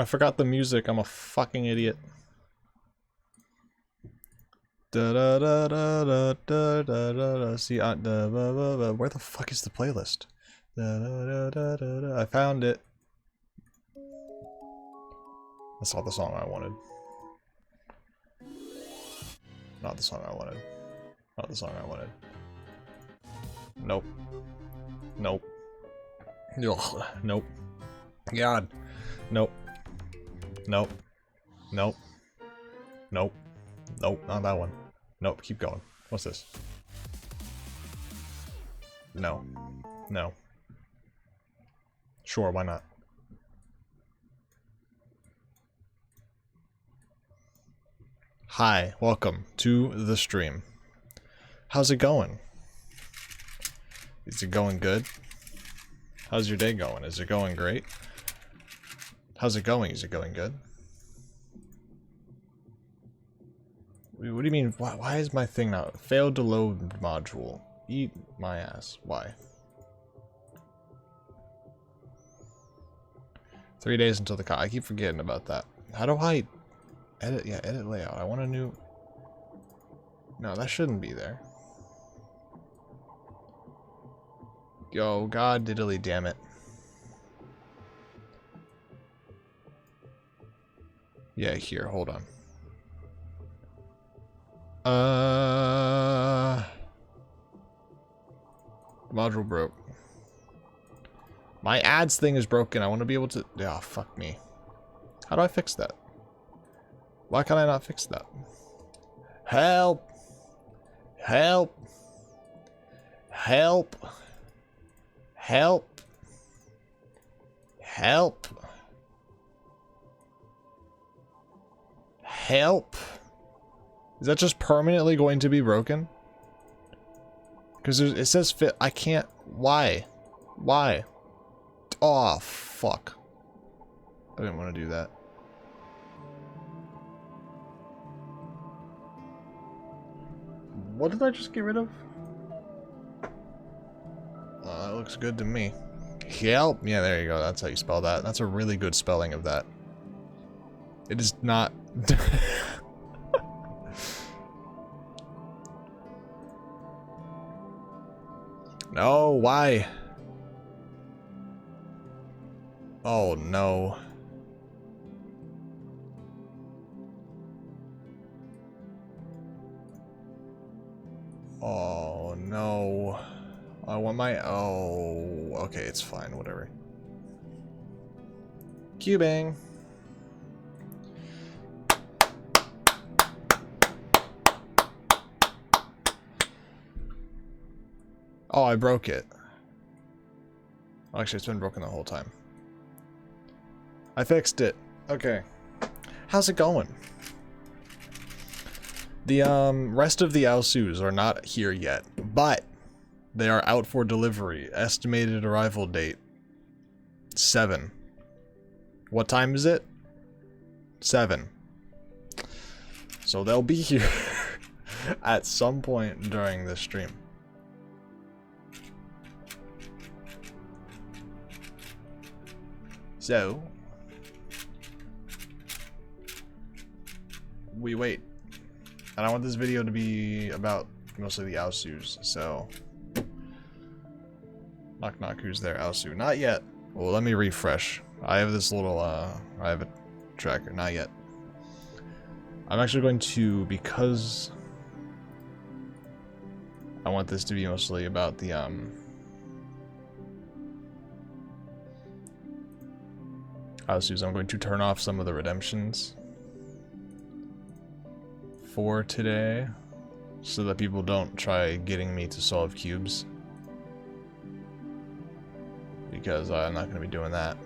I forgot the music. I'm a fucking idiot. Da da da da da da da da. See, where the fuck is the playlist? Da da da da da. I found it. That's not the song I wanted. Not the song I wanted. Not the song I wanted. Nope. Nope. Ugh. Nope. God. Nope. Nope. Nope. Nope. Nope, not that one. Nope, keep going. What's this? No. No. Sure, why not? Hi, welcome to the stream. How's it going? Is it going good? How's your day going? Is it going great? How's it going? Is it going good? What do you mean? Why is my thing not failed to load module? Eat my ass. Why? 3 days until the I keep forgetting about that. How do I edit? Yeah, edit layout. I want a new. No, that shouldn't be there. Yo, god diddly damn it. Yeah, here, hold on. Module broke. My ads thing is broken. I want to be able to. Yeah, fuck me. How do I fix that? Why can I not fix that? Help! Help! Help! Help! Help! Help! Is that just permanently going to be broken? Because it says fit. I can't. Why? Why? Oh, fuck. I didn't want to do that. What did I just get rid of? That looks good to me. Help! Yeah, there you go. That's how you spell that. That's a really good spelling of that. It is not... No, why? Oh no. Oh no. I want my... Oh, okay, it's fine, whatever. Cubing. Oh, I broke it. Actually, it's been broken the whole time. I fixed it. Okay. How's it going? The rest of the Aosus are not here yet, but they are out for delivery. Estimated arrival date 7. What time is it? 7. So they'll be here at some point during this stream. So we wait. And I want this video to be about mostly the Aosus, so knock knock, who's there? Aosu. Not yet. Well, let me refresh. I have this little I have a tracker. Not yet. I'm actually going to, because I want this to be mostly about the Aosus, I'm going to turn off some of the redemptions for today, so that people don't try getting me to solve cubes, because I'm not going to be doing that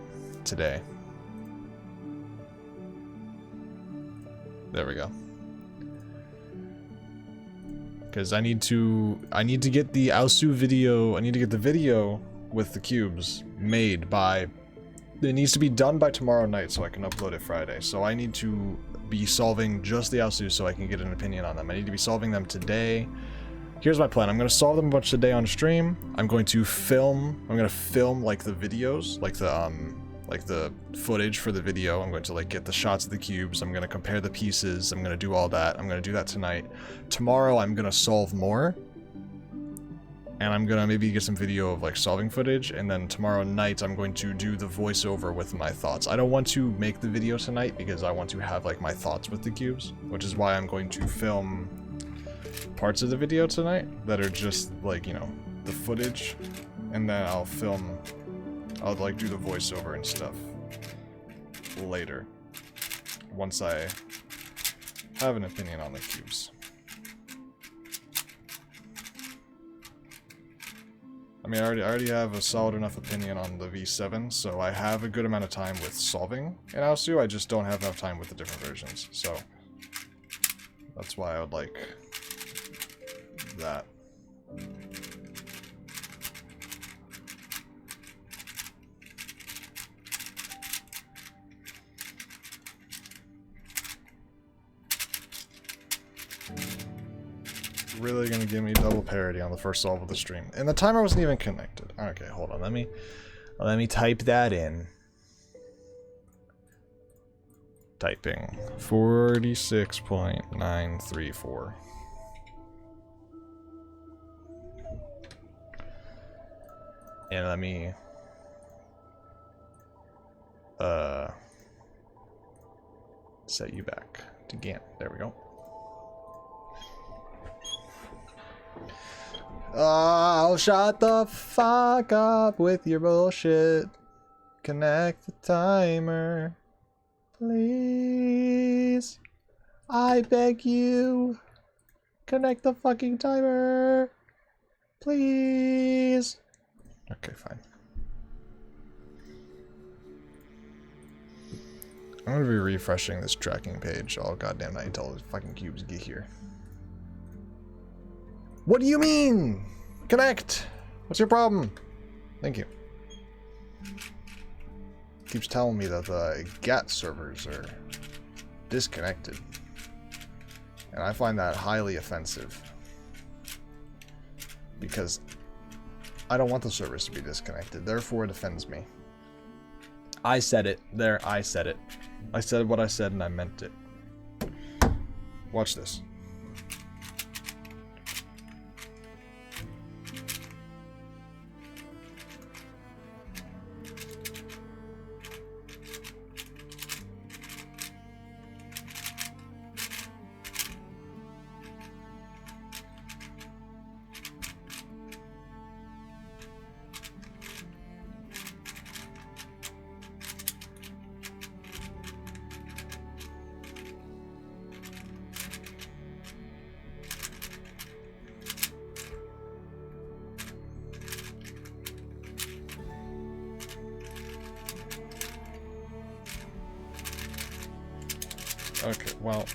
today. There we go. Because I need to get the Aosu video. I need to get the video with the cubes made by. It needs to be done by tomorrow night so I can upload it Friday. So I need to be solving just the Aosu so I can get an opinion on them. I need to be solving them today. Here's my plan. I'm going to solve them a bunch today on stream. I'm going to film like the videos, like the like the footage for the video. I'm going to like get the shots of the cubes. I'm going to compare the pieces. I'm going to do all that. I'm going to do that tonight. Tomorrow I'm going to solve more. And I'm going to maybe get some video of like solving footage. And then tomorrow night I'm going to do the voiceover with my thoughts. I don't want to make the video tonight because I want to have like my thoughts with the cubes, which is why I'm going to film parts of the video tonight that are just like, you know, the footage. And then I'll like do the voiceover and stuff later, once I have an opinion on the cubes. I mean, I already have a solid enough opinion on the v7's, so I have a good amount of time with solving in Aosu. I just don't have enough time with the different versions, so that's why I would like that. Really gonna give me double parity on the first solve of the stream, and the timer wasn't even connected. Okay, hold on. Let me type that in. Typing 46.934. And let me set you back to GAN. There we go. Oh, shut the fuck up with your bullshit. Connect the timer. Please. I beg you. Connect the fucking timer. Please. Okay, fine. I'm gonna be refreshing this tracking page all goddamn night until the fucking cubes get here. What do you mean? Connect! What's your problem? Thank you. Keeps telling me that the GAT servers are disconnected. And I find that highly offensive. Because I don't want the servers to be disconnected, therefore it offends me. I said it. There, I said it. I said what I said and I meant it. Watch this. Okay, well.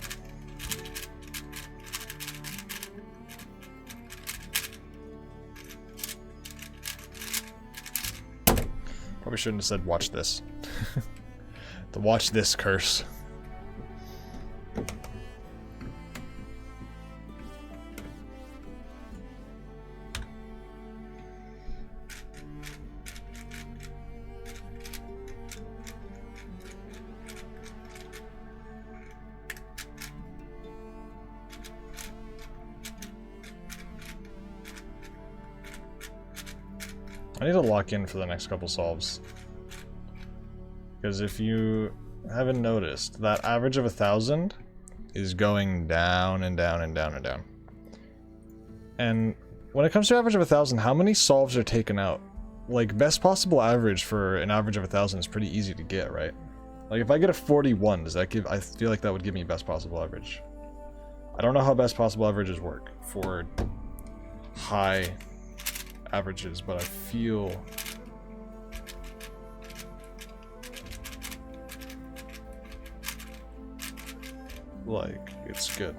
Probably shouldn't have said watch this. The watch this curse. I need to lock in for the next couple solves. Because if you haven't noticed, that average of 1,000 is going down and down and down and down. And when it comes to average of 1,000, how many solves are taken out? Like, best possible average for an average of 1,000 is pretty easy to get, right? Like, if I get a 41, does that give... I feel like that would give me best possible average. I don't know how best possible averages work for high averages, but I feel like it's good.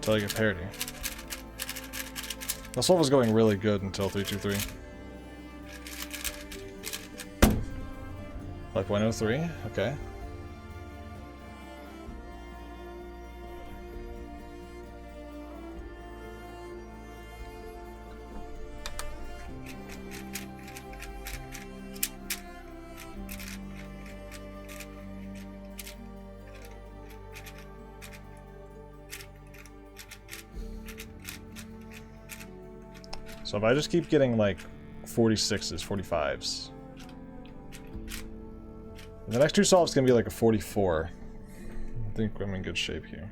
Until I get parity. The solve was going really good until 323. 5.03, okay. So if I just keep getting like 46s, 45s, the next two solves can be like a 44. I think I'm in good shape here.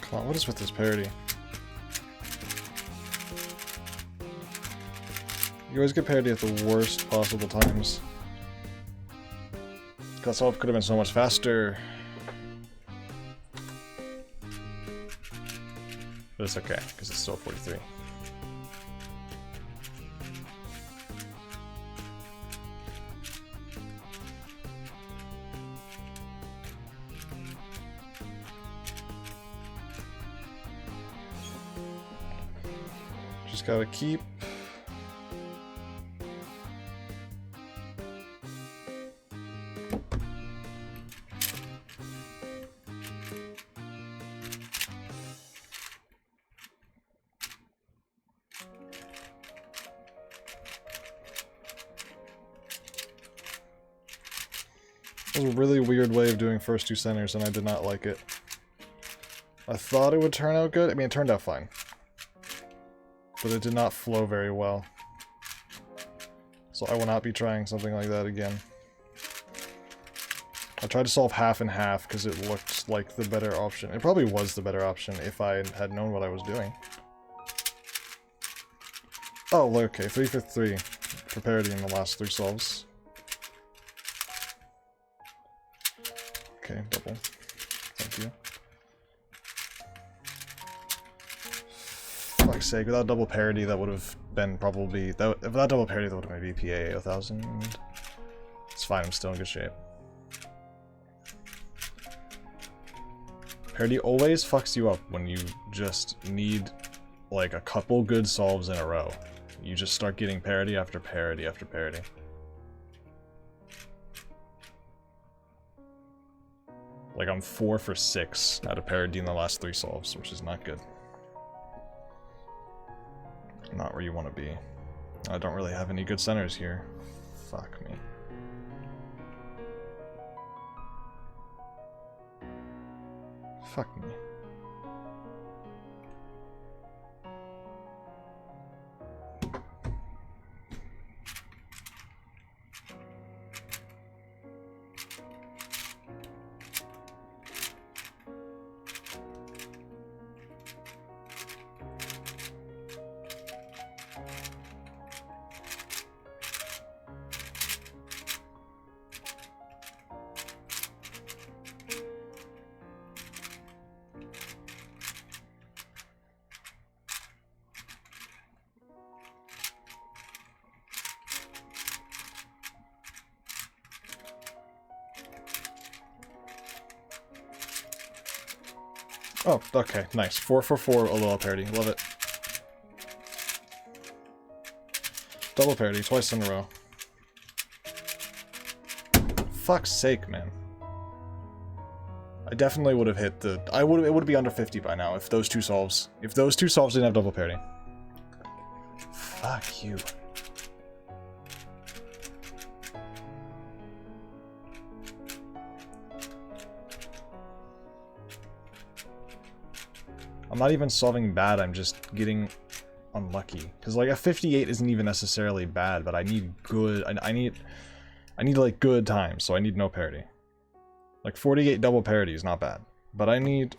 Come on, what is with this parity? You always get parity at the worst possible times. That solve could have been so much faster. But it's okay, because it's still 43. Just gotta keep... It was a really weird way of doing first two centers, and I did not like it. I thought it would turn out good. I mean, it turned out fine. But it did not flow very well. So I will not be trying something like that again. I tried to solve half and half because it looked like the better option. It probably was the better option if I had known what I was doing. Oh, okay, 3 for 3 for parity in the last 3 solves. Okay, double. Thank you. Fuck's sake, without double parity, that would have been probably... without double parity, that would have been VPA 1000. It's fine, I'm still in good shape. Parity always fucks you up when you just need, like, a couple good solves in a row. You just start getting parity after parity after parity. Like, I'm 4 for 6 out of parity in the last 3 solves, which is not good. Not where you want to be. I don't really have any good centers here. Fuck me. Fuck me. Oh, okay, nice. 4 for 4 LOL parity. Love it. Double parity, twice in a row. Fuck's sake, man. I definitely would have hit the... it would be under 50 by now if those two solves... If those two solves didn't have double parity. Fuck you. I'm not even solving bad, I'm just getting unlucky. Because like a 58 isn't even necessarily bad, but I need good, I need like good times, so I need no parity. Like 48 double parity is not bad, but I need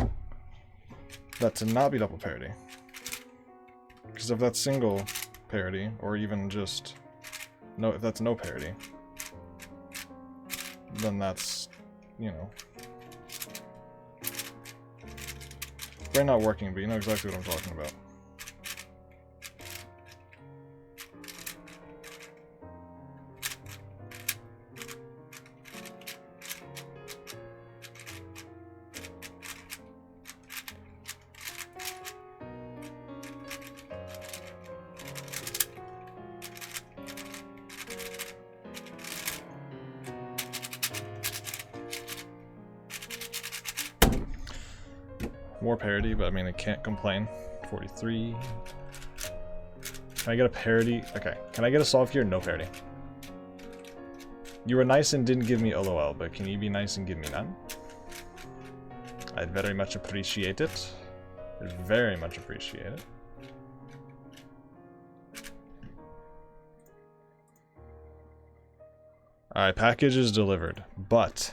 that to not be double parity. Because if that's single parity, or even just no, if that's no parity, then that's, you know, brain not working, but you know exactly what I'm talking about. More parity, but I mean, I can't complain. 43. Can I get a parity? Okay. Can I get a solve here? No parity. You were nice and didn't give me LOL, but can you be nice and give me none? I'd very much appreciate it. I'd very much appreciate it. Alright, package is delivered, but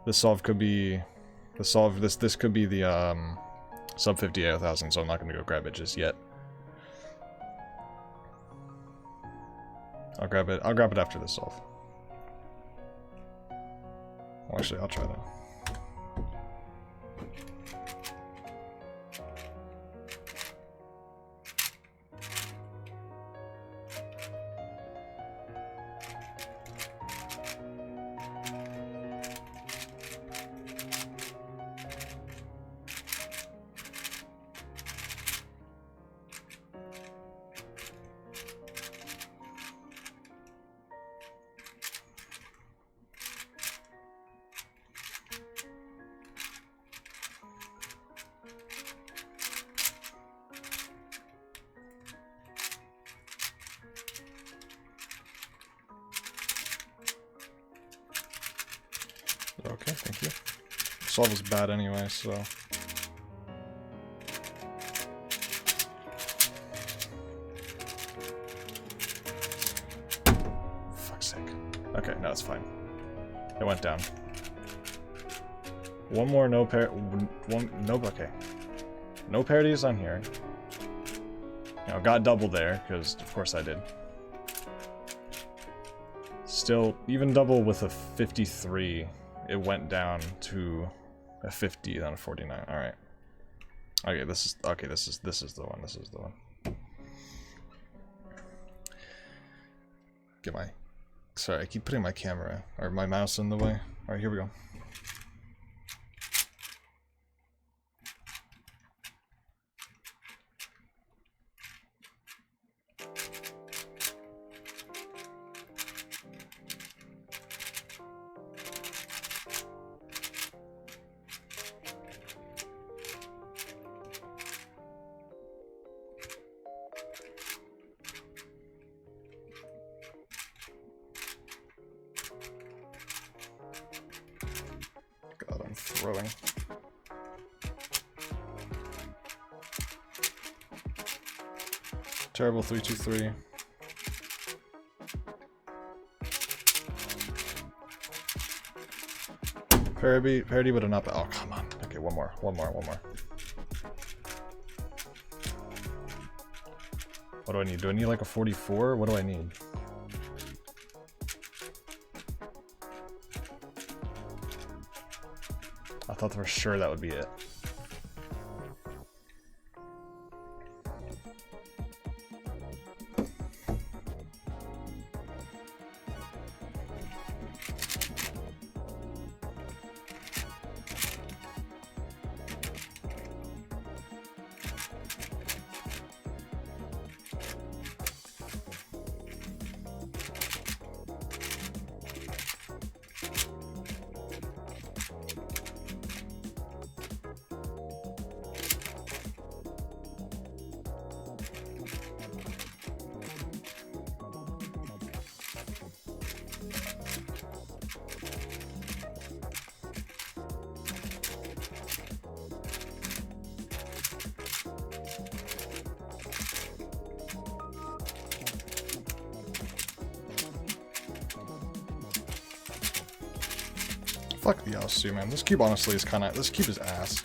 the solve could be this could be the sub 58,000, so I'm not gonna go grab it just yet. I'll grab it after this solve. Well, actually, I'll try that. Okay, thank you. Solve was bad anyway, so. Fuck's sake. Okay, no, it's fine. It went down. One more no okay. No parodies on here. You know, got double there, because of course I did. Still, even double with a 53. It went down to a 50, then a 49. All right. Okay, this is the one. This is the one. Get my. Sorry, I keep putting my camera or my mouse in the way. All right, here we go. God, I'm throwing. Terrible 323. Parody would have not been. Oh, come on. Okay, one more. What do I need? Do I need like a 44? What do I need? I thought for sure that would be it. Fuck the Yaosu, man. This cube honestly is kinda... This cube is ass.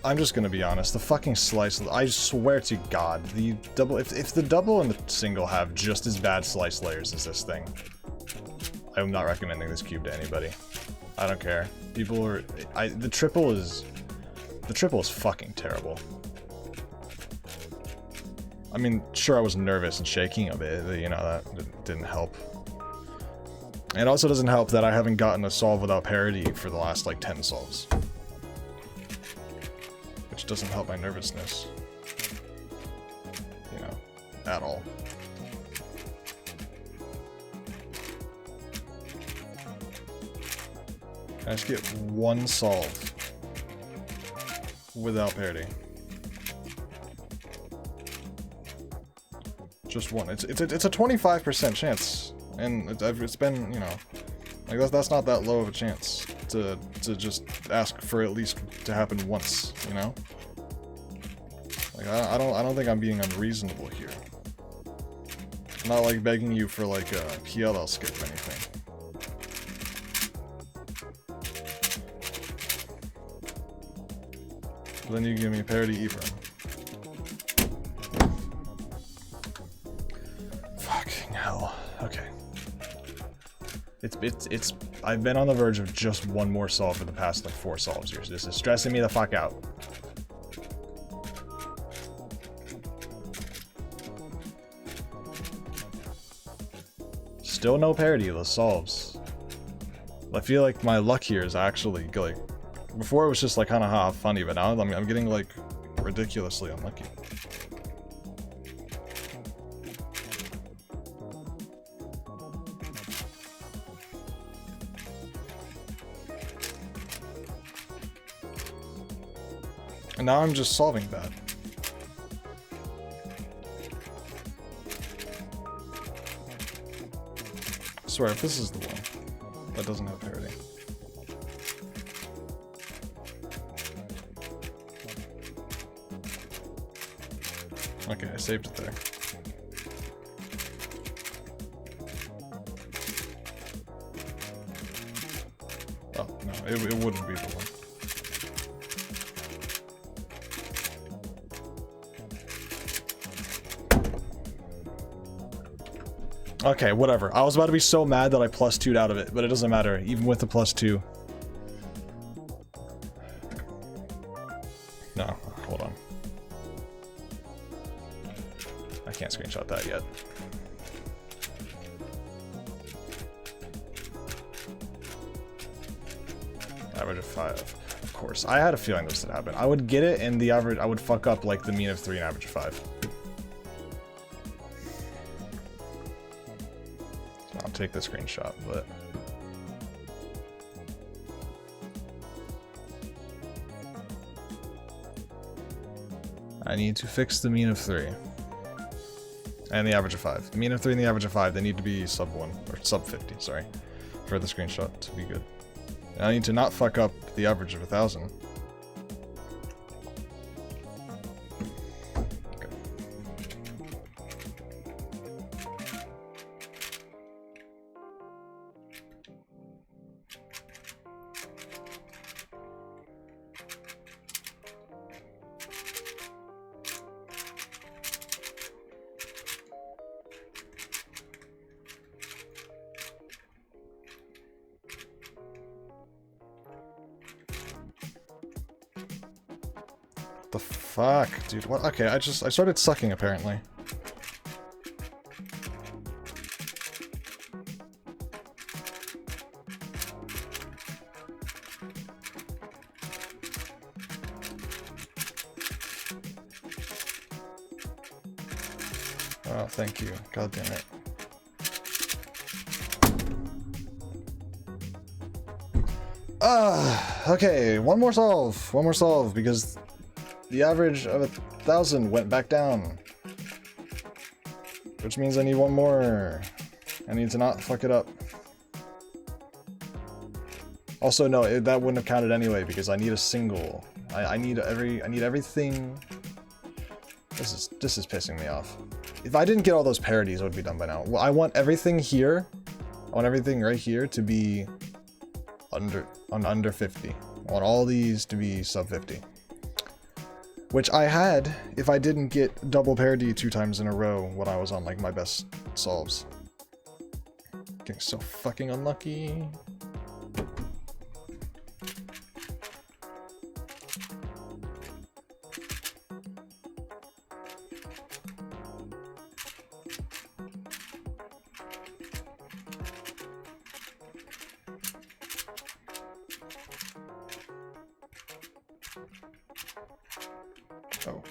I'm just gonna be honest. The fucking slice... I swear to God, the double... If the double and the single have just as bad slice layers as this thing, I'm not recommending this cube to anybody. I don't care. People are... The triple is fucking terrible. I mean, sure, I was nervous and shaking a bit, you know, that didn't help. It also doesn't help that I haven't gotten a solve without parity for the last, like, 10 solves. Which doesn't help my nervousness. You know, at all. I just get one solve without parity. Just one. It's a 25% chance, and it's been, you know, like that's not that low of a chance to just ask for at least to happen once, you know. Like I don't think I'm being unreasonable here. I'm not like begging you for like a PLL skip or anything. Then you give me parity Ebron. Fucking hell. Okay. It's I've been on the verge of just one more solve for the past like 4 solves here. So this is stressing me the fuck out. Still no parity of the solves. I feel like my luck here is actually like, before it was just like kind of funny, but now I'm getting like ridiculously unlucky. And now I'm just solving that. I swear, if this is the one that doesn't have parity. Okay, I saved it there. Oh, no, it wouldn't be the one. Okay, whatever. I was about to be so mad that I +2'd out of it, but it doesn't matter, even with the +2. No, hold on. I can't screenshot that yet. Average of 5. Of course. I had a feeling this would happen. I would get it, and the average, I would fuck up like the mean of 3 and average of 5. I'll take the screenshot, but... I need to fix the mean of 3. And the average of 5. The mean of 3 and the average of 5, they need to be sub 1, or sub 50, sorry, for the screenshot to be good. And I need to not fuck up the average of 1,000. The fuck, dude? What? Okay, I started sucking apparently. Oh, thank you. God damn it. Okay, one more solve, because the average of 1,000 went back down. Which means I need one more. I need to not fuck it up. Also, no, that wouldn't have counted anyway, because I need a single. I need everything. This is pissing me off. If I didn't get all those parodies, I would be done by now. Well, I want everything here. I want everything right here to be under 50. I want all these to be sub 50. Which I had if I didn't get double parity 2 times in a row when I was on like my best solves. Getting so fucking unlucky. Oh.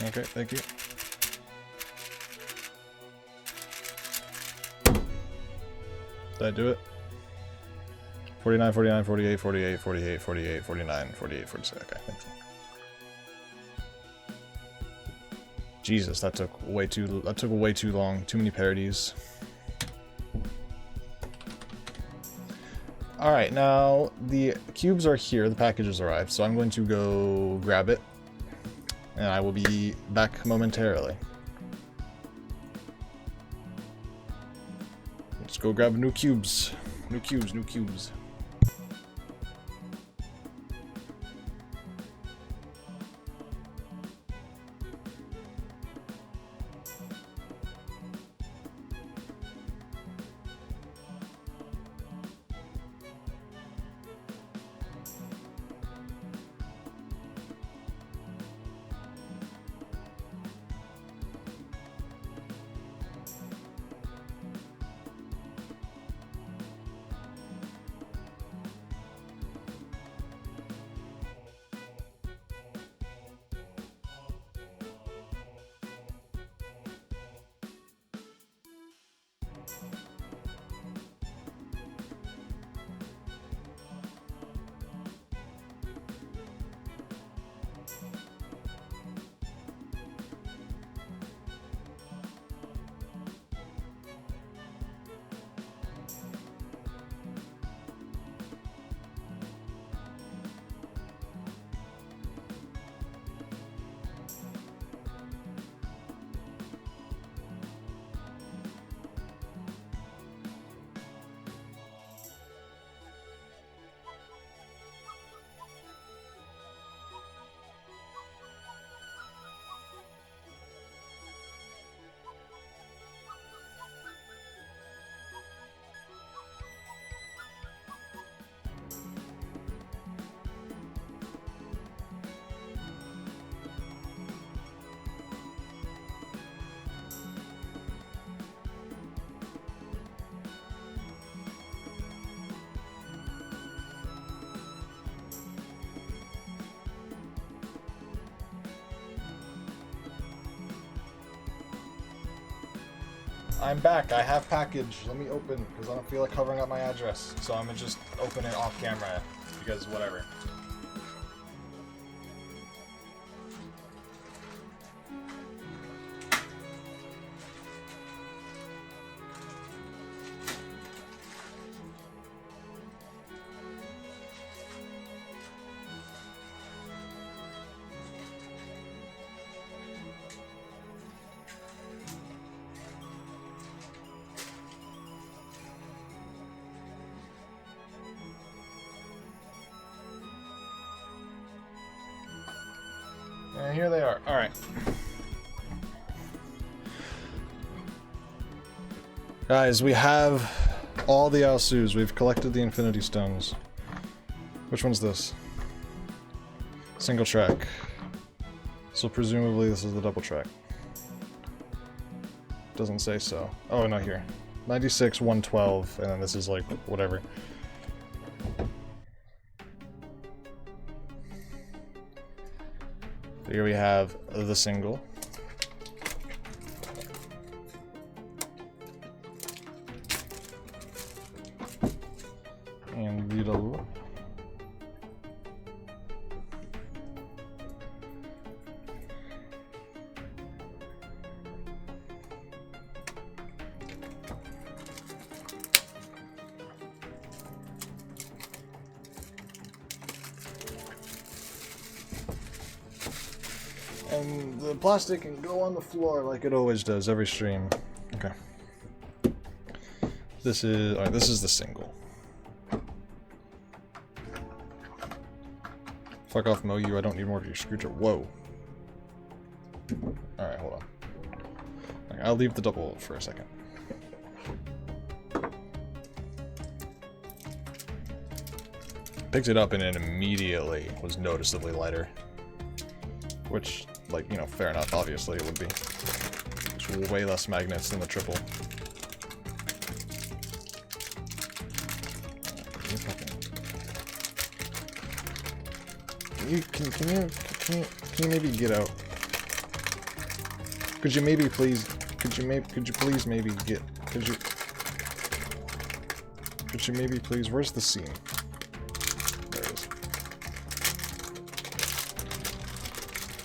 Okay, thank you. Did I do it? 49, 49, 48, 48, 48, 48, 49, 48, 46. Okay, thanks. Jesus, that took way too long. Too many parodies. Alright, now the cubes are here, the package has arrived, so I'm going to go grab it. And I will be back momentarily. Let's go grab new cubes. New cubes, new cubes. I'm back. I have package. Let me open, because I don't feel like covering up my address. So I'm gonna just open it off camera, because whatever. And here they are. Alright. Guys, we have all the Alsus. We've collected the Infinity Stones. Which one's this? Single track. So presumably this is the double track. Doesn't say so. Oh, no, here. 96, 112, and then this is like, whatever. Here we have the single. And the double. the plastic can go on the floor like it always does every stream. Okay. This is alright, this is the single. Fuck off, Mo, you, I don't need more of your screwdriver. Whoa. Alright, hold on. Okay, I'll leave the double for a second. Picked it up and it immediately was noticeably lighter. Which, like, you know, fair enough, obviously it would be. There's way less magnets than the triple. Can you maybe get out? Could you maybe please, could you maybe please, where's the seam? There it is.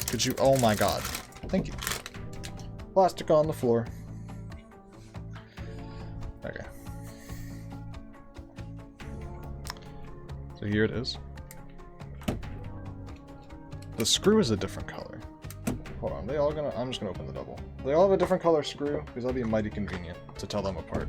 Could you, oh my god. Thank you. Plastic on the floor. Okay. So here it is. The screw is a different color. Hold on, I'm just gonna open the double. They all have a different color screw, because that'll be mighty convenient to tell them apart.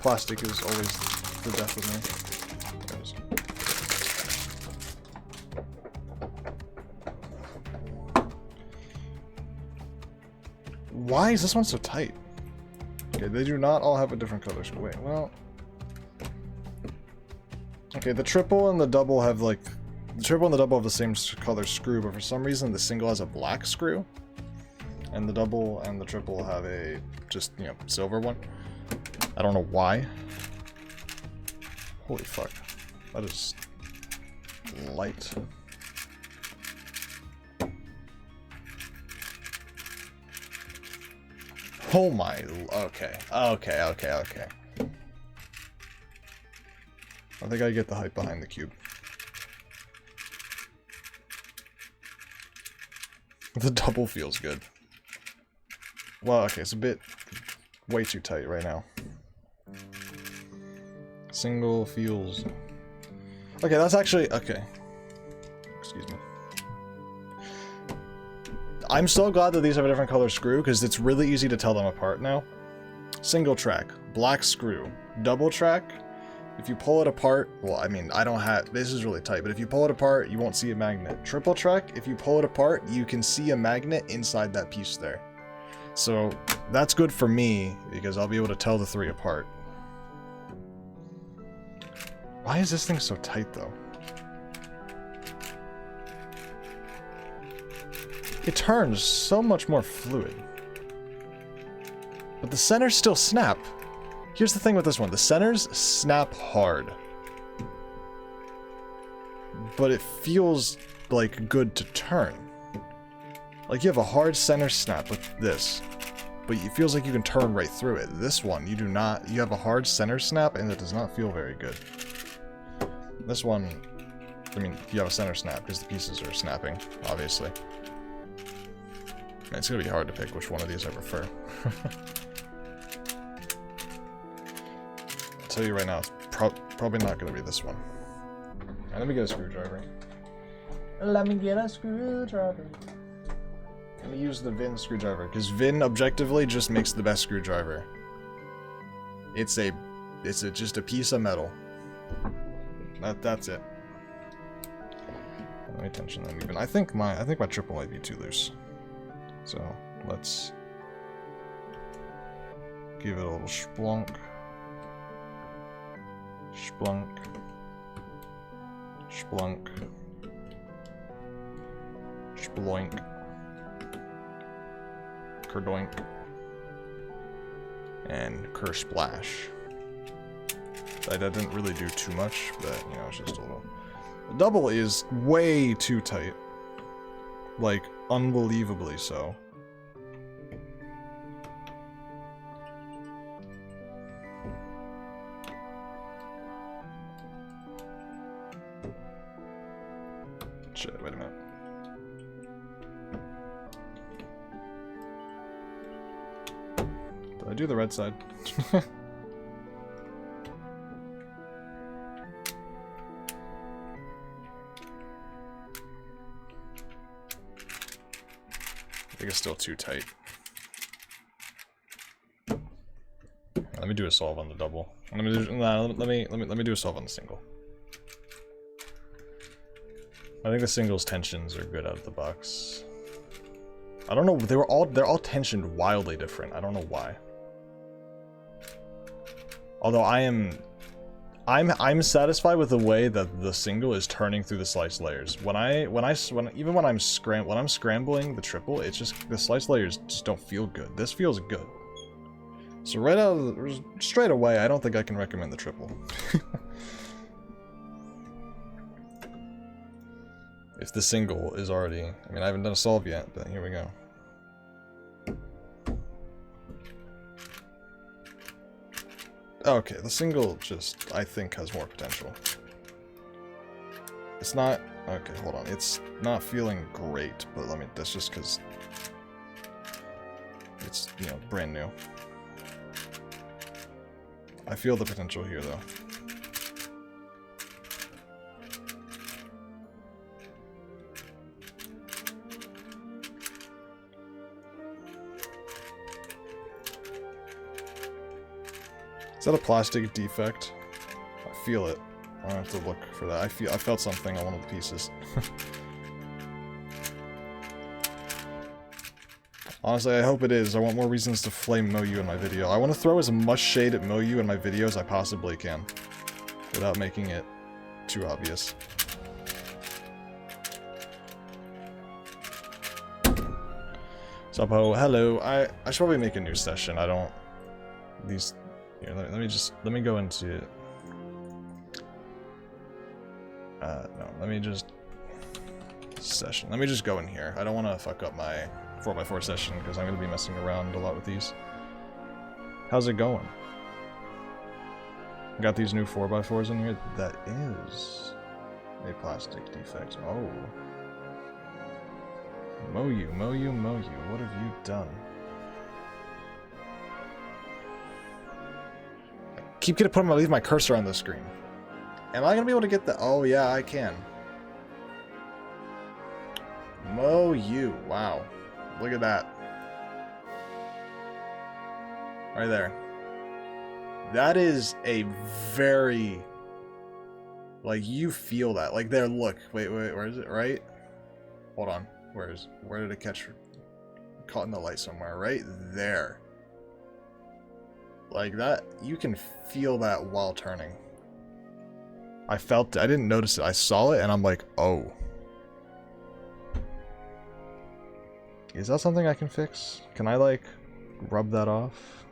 Plastic is always the death of me. Why is this one so tight? Okay, they do not all have a different color screw. Wait, well... Okay, the triple and the double have, like... The triple and the double have the same color screw, but for some reason the single has a black screw. And the double and the triple have a, just, you know, silver one. I don't know why. Holy fuck. That is... light. Oh my, okay. I think I get the hype behind the cube. The double feels good. Well, okay, it's a bit way too tight right now. Single feels... Okay, that's actually... Okay. Excuse me. I'm so glad that these have a different color screw, because it's really easy to tell them apart now. Single track, black screw. Double track, if you pull it apart, well, I mean, I don't have, this is really tight, but if you pull it apart, you won't see a magnet. Triple track, if you pull it apart, you can see a magnet inside that piece there. So, that's good for me, because I'll be able to tell the three apart. Why is this thing so tight, though? It turns so much more fluid. But the centers still snap. Here's the thing with this one. The centers snap hard. But it feels, like, good to turn. Like, you have a hard center snap with this. But it feels like you can turn right through it. This one, you do not. You have a hard center snap, and it does not feel very good. This one, I mean, you have a center snap, because the pieces are snapping, obviously. It's gonna be hard to pick which one of these I prefer. I'll tell you right now, it's probably not gonna be this one. Right, let me get a screwdriver. Let me get a screwdriver. Let me use the Vin screwdriver, because Vin objectively just makes the best screwdriver. It's just a piece of metal. That's it. Let me tension them even. I think my triple might be too loose. So, let's give it a little splunk. Splunk. Splunk. Sploink. Kerdoink. And Kersplash. That didn't really do too much, but, you know, it's just a little... The double is way too tight. Like, unbelievably so. Shit, wait a minute. Did I do the red side? I think it's still too tight. Let me do a solve on the double. Let me do a solve on the single. I think the singles tensions are good out of the box. I don't know, they're all tensioned wildly different. I don't know why. Although I'm satisfied with the way that the single is turning through the slice layers. Even when I'm scrambling the triple, it's just the slice layers just don't feel good. This feels good. So right out of the, straight away, I don't think I can recommend the triple. If the single is already, I mean, I haven't done a solve yet, but here we go. Okay, the single just, I think, has more potential. It's not, okay, hold on, it's not feeling great, but let me, that's just because it's, you know, brand new. I feel the potential here, though. Is that a plastic defect? I feel it. I don't have to look for that. I felt something on one of the pieces. Honestly, I hope it is. I want more reasons to flame Moyu in my video. I want to throw as much shade at Moyu in my video as I possibly can, without making it too obvious. Subho, hello. I should probably make a new session. I don't... These... Here, let me go into... no, let me just... Session. Let me just go in here. I don't want to fuck up my 4x4 session, because I'm going to be messing around a lot with these. How's it going? Got these new 4x4s in here? That is... a plastic defect. Oh. Moyu, what have you done? Keep gonna leave my cursor on the screen. Am I gonna be able to get the? Oh yeah, I can. Moyu, wow, look at that, right there. That is a very, like, you feel that, like, there. Look, wait, where is it? Right? Hold on. Where did it catch? Caught in the light somewhere. Right there. Like that, you can feel that while turning. I felt it. I didn't notice it. I saw it and I'm like, oh. Is that something I can fix? Can I, like, rub that off?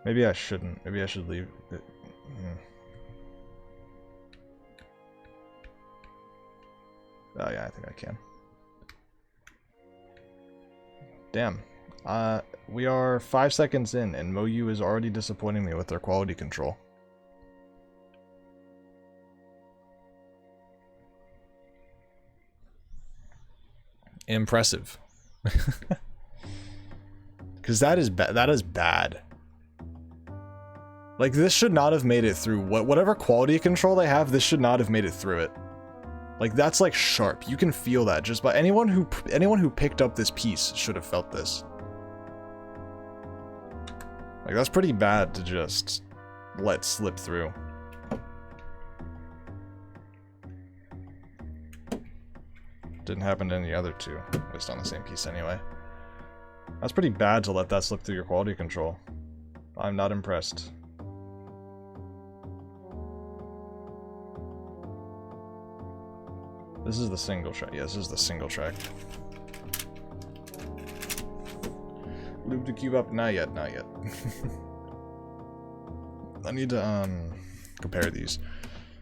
Maybe I shouldn't. Maybe I should leave it. Oh yeah, I think I can. Damn. We are 5 seconds in, and Moyu is already disappointing me with their quality control. Impressive. Because that is bad. Like, this should not have made it through. Whatever quality control they have, this should not have made it through it. Like, that's like sharp. You can feel that just by anyone who picked up this piece should have felt this. Like, that's pretty bad to just let slip through. Didn't happen to any other two, at least on the same piece anyway. That's pretty bad to let that slip through your quality control. I'm not impressed. This is the single track. Yeah, this is the single track. Loop the cube up. Not yet, not yet. I need to compare these.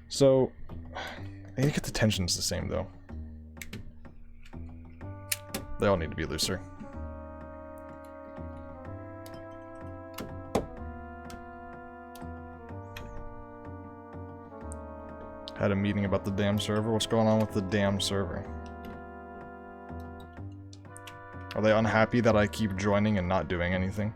So I need to get the tensions the same though. They all need to be looser. Had a meeting about the damn server. What's going on with the damn server? Are they unhappy that I keep joining and not doing anything?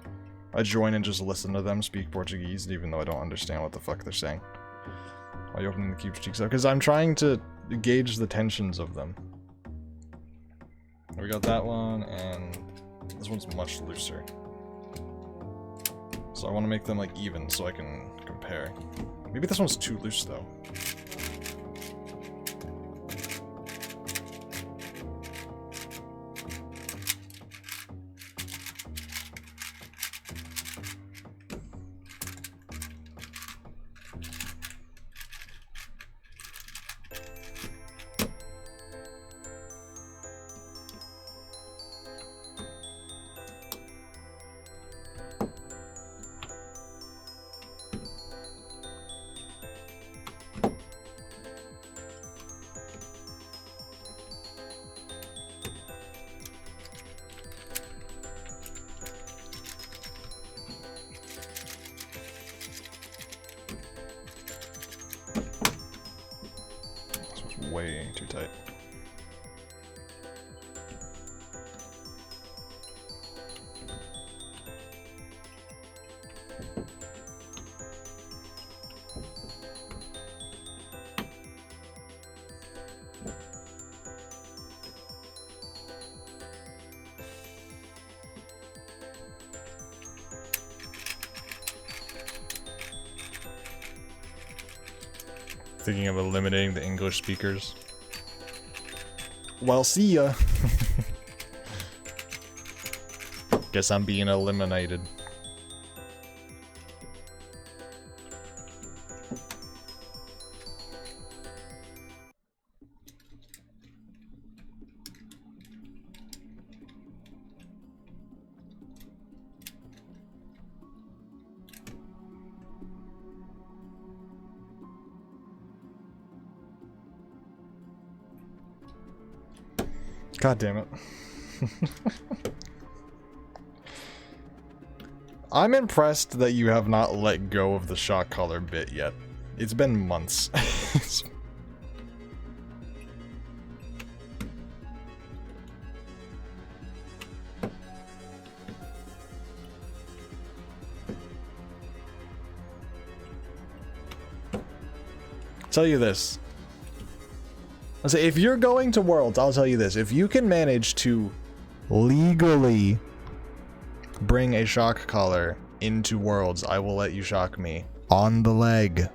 I join and just listen to them speak Portuguese, even though I don't understand what the fuck they're saying. Why are you opening the cube's cheeks up? Because I'm trying to gauge the tensions of them. We got that one, and this one's much looser. So I want to make them like even so I can compare. Maybe this one's too loose though. Way too tight. Thinking of eliminating the English speakers. Well, see ya. Guess I'm being eliminated. God damn it. I'm impressed that you have not let go of the shock collar bit yet. It's been months. Tell you this. I'll say, if you're going to Worlds, I'll tell you this. If you can manage to legally bring a shock collar into Worlds, I will let you shock me. On the leg.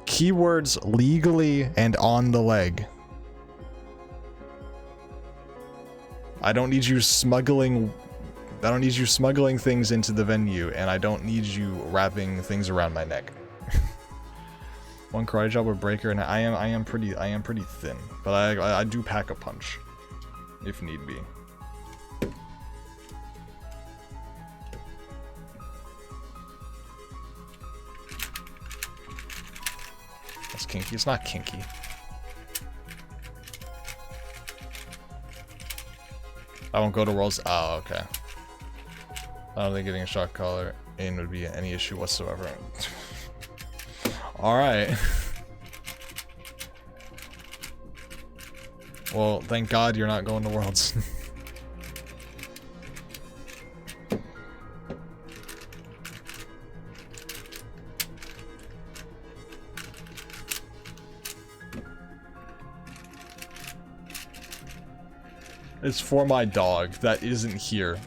Keywords legally and on the leg. I don't need you smuggling things into the venue, and I don't need you wrapping things around my neck. One karate job with breaker, and I am pretty thin, but I do pack a punch, if need be. That's kinky. It's not kinky. I won't go to Worlds. Oh, okay. I don't think getting a shock collar in would be any issue whatsoever. Alright. Well, thank God you're not going to Worlds. It's for my dog that isn't here.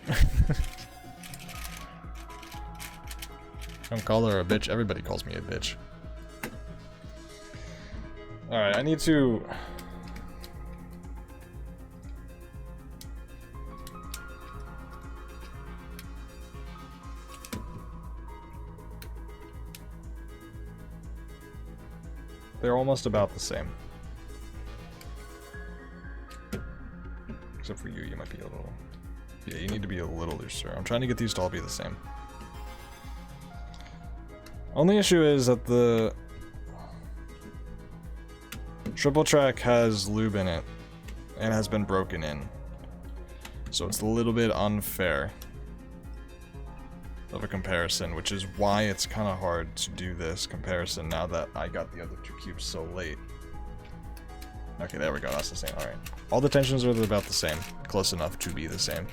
Don't call her a bitch. Everybody calls me a bitch. Alright, I need to... They're almost about the same. Except for you, you might be a little... Yeah, you need to be a little looser. I'm trying to get these to all be the same. Only issue is that the... triple track has lube in it, and has been broken in. So it's a little bit unfair of a comparison, which is why it's kind of hard to do this comparison now that I got the other two cubes so late. Okay, there we go. That's the same. All right. All the tensions are about the same. Close enough to be the same.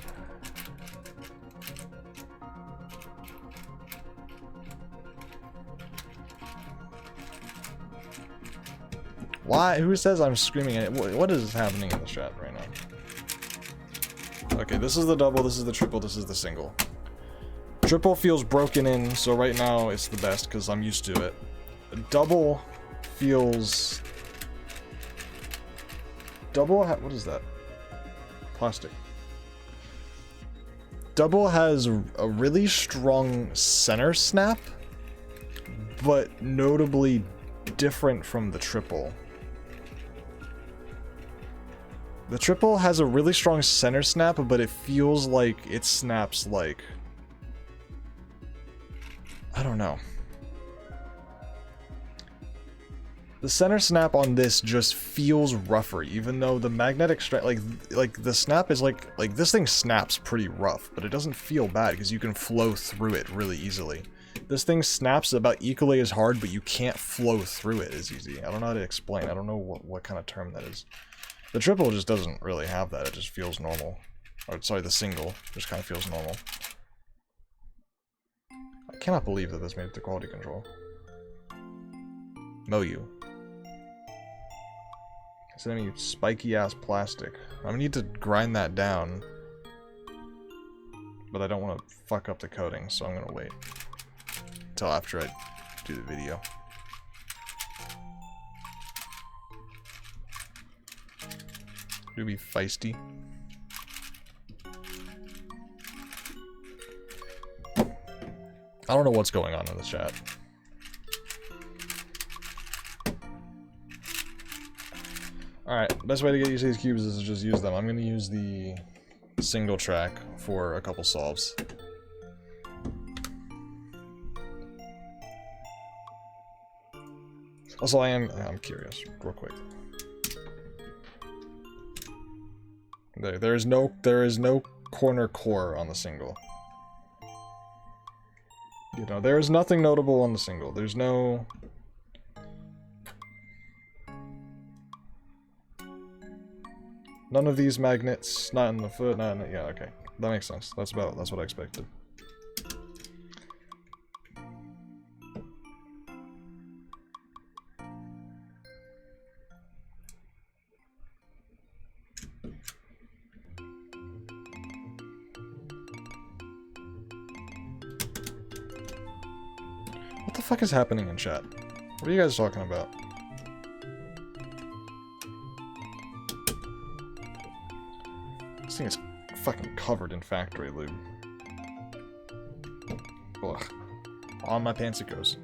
Why? Who says I'm screaming at it? What is happening in the chat right now? Okay, this is the double, this is the triple, this is the single. Triple feels broken in, so right now it's the best because I'm used to it. Double feels... what is that? Plastic. Double has a really strong center snap, but notably different from the triple. The triple has a really strong center snap, but it feels like it snaps like... I don't know. The center snap on this just feels rougher, even though the magnetic strap, like the snap is like this thing snaps pretty rough, but it doesn't feel bad because you can flow through it really easily. This thing snaps about equally as hard, but you can't flow through it as easy. I don't know how to explain. I don't know what kind of term that is. The triple just doesn't really have that. It just feels normal. Or sorry, the single just kind of feels normal. I cannot believe that this made it to quality control. Moyu. Sending me spiky ass plastic. I'm gonna need to grind that down. But I don't want to fuck up the coating, so I'm gonna wait until after I do the video. Do be feisty. I don't know what's going on in the chat. Alright, best way to get used to these cubes is to just use them. I'm gonna use the single track for a couple solves. Also, I'm curious, real quick. There is no corner core on the single. You know, there is nothing notable on the single. There's no... None of these magnets, not in the foot, not in the... Yeah, okay. That makes sense. That's what I expected. What the fuck is happening in chat? What are you guys talking about? This thing is fucking covered in factory lube. Ugh. On my pants it goes.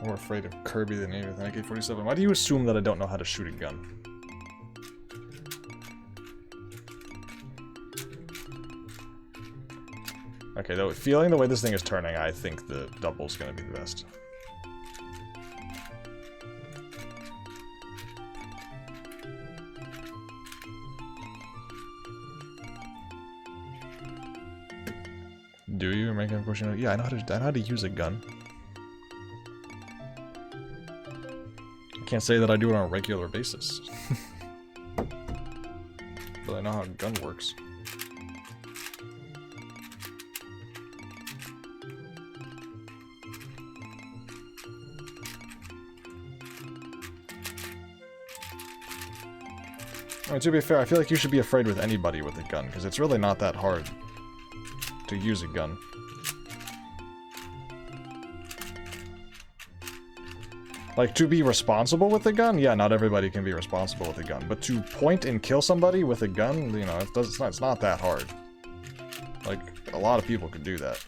I'm more afraid of Kirby than anything. AK-47. Why do you assume that I don't know how to shoot a gun? Okay, though, feeling the way this thing is turning, I think the double's gonna be the best. Do you? You're making a question? Yeah, I know how to use a gun. I can't say that I do it on a regular basis. But I know how a gun works. I mean, to be fair, I feel like you should be afraid with anybody with a gun, because it's really not that hard to use a gun. Like, to be responsible with a gun? Yeah, not everybody can be responsible with a gun. But to point and kill somebody with a gun, you know, it's not that hard. Like, a lot of people could do that.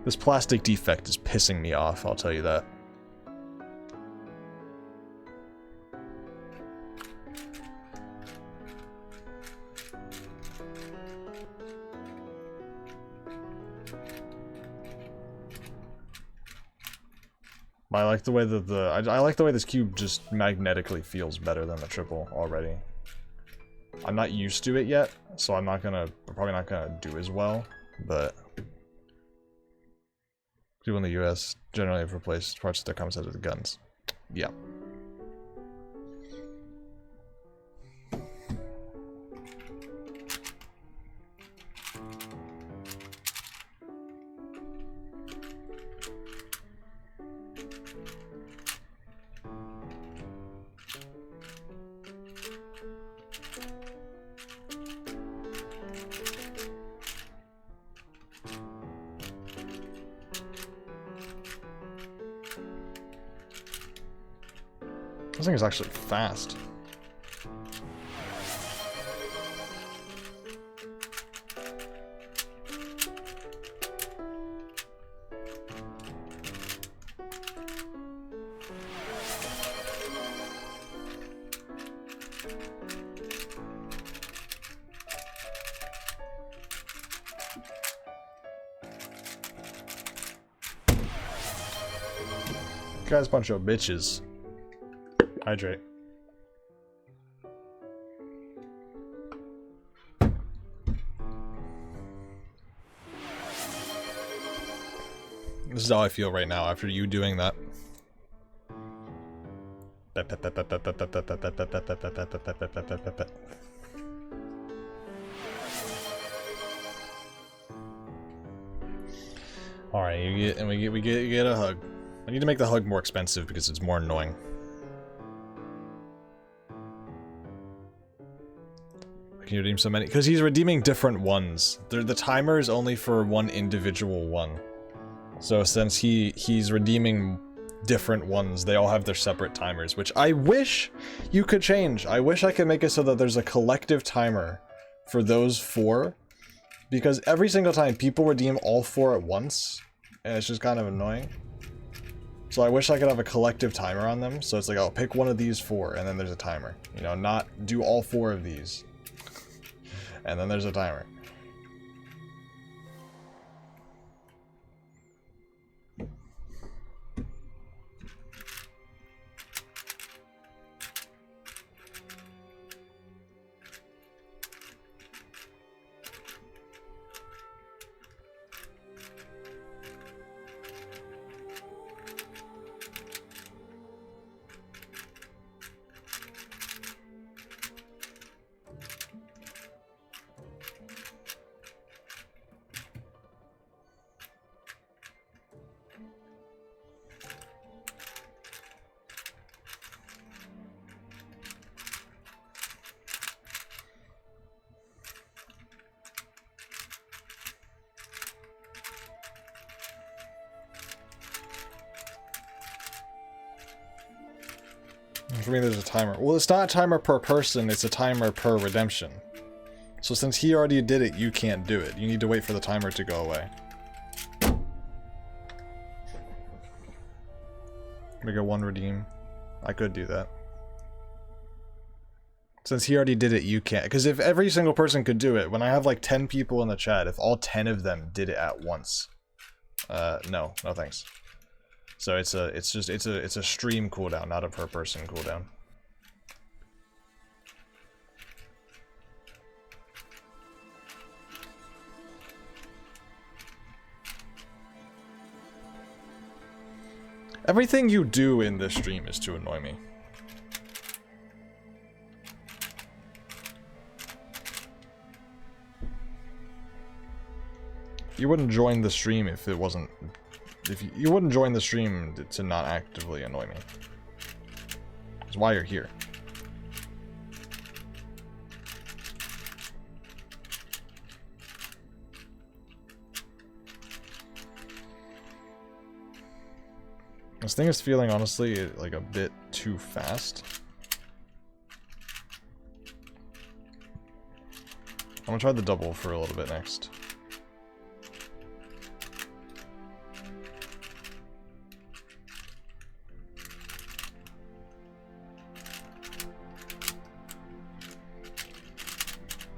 This plastic defect is pissing me off, I'll tell you that. But I like the way that I like the way this cube just magnetically feels better than the triple already. I'm not used to it yet, so I'm probably not gonna do as well, but people in the US generally have replaced parts of their comm set with guns. Yeah. This thing is actually fast. You guys, bunch of bitches. Hydrate. This is how I feel right now after you doing that. Alright, we get a hug. I need to make the hug more expensive because it's more annoying. Can you redeem so many? Because he's redeeming different ones. The timer is only for one individual one. So since he's redeeming different ones, they all have their separate timers, which I wish you could change. I wish I could make it so that there's a collective timer for those 4. Because every single time people redeem all 4 at once, and it's just kind of annoying. So I wish I could have a collective timer on them, so it's like, I'll pick one of these 4, and then there's a timer. You know, not do all 4 of these. And then there's a timer. For me, there's a timer. Well, it's not a timer per person, it's a timer per redemption. So since he already did it, you can't do it. You need to wait for the timer to go away. Make it 1 redeem. I could do that. Since he already did it, you can't. Because if every single person could do it, when I have like 10 people in the chat, if all 10 of them did it at once, no thanks. So it's a stream cooldown, not a per person cooldown. Everything you do in this stream is to annoy me. You wouldn't join the stream if it wasn't... If you wouldn't join the stream to not actively annoy me. That's why you're here. This thing is feeling, honestly, like a bit too fast. I'm gonna try the double for a little bit next.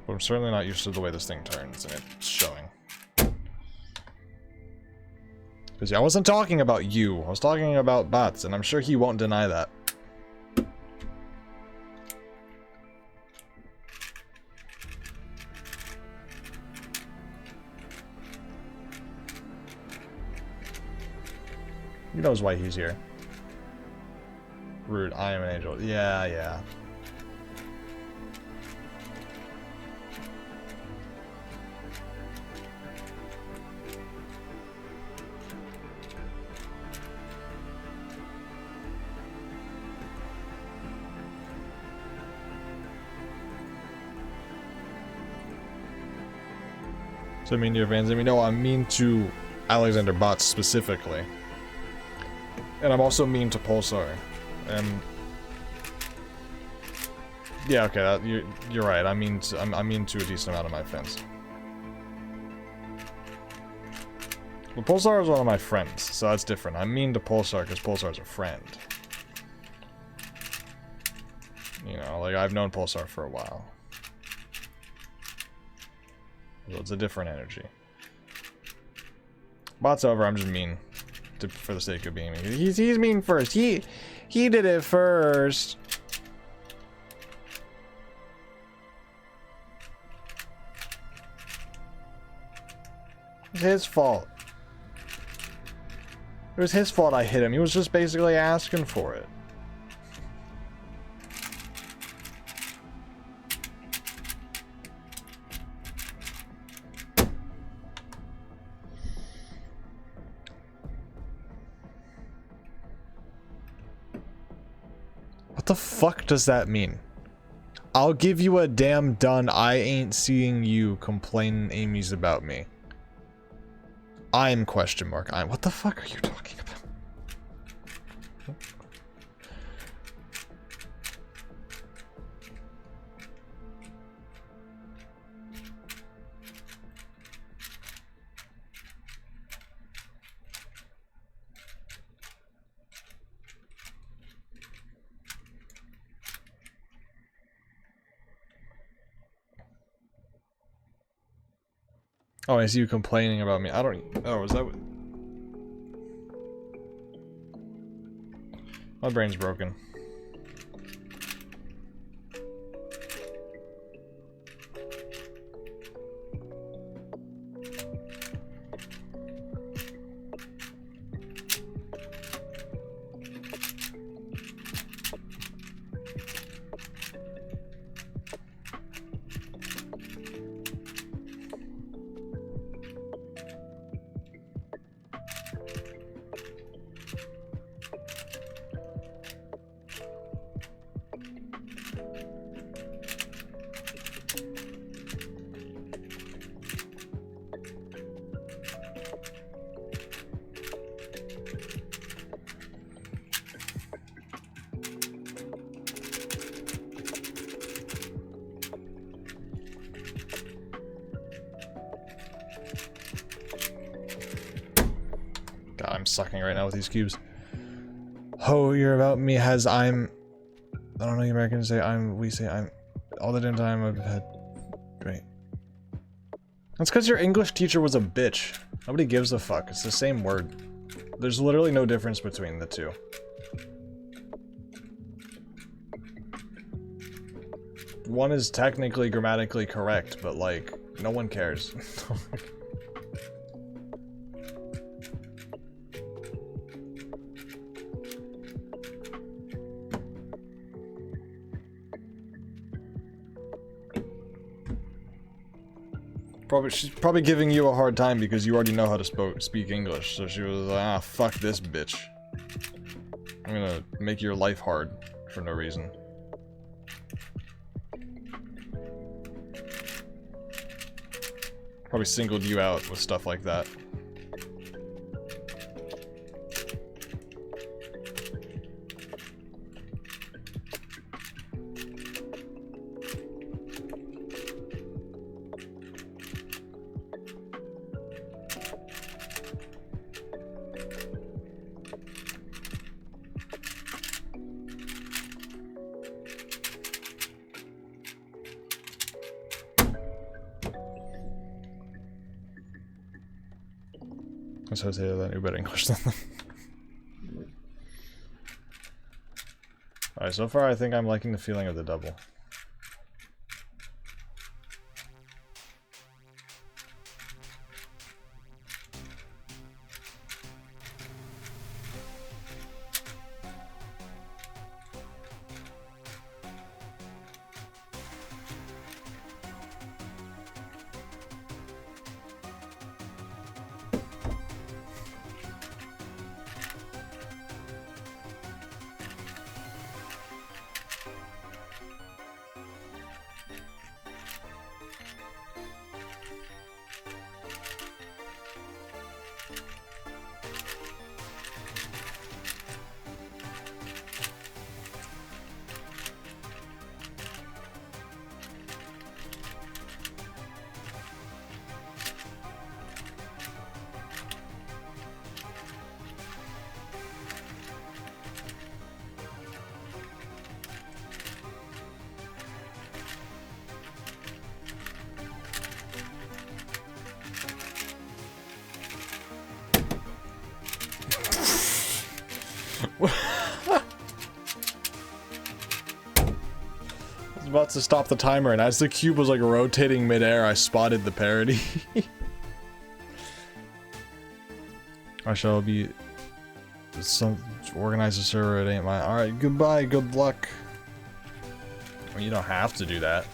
But I'm certainly not used to the way this thing turns, and it's showing. Because I wasn't talking about you. I was talking about bots, and I'm sure he won't deny that. He knows why he's here. Rude, I am an angel. Yeah, yeah. So I mean to your fans, I mean, no, I'm mean to Alexander Bots specifically. And I'm also mean to Pulsar. And yeah, okay, you're right. I'm mean to a decent amount of my fans. But Pulsar is one of my friends, so that's different. I'm mean to Pulsar because Pulsar's a friend. You know, like I've known Pulsar for a while. So it's a different energy. Bots over, I'm just mean. For the sake of being mean. He's mean first. He did it first. It's his fault. It was his fault I hit him. He was just basically asking for it. What the fuck does that mean? I'll give you a damn done. I ain't seeing you complaining Amy's about me. I'm question mark. What the fuck are you talking about? Oh, I see you complaining about me. I don't... Oh, is that what... My brain's broken. God, I'm sucking right now with these cubes. Oh, you're about me has I'm... I don't know the Americans say I'm... We say I'm... All the damn time I've had... Great. That's because your English teacher was a bitch. Nobody gives a fuck. It's the same word. There's literally no difference between the two. One is technically grammatically correct, but like, no one cares. She's probably giving you a hard time because you already know how to speak English, so she was like, ah, fuck this bitch. I'm gonna make your life hard for no reason. Probably singled you out with stuff like that. associated with that new better English than them. Alright, so far I think I'm liking the feeling of the double. I was about to stop the timer, and as the cube was like rotating midair, I spotted the parody. I shall be organize a server. It ain't mine. All right, goodbye. Good luck. Well, you don't have to do that.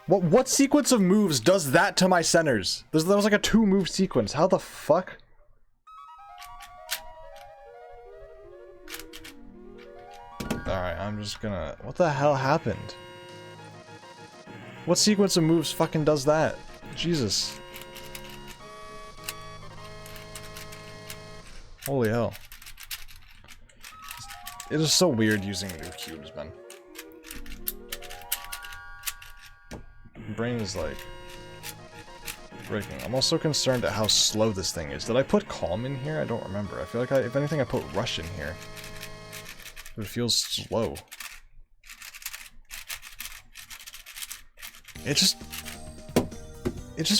What sequence of moves does that to my centers? There was like a 2-move sequence. How the fuck? Alright, I'm just gonna... What the hell happened? What sequence of moves fucking does that? Jesus. Holy hell. It is so weird using new cubes, man. Brain is like breaking. I'm also concerned at how slow this thing is. Did I put calm in here? I don't remember. I feel like if anything, I put rush in here. But it feels slow. It just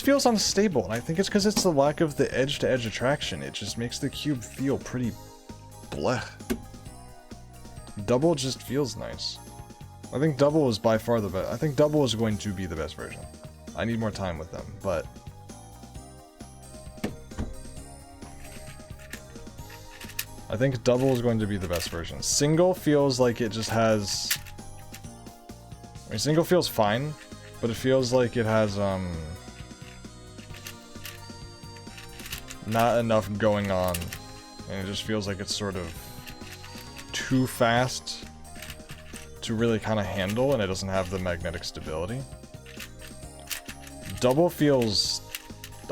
feels unstable, and I think it's because it's the lack of the edge-to-edge attraction. It just makes the cube feel pretty blech. Double just feels nice. I think double is by far the best. I think double is going to be the best version. I need more time with them, but... I think double is going to be the best version. Single feels like it just has... I mean, single feels fine, but it feels like it has, not enough going on, and it just feels like it's sort of too fast to really kind of handle, and it doesn't have the magnetic stability. Double feels,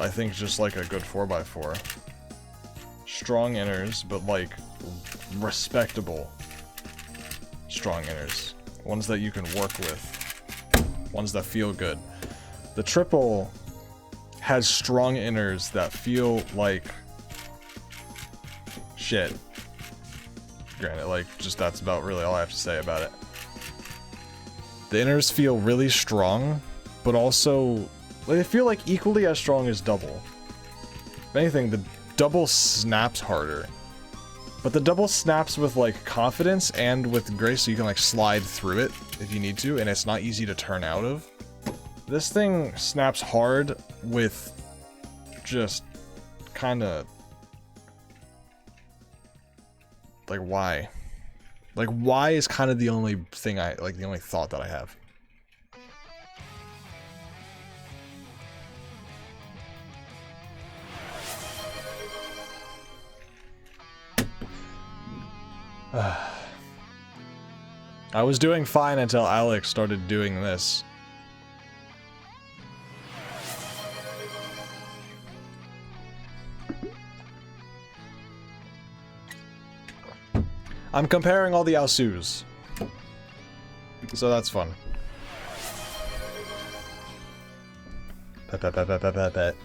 I think, just like a good 4x4. Strong inners, but like respectable strong inners. Ones that you can work with. Ones that feel good. The triple has strong inners that feel like shit. Granted, like, just that's about really all I have to say about it. The inners feel really strong, but also they feel like equally as strong as double. If anything, the double snaps harder. But the double snaps with like confidence and with grace, so you can like slide through it if you need to, and it's not easy to turn out of. This thing snaps hard with just kinda like why? Like why is kind of the only thing the only thought that I have. I was doing fine until Alex started doing this. I'm comparing all the Aosus, so that's fun. Pet, pet, pet, pet, pet, pet, pet.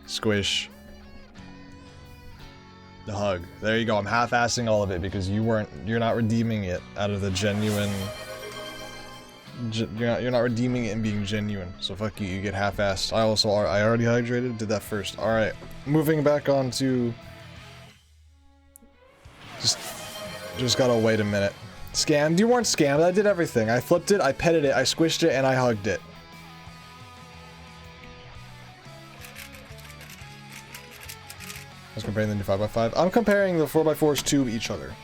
Squish. The hug. There you go. I'm half-assing all of it because you're not redeeming it out of the genuine. You're not redeeming it and being genuine. So fuck you. You get half-assed. I already hydrated. Did that first. All right. Moving back on to. Just gotta wait a minute. Scammed? You weren't scammed. I did everything. I flipped it. I petted it. I squished it, and I hugged it. I was comparing the new 5x5. I'm comparing the 4x4s to each other.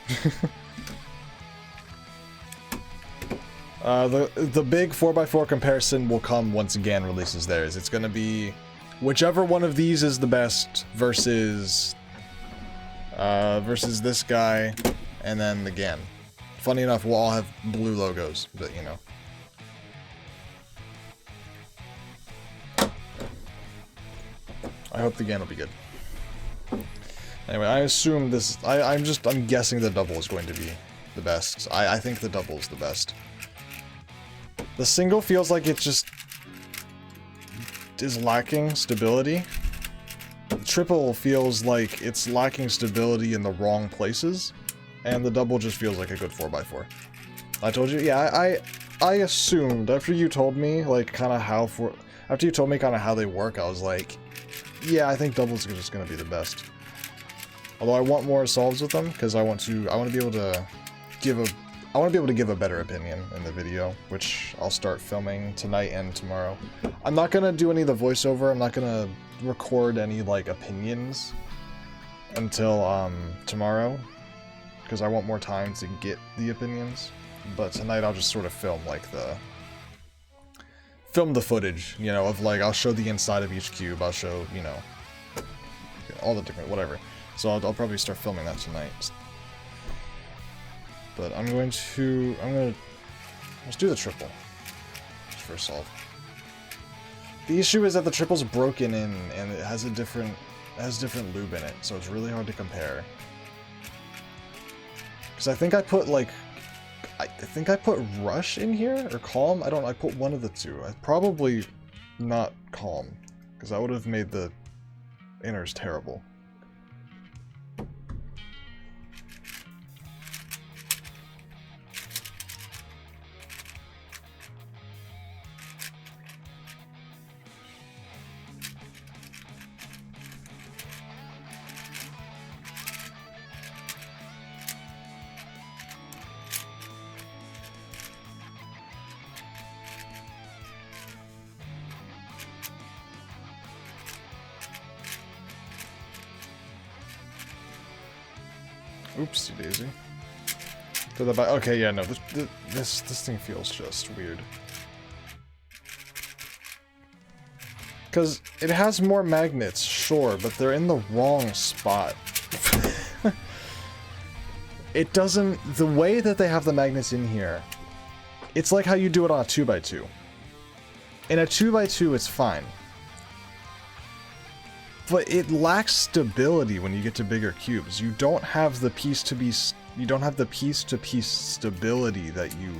The big 4x4 comparison will come once GAN releases theirs. It's gonna be whichever one of these is the best versus this guy, and then the GAN. Funny enough, we'll all have blue logos, but you know. I hope the GAN will be good. Anyway, I assume this. I'm guessing the double is going to be the best. I think the double is the best. The single feels like it just is lacking stability. The triple feels like it's lacking stability in the wrong places, and the double just feels like a good 4x4. I told you, yeah. I assumed after you told me like kind of how they work, I was like, yeah, I think doubles are just gonna be the best. Although I want more solves with them because I want to be able to give a better opinion in the video, which I'll start filming tonight and tomorrow. I'm not gonna do any of the voiceover. I'm not gonna record any like opinions until tomorrow because I want more time to get the opinions. But tonight I'll just sort of film the footage, you know, of like I'll show the inside of each cube. I'll show, you know, all the different whatever. So I'll probably start filming that tonight. But let's do the triple. Just for a solve. The issue is that the triple's broken in and it has different lube in it, so it's really hard to compare. Because I think I put rush in here or calm. I put one of the two. I probably not calm because that would have made the inners terrible. Oopsie daisy. Okay, yeah, no, this thing feels just weird. Because it has more magnets, sure, but they're in the wrong spot. It doesn't... The way that they have the magnets in here, it's like how you do it on a 2x2. In a 2x2, it's fine. But it lacks stability when you get to bigger cubes. You don't have the piece-to-piece... You don't have the piece-to-piece stability that you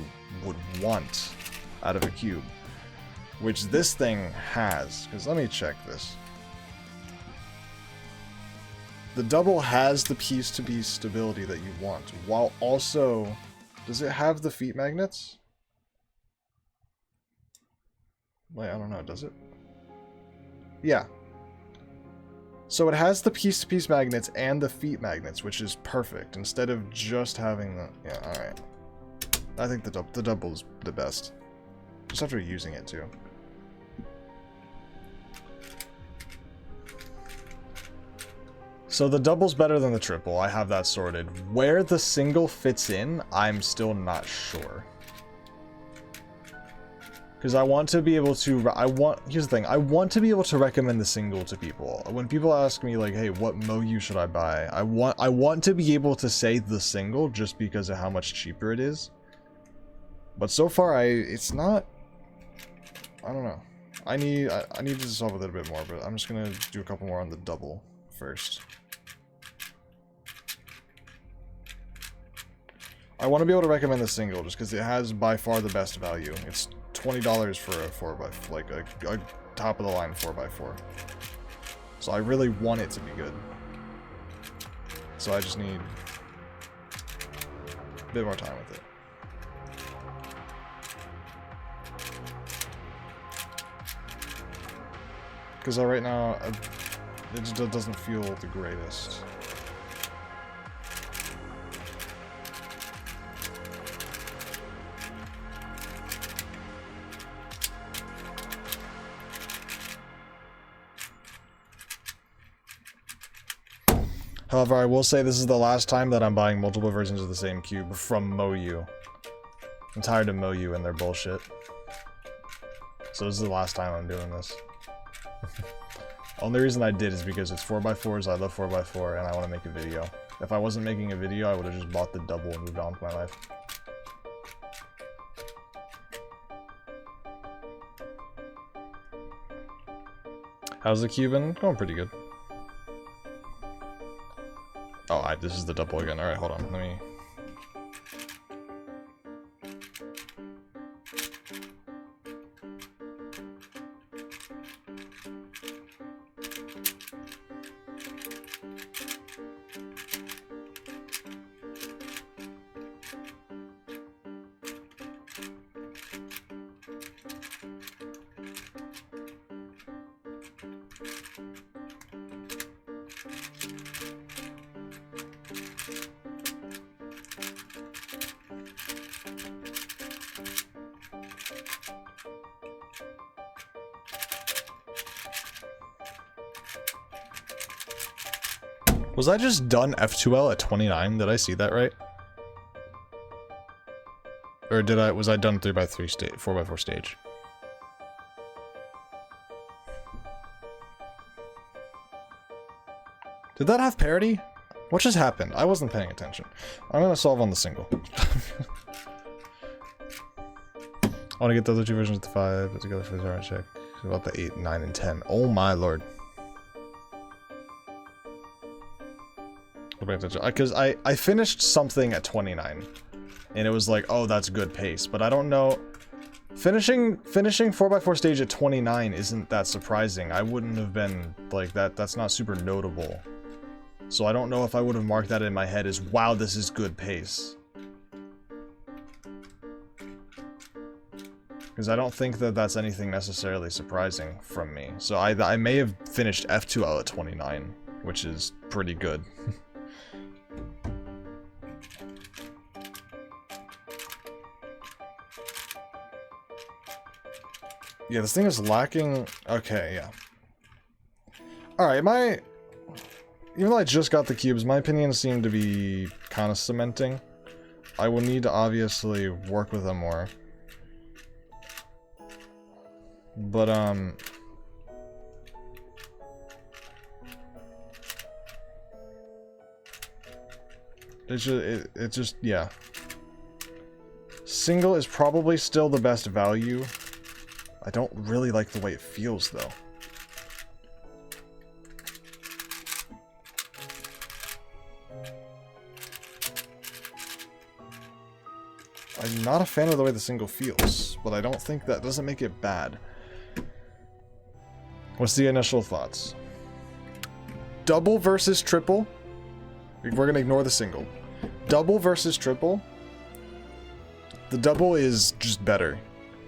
would want out of a cube. Which this thing has. Because let me check this. The double has the piece-to-piece stability that you want, while also... Does it have the feet magnets? Wait, I don't know, does it? Yeah. So it has the piece-to-piece magnets and the feet magnets, which is perfect, instead of just having the... Yeah, alright. I think the double is the best. Just after using it, too. So the double's better than the triple, I have that sorted. Where the single fits in, I'm still not sure. Because I want to be able to, here's the thing, I want to be able to recommend the single to people. When people ask me like, hey, what MOU should I buy? I want to be able to say the single just because of how much cheaper it is. But so far, it's not, I don't know. I need to solve a little bit more, but I'm just gonna do a couple more on the double first. I want to be able to recommend the single just because it has by far the best value. It's $20 for a 4x4, like a top of the line 4x4. So I really want it to be good. So I just need a bit more time with it. Because right now, it just doesn't feel the greatest. However, I will say this is the last time that I'm buying multiple versions of the same cube from MOU. I'm tired of MOU and their bullshit. So this is the last time I'm doing this. Only reason I did is because it's 4x4s, I love 4x4, and I want to make a video. If I wasn't making a video, I would have just bought the double and moved on with my life. How's the Cuban? Going pretty good. Oh, this is the double again. Alright, hold on. Let me... Was I just done F2L at 29? Did I see that right? Or was I done 3x3 stage, 4x4 stage? Did that have parity? What just happened? I wasn't paying attention. I'm gonna solve on the single. I want to get the other two versions of the 5, put together for the zero check. About the 8, 9, and 10. Oh my lord. Because I finished something at 29, and it was like, oh, that's good pace, but I don't know. Finishing 4x4 stage at 29 isn't that surprising. I wouldn't have been like that. That's not super notable. So I don't know if I would have marked that in my head as, wow, this is good pace. Because I don't think that that's anything necessarily surprising from me. So I may have finished F2L at 29, which is pretty good. Yeah, this thing is lacking... Okay, yeah. Alright, even though I just got the cubes, my opinions seem to be kind of cementing. I will need to obviously work with them more. But, It's just, yeah. Single is probably still the best value. I don't really like the way it feels, though. I'm not a fan of the way the single feels, but I don't think that doesn't make it bad. What's the initial thoughts? Double versus triple? We're gonna ignore the single. Double versus triple? The double is just better.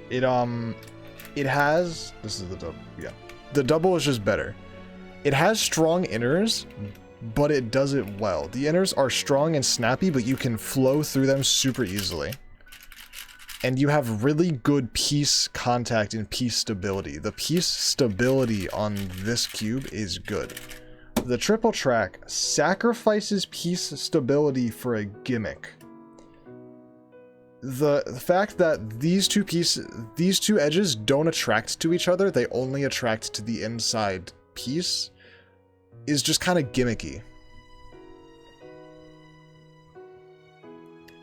It has... This is the double, yeah. The double is just better. It has strong inners, but it does it well. The inners are strong and snappy, but you can flow through them super easily. And you have really good piece contact and piece stability. The piece stability on this cube is good. The triple track sacrifices piece stability for a gimmick. The fact that these two edges don't attract to each other, they only attract to the inside piece, is just kind of gimmicky.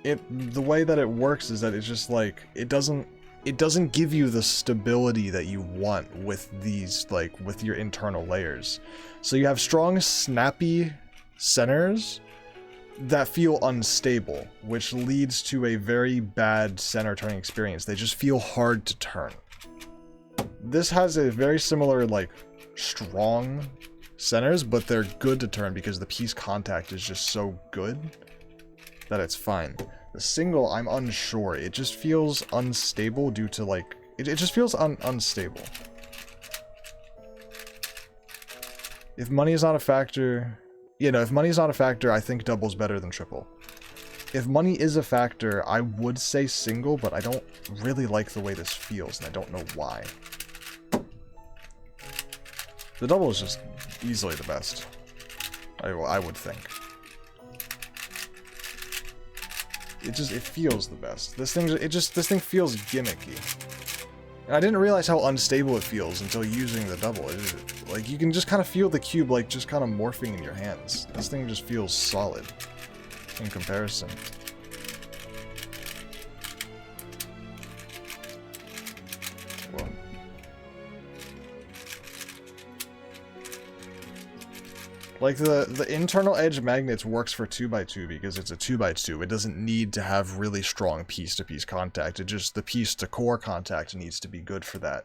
The way that it works is that it's just like, it doesn't give you the stability that you want with these, like, with your internal layers. So you have strong, snappy centers that feel unstable, which leads to a very bad center turning experience. They just feel hard to turn. This has a very similar, like, strong centers, but they're good to turn because the piece contact is just so good that it's fine. The single, I'm unsure. It just feels unstable due to, like... It just feels unstable. If money is not a factor... You know, if money is not a factor, I think double's better than triple. If money is a factor, I would say single, but I don't really like the way this feels, and I don't know why. The double is just easily the best. I would think. It feels the best. This thing feels gimmicky. And I didn't realize how unstable it feels until using the double. Like, you can just kind of feel the cube, like, just kind of morphing in your hands. This thing just feels solid in comparison. Whoa. Like, the internal edge magnets works for 2x2 because it's a 2x2. It doesn't need to have really strong piece-to-piece contact. It just, the piece-to-core contact needs to be good for that.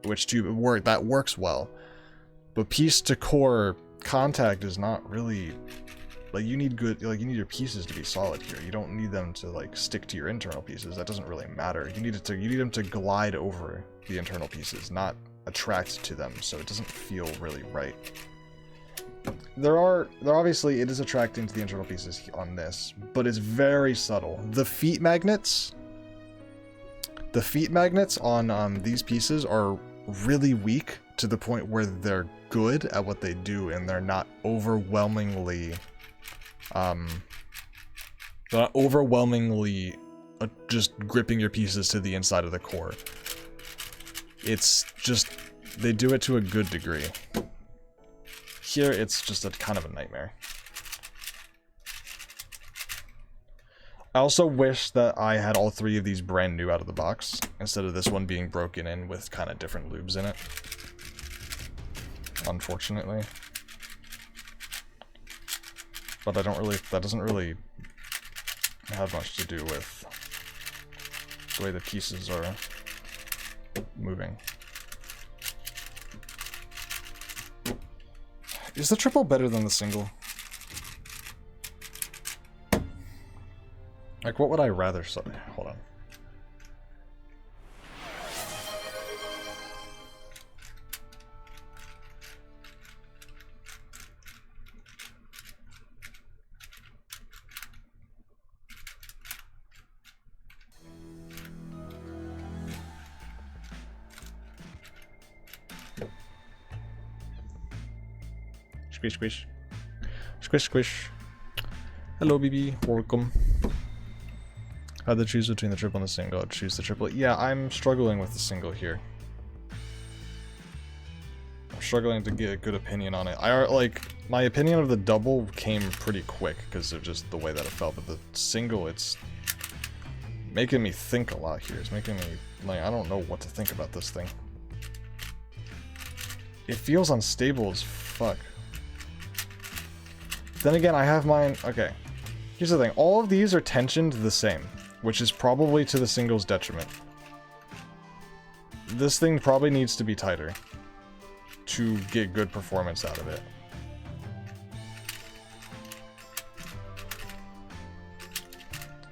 Which that works well. But piece-to-core contact is not really... Like, you need your pieces to be solid here. You don't need them to, like, stick to your internal pieces. That doesn't really matter. You need them to glide over the internal pieces, not attract to them, so it doesn't feel really right. There obviously, it is attracting to the internal pieces on this, but it's very subtle. The feet magnets on these pieces are really weak to the point where they're good at what they do, and they're not overwhelmingly, just gripping your pieces to the inside of the core. It's just, they do it to a good degree. Here, it's just a kind of a nightmare. I also wish that I had all three of these brand new out of the box, instead of this one being broken in with kind of different lubes in it. Unfortunately. But that doesn't really have much to do with the way the pieces are moving. Is the triple better than the single? Like, what would I rather... Hold on. Squish, squish. Squish, squish. Hello, BB. Welcome. I had to choose between the triple and the single. I'd choose the triple. Yeah, I'm struggling with the single here. struggling to get a good opinion on it. Like, my opinion of the double came pretty quick because of just the way that it felt, but the single, it's making me think a lot here. It's making me, like, I don't know what to think about this thing. It feels unstable as fuck. Then again, I have mine, okay. Here's the thing, all of these are tensioned the same, which is probably to the single's detriment. This thing probably needs to be tighter to get good performance out of it.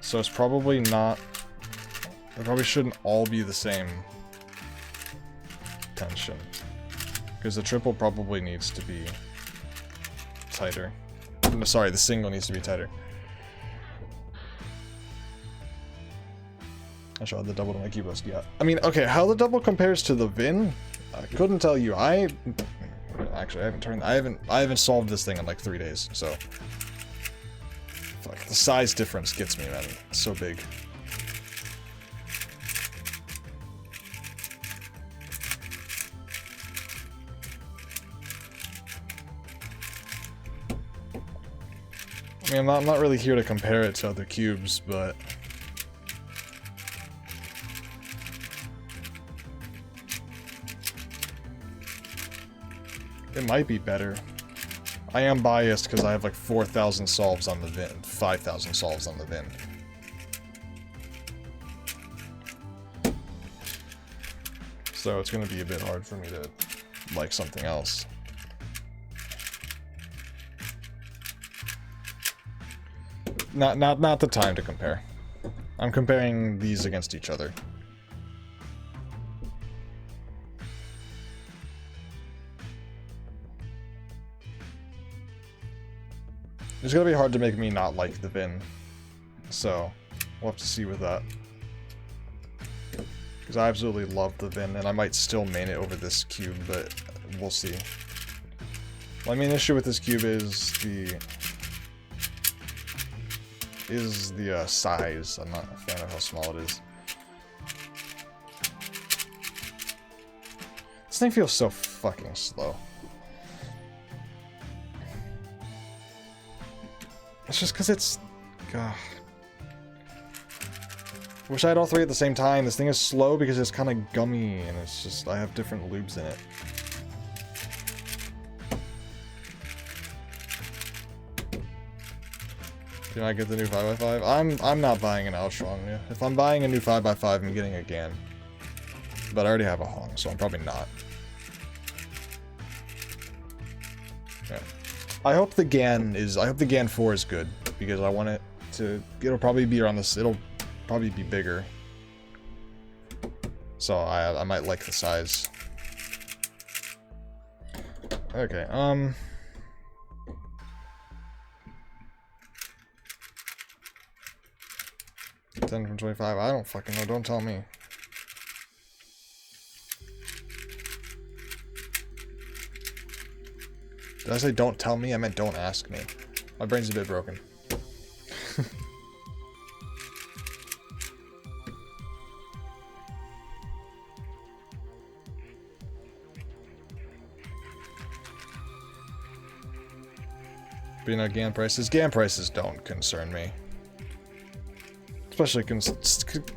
So it's probably not... They probably shouldn't all be the same tension. Because the triple probably needs to be tighter. No, sorry, the single needs to be tighter. I showed the double to my keyboard. Yeah. I mean, okay, how the double compares to the VIN, I couldn't tell you. Actually, I haven't solved this thing in like 3 days, so. Fuck, the size difference gets me, man. It's so big. I mean, I'm not really here to compare it to other cubes, but it might be better. I am biased because I have like 4,000 solves on the VIN, 5,000 solves on the VIN. So it's going to be a bit hard for me to like something else. Not the time to compare. I'm comparing these against each other. It's gonna be hard to make me not like the VIN. So, we'll have to see with that. Because I absolutely love the VIN, and I might still main it over this cube, but we'll see. My main issue with this cube is the size. I'm not a fan of how small it is. This thing feels so fucking slow. It's just because it's... God. Wish I had all three at the same time. This thing is slow because it's kind of gummy, and it's just... I have different lubes in it. Can I get the new 5x5? I'm not buying an Outstrong. Yeah. If I'm buying a new 5x5, I'm getting a GAN. But I already have a Hong, so I'm probably not. Yeah. I hope the GAN 4 is good, because I want it to... It'll probably be around this... It'll probably be bigger. So I might like the size. Okay, 10 from 25. I don't fucking know. Don't tell me. Did I say don't tell me? I meant don't ask me. My brain's a bit broken. But you know, GAN prices? GAN prices don't concern me. Especially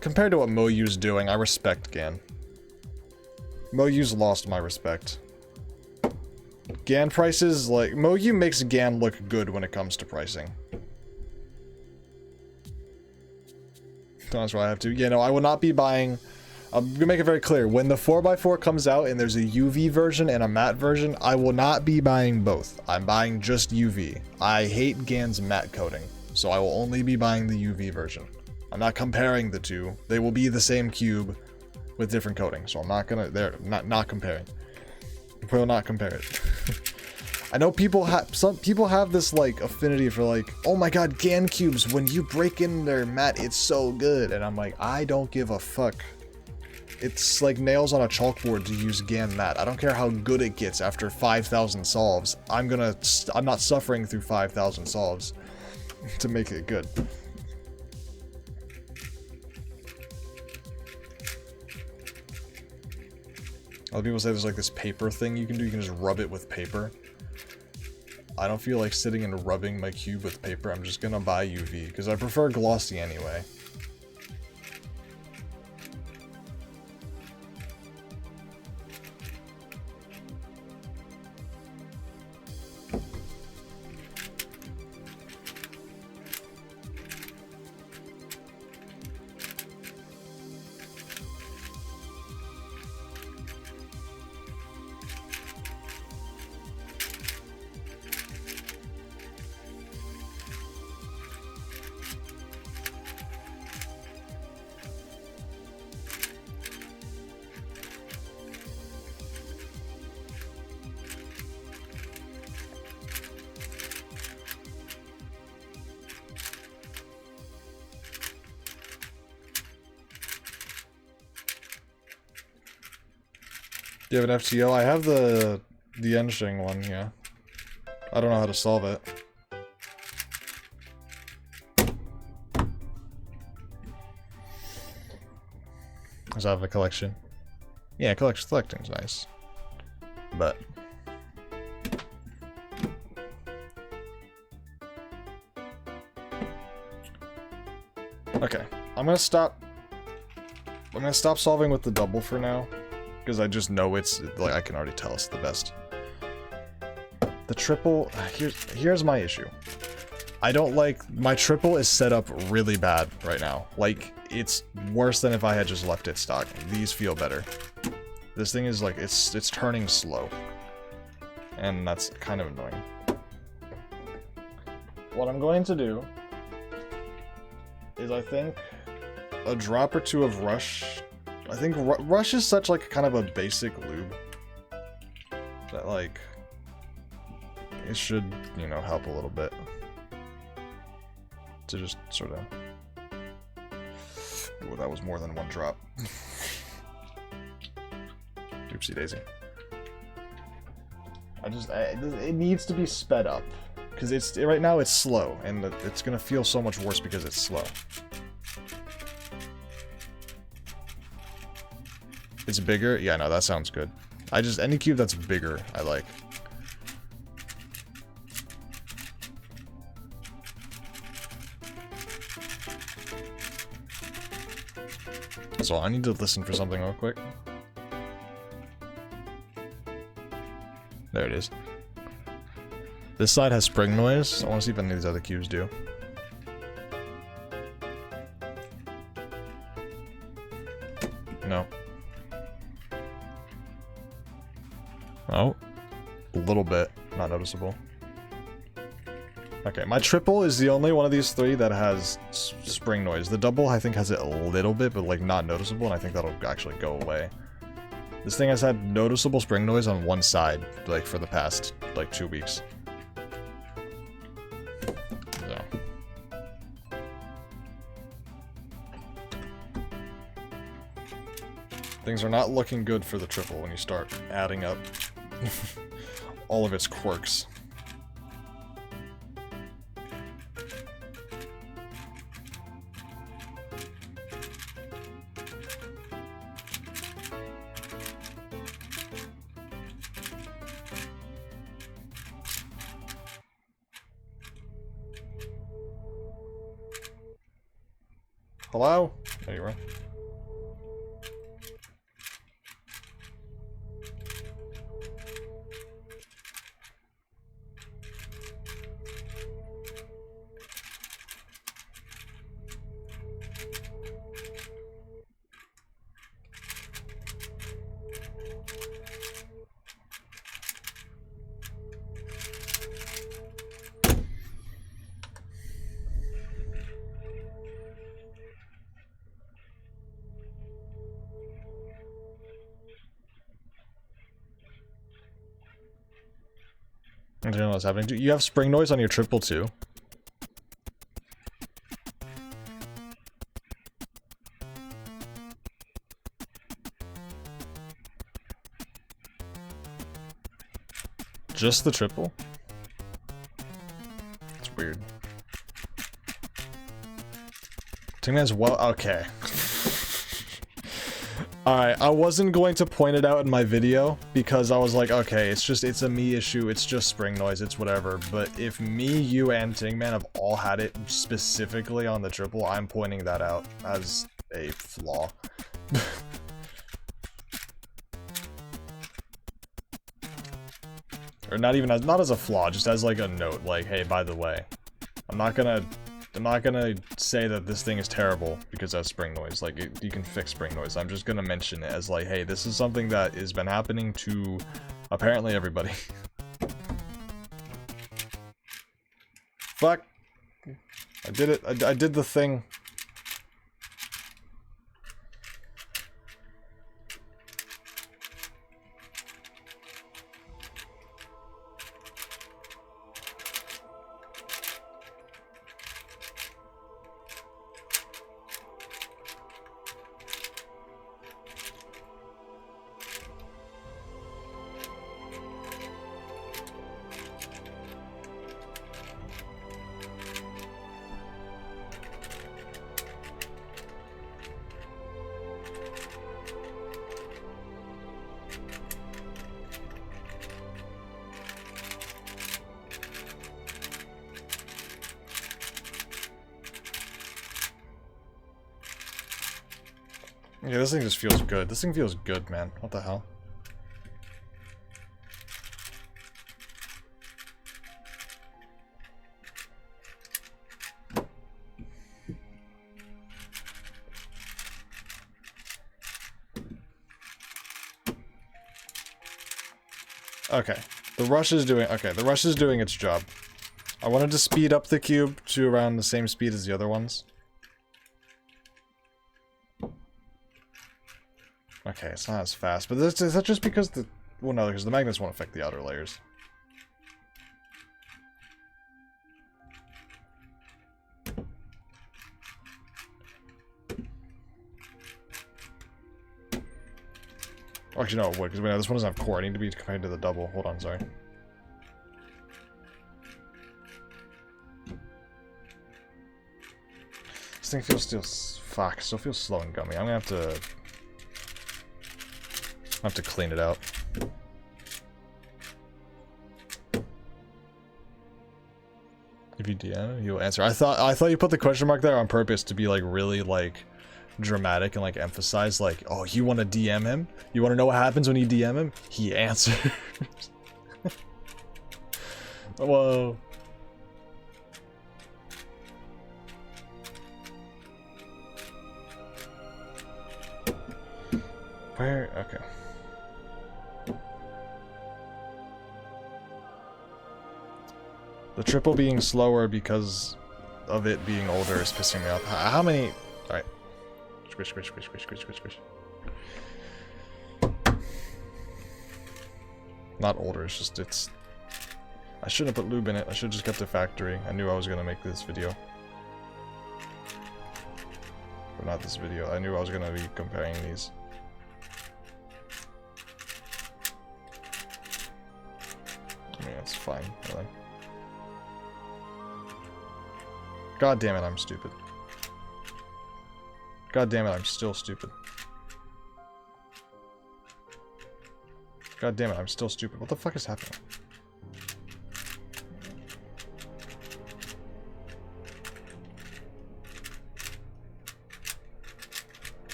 compared to what MoYu's doing, I respect GAN. MoYu's lost my respect. GAN prices, like, MoYu makes GAN look good when it comes to pricing. That's why I have to. Yeah, no, I will not be buying... I'm gonna make it very clear. When the 4x4 comes out and there's a UV version and a matte version, I will not be buying both. I'm buying just UV. I hate GAN's matte coating, so I will only be buying the UV version. I'm not comparing the two. They will be the same cube with different coating, so I'm not gonna... They're not comparing. I will not compare it. I know people have... Some people have this, like, affinity for, like, oh my god, GAN cubes, when you break in their matte, it's so good. And I'm like, I don't give a fuck. It's like nails on a chalkboard to use GAN matte. I don't care how good it gets after 5,000 solves. I'm not suffering through 5,000 solves to make it good. Other people say there's like this paper thing you can do. You can just rub it with paper. I don't feel like sitting and rubbing my cube with paper. I'm just gonna buy UV because I prefer glossy anyway. Do you have an FTL? I have the Yenshing one, yeah. I don't know how to solve it. Does I have a collection? Yeah, collecting's nice. But okay, I'm gonna stop solving with the double for now. Because I just know it's, like, I can already tell it's the best. The triple, here's my issue. I don't like, my triple is set up really bad right now. Like, it's worse than if I had just left it stock. These feel better. This thing is like, it's turning slow. And that's kind of annoying. What I'm going to do is I think a drop or two of Rush. I think Rush is such like kind of a basic lube that like it should, you know, help a little bit to just sort of. Oh, that was more than one drop. Oopsie daisy. It needs to be sped up because right now it's slow and it's gonna feel so much worse because it's slow. It's bigger? Yeah, no, that sounds good. Any cube that's bigger, I like. So I need to listen for something real quick. There it is. This side has spring noise. I want to see if any of these other cubes do. No. Oh, a little bit, not noticeable. Okay, my triple is the only one of these three that has spring noise. The double, I think, has it a little bit, but like not noticeable, and I think that'll actually go away. This thing has had noticeable spring noise on one side, like for the past, like 2 weeks. So. Things are not looking good for the triple when you start adding up all of its quirks. Hello? There you are. I don't know what's happening. Do you have spring noise on your triple too? Just the triple? It's weird. Tingman's well, okay. Alright, I wasn't going to point it out in my video because I was like, okay, it's a me issue, it's just spring noise, it's whatever. But if me, you, and Tingman have all had it specifically on the triple, I'm pointing that out as a flaw. Or not even as, not as a flaw, just as like a note, like, hey, by the way, I'm not gonna say that this thing is terrible because that's spring noise. Like, you can fix spring noise. I'm just gonna mention it as like, hey, this is something that has been happening to apparently everybody. Fuck. I did it. I did the thing. Yeah, this thing just feels good. This thing feels good, man. What the hell? Okay. The rush is doing its job. I wanted to speed up the cube to around the same speed as the other ones. Okay, it's not as fast, but is that just because the... Well, no, because the magnets won't affect the outer layers. Oh, actually, no, it would, because this one doesn't have core. I need to be compared to the double. Hold on, sorry. This thing feels still... Fuck, still feels slow and gummy. I'm gonna have to clean it out. If you DM, you'll answer. I thought you put the question mark there on purpose to be like really like dramatic and like emphasize like, oh, you want to DM him? You want to know what happens when you DM him? He answers. Whoa. Where? Okay. The triple being slower because of it being older is pissing me off. How many? Alright. Squish, squish, squish, squish, squish, squish, squish. Not older, it's just, it's... I shouldn't have put lube in it. I should have just kept it factory. I knew I was going to make this video. But not this video. I knew I was going to be comparing these. I mean, it's fine, really. God damn it, I'm stupid. God damn it, I'm still stupid. God damn it, I'm still stupid. What the fuck is happening?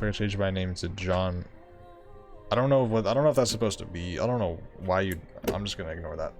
I changed my name to John. I don't know if that's supposed to be. I don't know why you. I'm just gonna ignore that.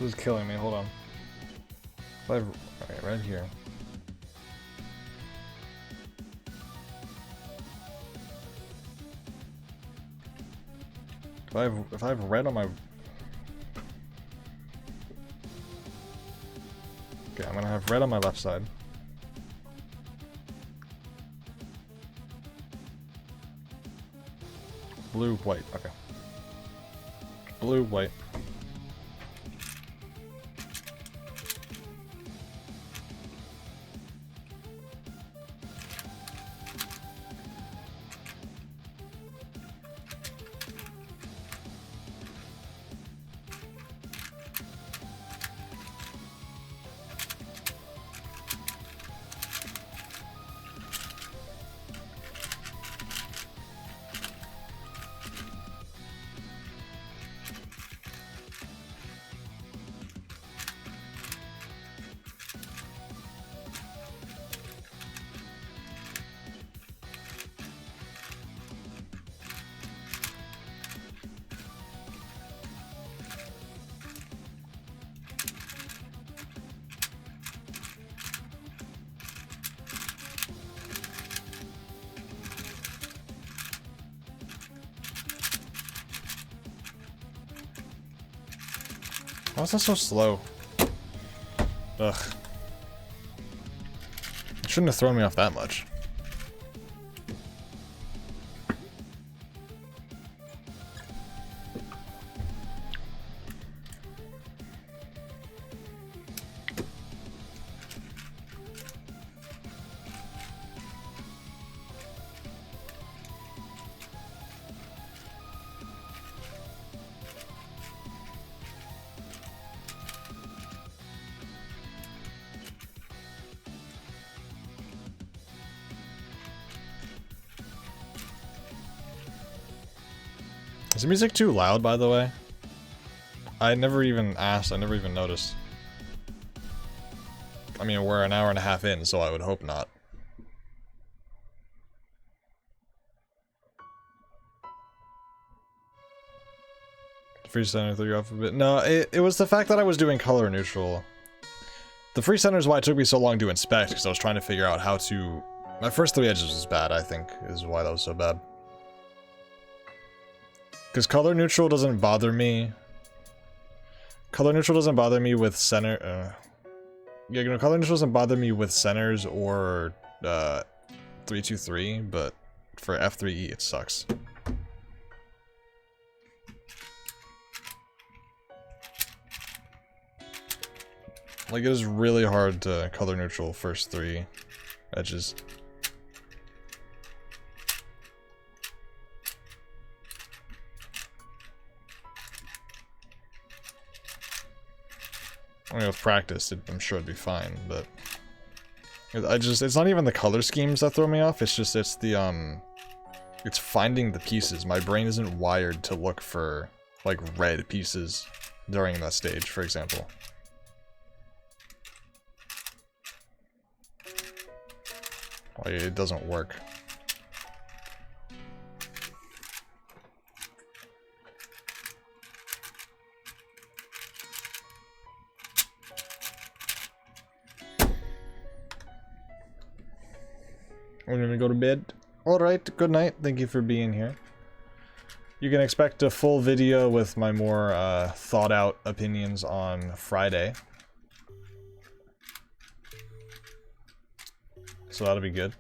This is killing me, hold on. Okay, right here. If I have red on my... Okay, I'm gonna have red on my left side. Blue, white, okay. Blue, white. Why is that so slow? Ugh. It shouldn't have thrown me off that much. Is the music too loud, by the way? I never even asked, I never even noticed. I mean, we're an hour and a half in, so I would hope not. Free center threw you off a bit. No, it was the fact that I was doing color neutral. The free center is why it took me so long to inspect, because I was trying to figure out how to... My first 3 edges was bad, I think, is why that was so bad. Because color neutral doesn't bother me. Color neutral doesn't bother me with center. Yeah, you know, color neutral doesn't bother me with centers or 323, but for F3E it sucks. Like, it is really hard to color neutral first 3 edges. I mean, with practice, I'm sure it'd be fine, but... it's not even the color schemes that throw me off, it's just, it's the, it's finding the pieces. My brain isn't wired to look for, like, red pieces during that stage, for example. Like, it doesn't work. We're gonna go to bed. Alright, good night. Thank you for being here. You can expect a full video with my more thought out opinions on Friday. So that'll be good.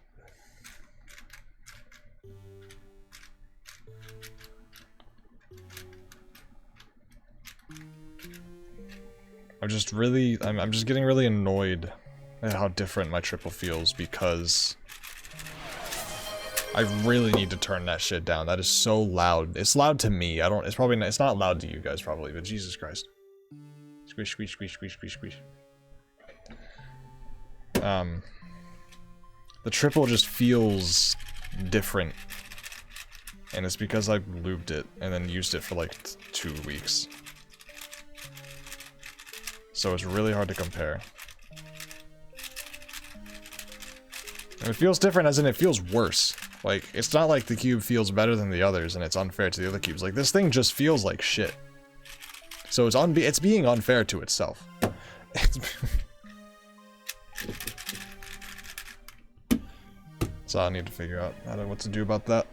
I'm just getting really annoyed at how different my triple feels because I really need to turn that shit down. That is so loud. It's loud to me. It's not loud to you guys probably, but Jesus Christ. Squish, squish, squish, squish, squish, squish. The triple just feels different. And it's because I lubed it and then used it for like 2 weeks. So it's really hard to compare. And it feels different as in it feels worse. Like, it's not like the cube feels better than the others and it's unfair to the other cubes. Like, this thing just feels like shit. So it's being unfair to itself. So I need to figure out what to do about that.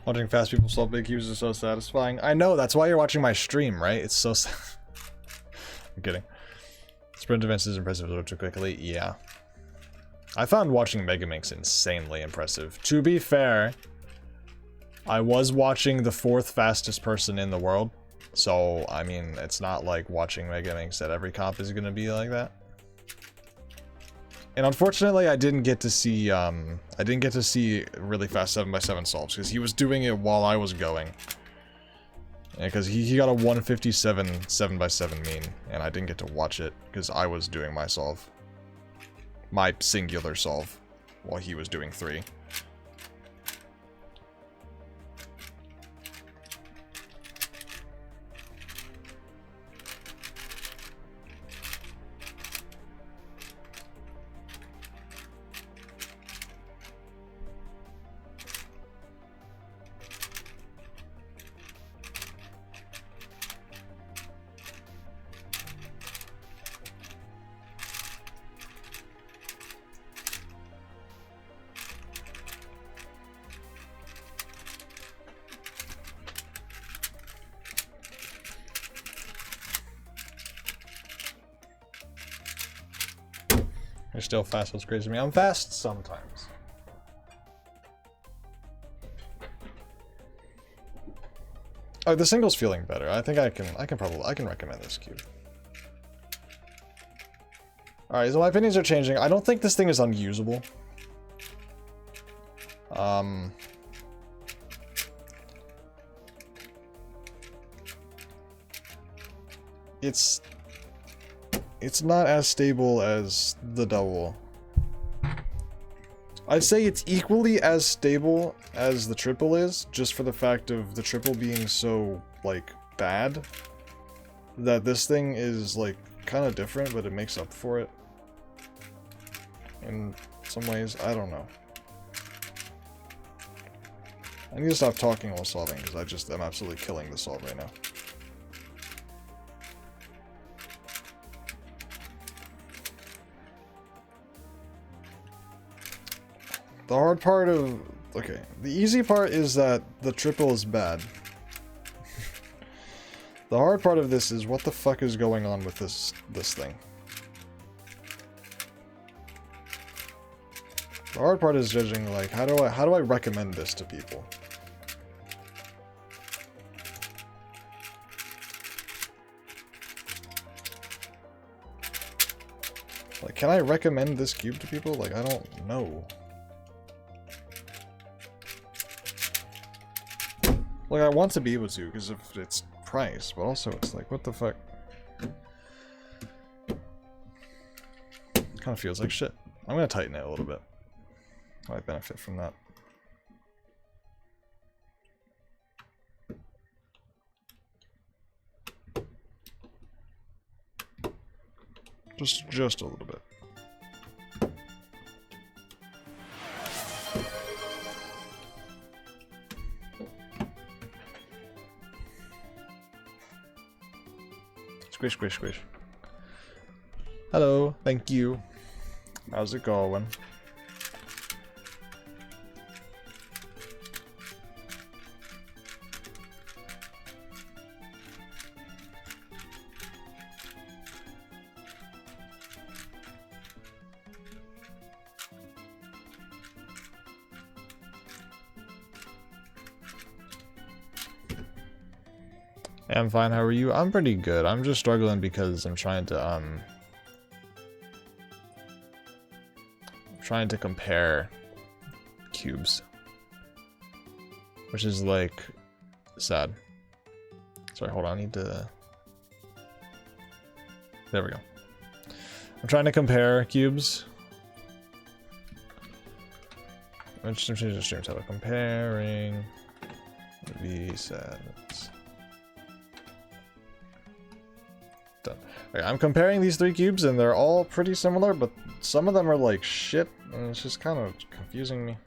Watching fast people solve big cubes is so satisfying. I know, that's why you're watching my stream, right? It's so I'm kidding. Sprint events is impressive too quickly. Yeah. I found watching Megaminx insanely impressive. To be fair, I was watching the 4th fastest person in the world. So, I mean, it's not like watching Megaminx at every comp is gonna be like that. And unfortunately, I didn't get to see really fast 7x7 solves, because he was doing it while I was going. Because he got a 157 7x7 mean, and I didn't get to watch it, because I was doing my solve. My singular solve, while he was doing 3. You're still fast, what's crazy to me. I'm fast sometimes. Oh, the single's feeling better. I think I can recommend this cube. Alright, so my opinions are changing. I don't think this thing is unusable. It's not as stable as the double. I'd say it's equally as stable as the triple is, just for the fact of the triple being so, like, bad, that this thing is, like, kind of different, but it makes up for it. In some ways, I don't know. I need to stop talking while solving, because I'm absolutely killing the solve right now. The hard part of... Okay, the easy part is that the triple is bad. The hard part of this is what the fuck is going on with this thing. The hard part is judging, like, how do I recommend this to people? Like, can I recommend this cube to people? Like, I don't know. Like, I want to be able to, because of its price, but also it's like, what the fuck? Kind of feels like shit. I'm gonna tighten it a little bit. Might benefit from that. Just a little bit. Squish, squish, squish. Hello, thank you. How's it going? Hey, I'm fine, how are you? I'm pretty good. I'm just struggling because I'm trying to compare cubes. Which is like sad. Sorry, hold on, I need to... There we go. I'm trying to compare cubes. I'm just changing the stream title. Comparing v7's. Done. Okay, I'm comparing these three cubes and they're all pretty similar, but some of them are like shit, and it's just kind of confusing me.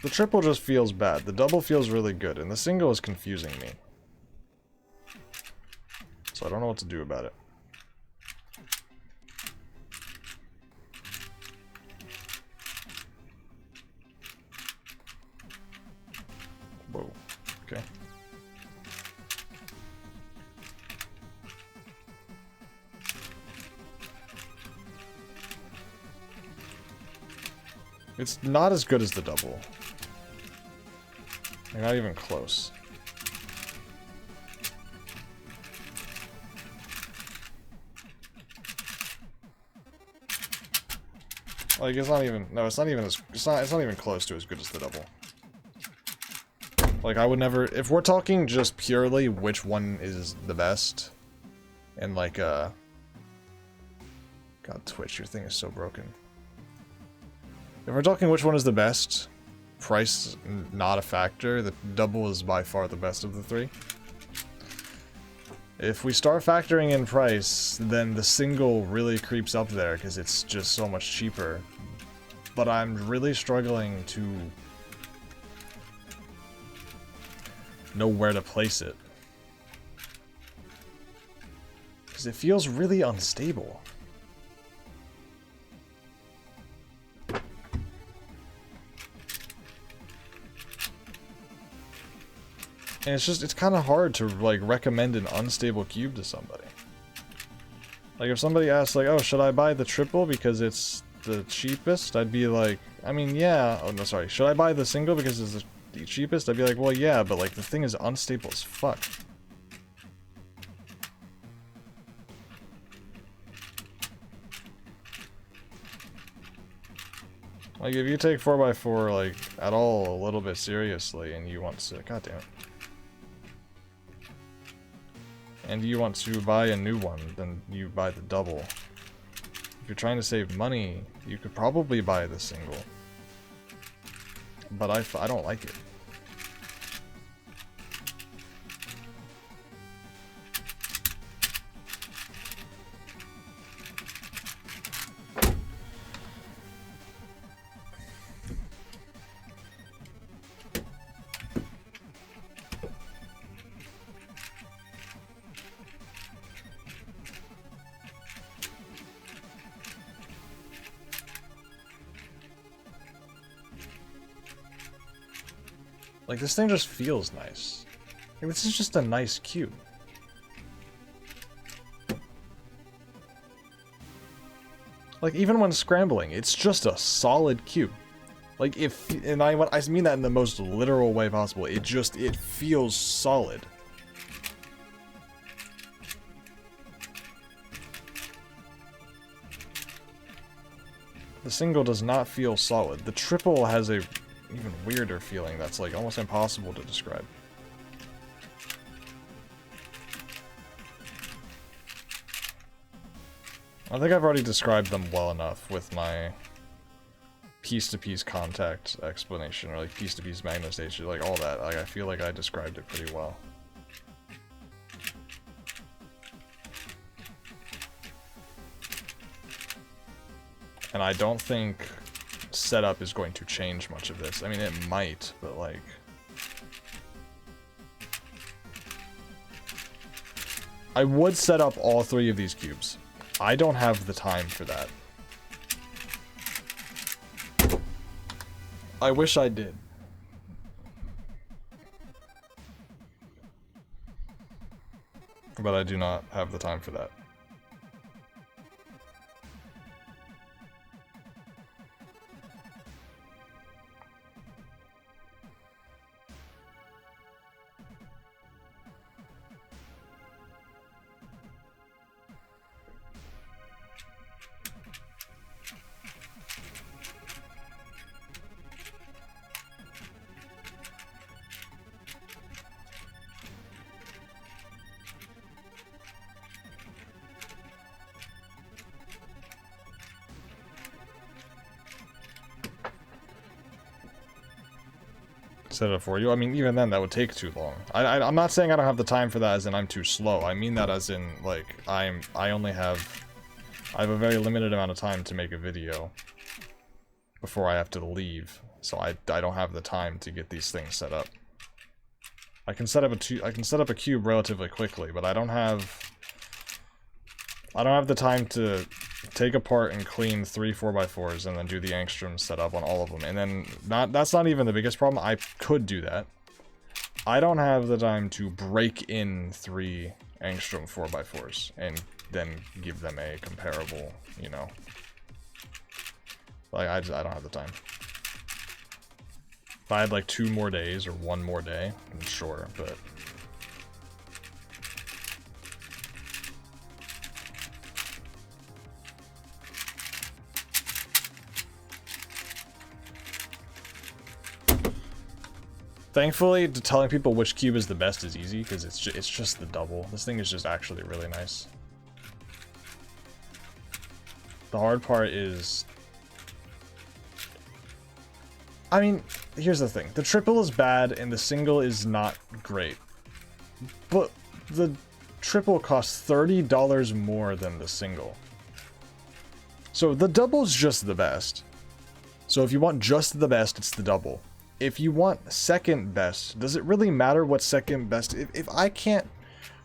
The triple just feels bad. The double feels really good, and the single is confusing me. So I don't know what to do about it. Whoa. Okay. It's not as good as the double. They're not even close. Like, it's not even, no, it's not even as, it's not even close to as good as the double. Like, I would never, if we're talking just purely which one is the best, and like, God, Twitch, your thing is so broken. If we're talking which one is the best, price not a factor, the double is by far the best of the three. If we start factoring in price, then the single really creeps up there because it's just so much cheaper. But I'm really struggling to know where to place it, because it feels really unstable. And it's kind of hard to, like, recommend an unstable cube to somebody. Like, if somebody asks, like, oh, should I buy the triple because it's the cheapest? I'd be like, I mean, yeah. Oh, no, sorry. Should I buy the single because it's the cheapest? I'd be like, well, yeah, but, like, the thing is unstable as fuck. Like, if you take 4x4, like, at all a little bit seriously and you want to... God damn it. And you want to buy a new one, then you buy the double. If you're trying to save money, you could probably buy the single. But I don't like it. Like, this thing just feels nice. Like, this is just a nice cube. Like, even when scrambling, it's just a solid cube. Like, and I mean that in the most literal way possible. It feels solid. The single does not feel solid. The triple has a even weirder feeling that's like almost impossible to describe. I think I've already described them well enough with my piece-to-piece contact explanation, or like piece-to-piece magnetation, like all that. Like, I feel like I described it pretty well. And I don't think setup is going to change much of this. I mean, it might, but like... I would set up all three of these cubes. I don't have the time for that. I wish I did. But I do not have the time for that. set it up for you. I mean, even then, that would take too long. I'm not saying I don't have the time for that as in I'm too slow. I mean that as in, like, I have a very limited amount of time to make a video before I have to leave, so I don't have the time to get these things set up. I can set up a cube relatively quickly, but I don't have the time to take apart and clean 3 4x4s and then do the angstrom setup on all of them. And then that's not even the biggest problem. I could do that. I don't have the time to break in 3 angstrom 4x4s and then give them a comparable, you know. Like, I don't have the time. If I had like 2 more days or 1 more day, I'm sure, but... Thankfully, telling people which cube is the best is easy, because it's just the double. This thing is just actually really nice. The hard part is... I mean, here's the thing. The triple is bad, and the single is not great. But the triple costs $30 more than the single. So the double's just the best. So if you want just the best, it's the double. If you want second best, does it really matter what second best? If I can't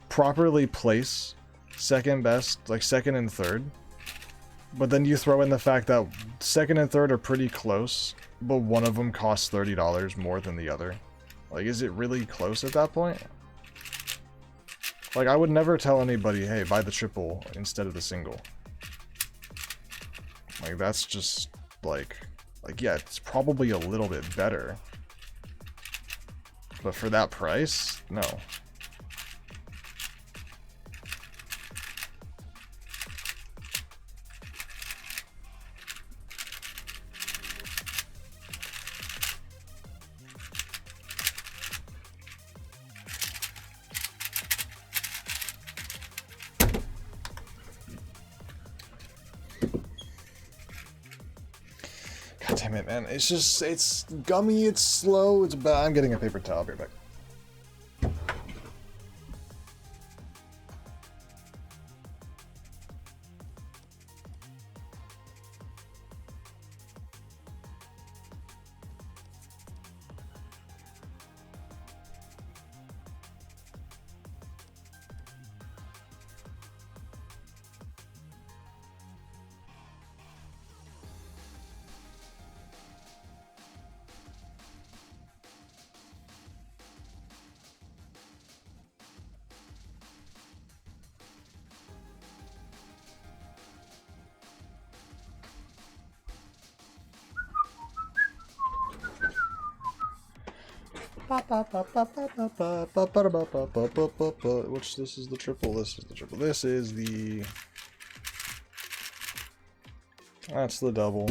properly place second best, like second and third, but then you throw in the fact that second and third are pretty close, but one of them costs $30 more than the other, like, is it really close at that point? Like, I would never tell anybody, hey, buy the triple instead of the single. Like, that's just, like, yeah, it's probably a little bit better. But for that price, no. God damn it, man. It's just, it's gummy, it's slow, it's bad. I'm getting a paper towel. I'll be right back. Which, this is the triple, this is the triple, this is the... That's the double.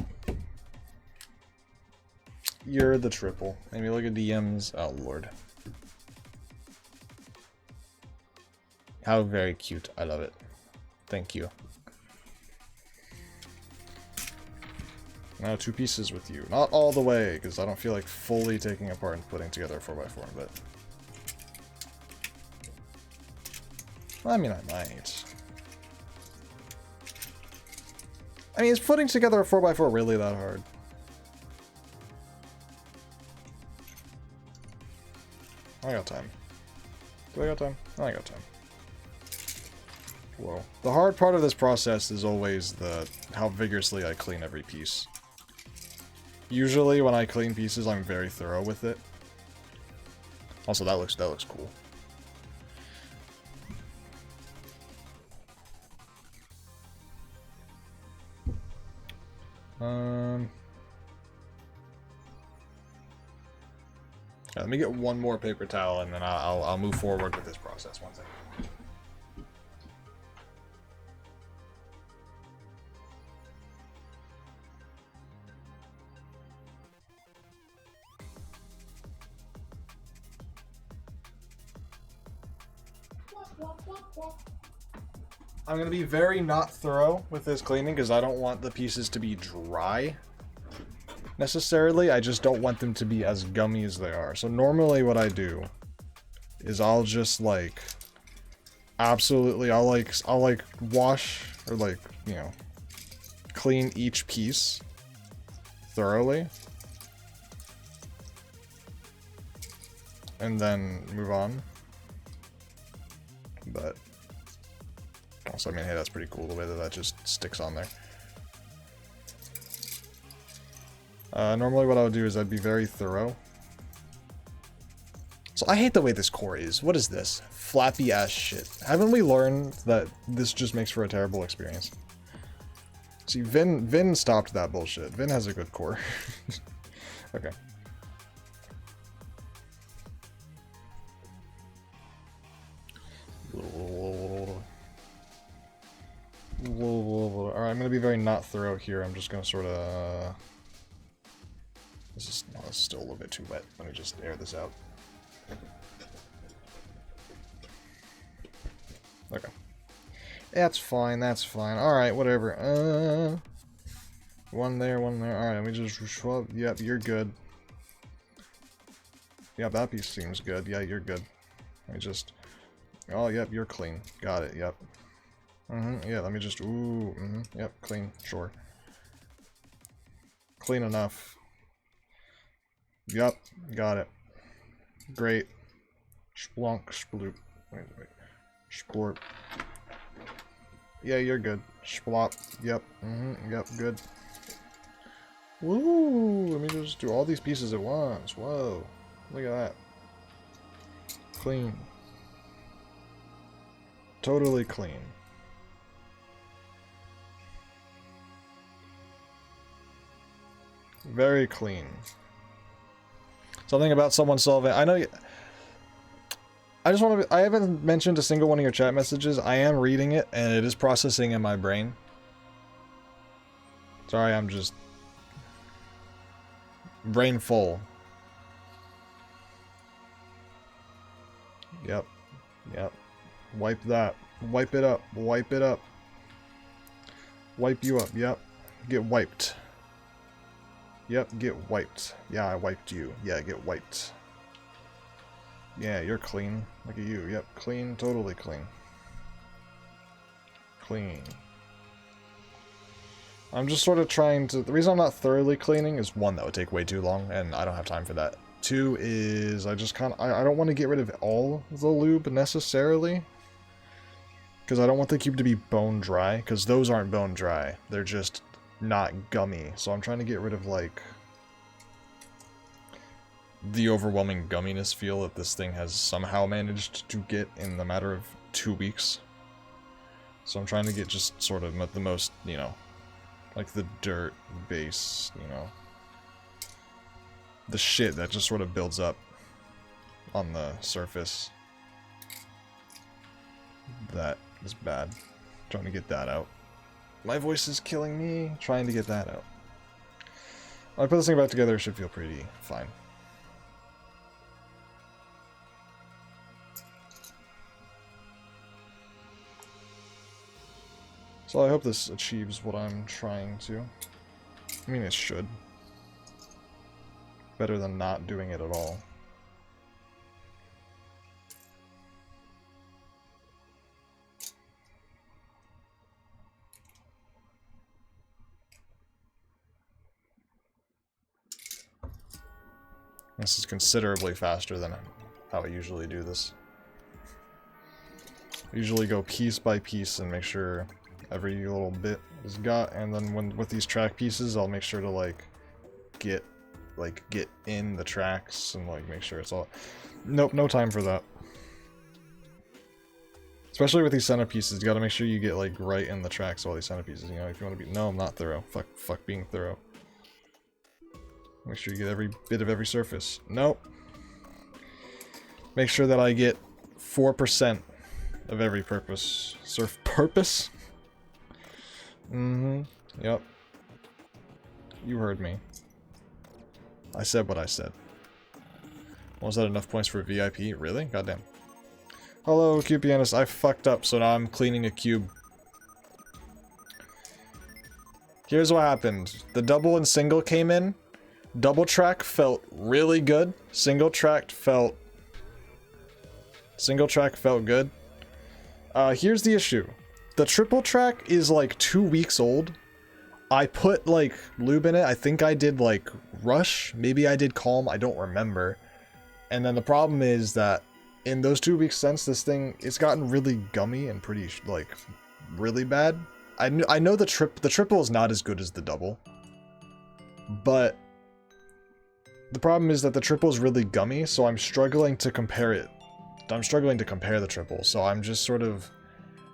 You're the triple. Maybe look at DMs. Oh, Lord. How very cute. I love it. Thank you. Now 2 pieces with you. Not all the way, because I don't feel like fully taking apart and putting together a 4x4, but... I mean, I might. I mean, is putting together a 4x4 really that hard? I got time. Do I got time? I got time. Whoa. The hard part of this process is always how vigorously I clean every piece. Usually when I clean pieces, I'm very thorough with it. Also, that looks cool. Yeah, let me get one more paper towel and then I'll move forward with this process. One second. I'm going to be very not thorough with this cleaning because I don't want the pieces to be dry. necessarily. I just don't want them to be as gummy as they are. So normally what I do is I'll just like absolutely I'll like wash or like, you know, clean each piece thoroughly and then move on. But also, I mean, hey, that's pretty cool the way that that just sticks on there. Normally what I would do is I'd be very thorough. So I hate the way this core is. What is this? Flappy ass shit. Haven't we learned that this just makes for a terrible experience? See, Vin stopped that bullshit. Vin has a good core. Okay. Alright, I'm gonna be very not thorough here. I'm just gonna sort of... This is still a little bit too wet. Let me just air this out. Okay. That's fine, that's fine. Alright, whatever. One there, one there. Alright, let me just... Yep, you're good. Yep, that piece seems good. Yeah, you're good. Let me just... Oh, yep, you're clean. Got it, yep. Yeah, let me just... Ooh, yep, clean, sure. Clean enough. Yep, got it. Great. Splonk, sploop. Wait. Splorp. Yeah, you're good. Splop. Yep. Yep, good. Woo! Let me just do all these pieces at once. Whoa. Look at that. Clean. Totally clean. Very clean. Something about someone solving... I know you... I just want to... I haven't mentioned a single one of your chat messages. I am reading it, and it is processing in my brain. Sorry, I'm just... brain full. Yep. Yep. Wipe that. Wipe it up. Wipe it up. Wipe you up. Yep. Get wiped. Yep, get wiped. Yeah, I wiped you. Yeah, get wiped. Yeah, you're clean. Look at you. Yep, clean. Totally clean. Clean. I'm just sort of trying to... The reason I'm not thoroughly cleaning is, one, that would take way too long, and I don't have time for that. Two is, I just kind of... I don't want to get rid of all the lube, necessarily. Because I don't want the cube to be bone dry, because those aren't bone dry. They're just... not gummy, so I'm trying to get rid of, like, the overwhelming gumminess feel that this thing has somehow managed to get in the matter of 2 weeks. So I'm trying to get just sort of the most, you know, like the dirt base, you know, the shit that just sort of builds up on the surface. That is bad. Trying to get that out. My voice is killing me, trying to get that out. When I put this thing back together, it should feel pretty fine. So I hope this achieves what I'm trying to. I mean, it should. Better than not doing it at all. This is considerably faster than how I usually do this. I usually go piece by piece and make sure every little bit is got, and then with these track pieces, I'll make sure to get in the tracks and make sure it's all... Nope, no time for that. Especially with these centerpieces, you gotta make sure you get right in the tracks of all these centerpieces, you know, if you want to be... No, I'm not thorough. Fuck being thorough. Make sure you get every bit of every surface. Nope. Make sure that I get 4% of every purpose. Purpose? Yep. You heard me. I said what I said. Was that enough points for VIP? Really? Goddamn. Hello, Cube Pianist. I fucked up, so now I'm cleaning a cube. Here's what happened. The double and single came in. Double track felt really good. Single track felt good. Here's the issue. The triple track is like 2 weeks old. I put like lube in it. I think I did like rush. Maybe I did calm. I don't remember. And then the problem is that in those 2 weeks since, this thing, it's gotten really gummy and pretty like really bad. I know the triple is not as good as the double, but the problem is that the triple is really gummy, so I'm struggling to compare it. I'm struggling to compare the triple, so I'm just sort of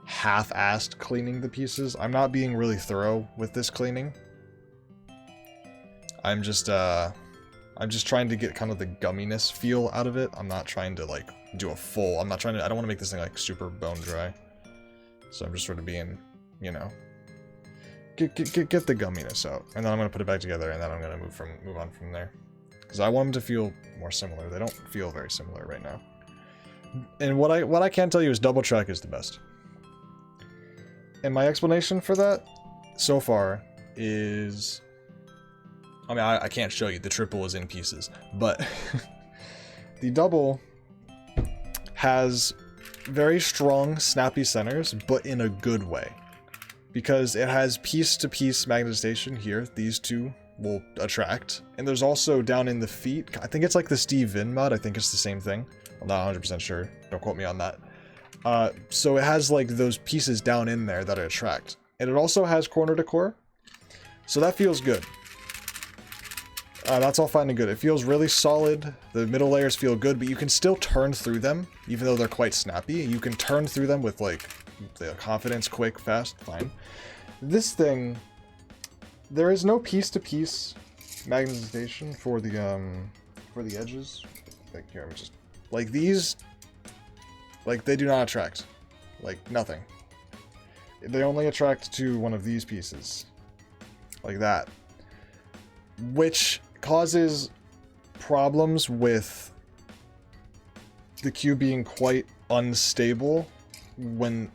half-assed cleaning the pieces. I'm not being really thorough with this cleaning. I'm just trying to get kind of the gumminess feel out of it. I'm not trying to like do a full, I don't want to make this thing like super bone dry. So I'm just sort of being, you know, get the gumminess out, and then I'm gonna put it back together, and then I'm gonna move on from there, because I want them to feel more similar. They don't feel very similar right now. And what I can tell you is double track is the best. And my explanation for that so far is, I mean, I can't show you, the triple is in pieces, but the double has very strong snappy centers, but in a good way, because it has piece-to-piece magnetization here. These two will attract, and there's also down in the feet, I think it's like the Steve Vin mod, I think it's the same thing. I'm not 100% sure, don't quote me on that. So it has like those pieces down in there that attract, and it also has corner to core, so that feels good. That's all fine and good. It feels really solid. The middle layers feel good, but you can still turn through them, even though they're quite snappy. You can turn through them with like the confidence, quick, fast, fine. This thing, there is no piece-to-piece magnetization for the edges. Like here, I'm just like these. Like they do not attract, like nothing. They only attract to one of these pieces, like that, which causes problems with the cube being quite unstable. When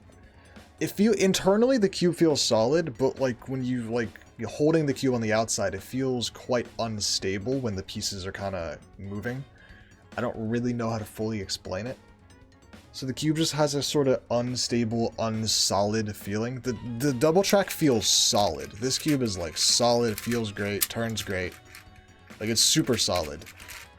internally the cube feels solid, but like when you're holding the cube on the outside, it feels quite unstable when the pieces are kind of moving. I don't really know how to fully explain it. So the cube just has a sort of unstable, unsolid feeling. The double track feels solid. This cube is like solid, feels great, turns great. Like it's super solid.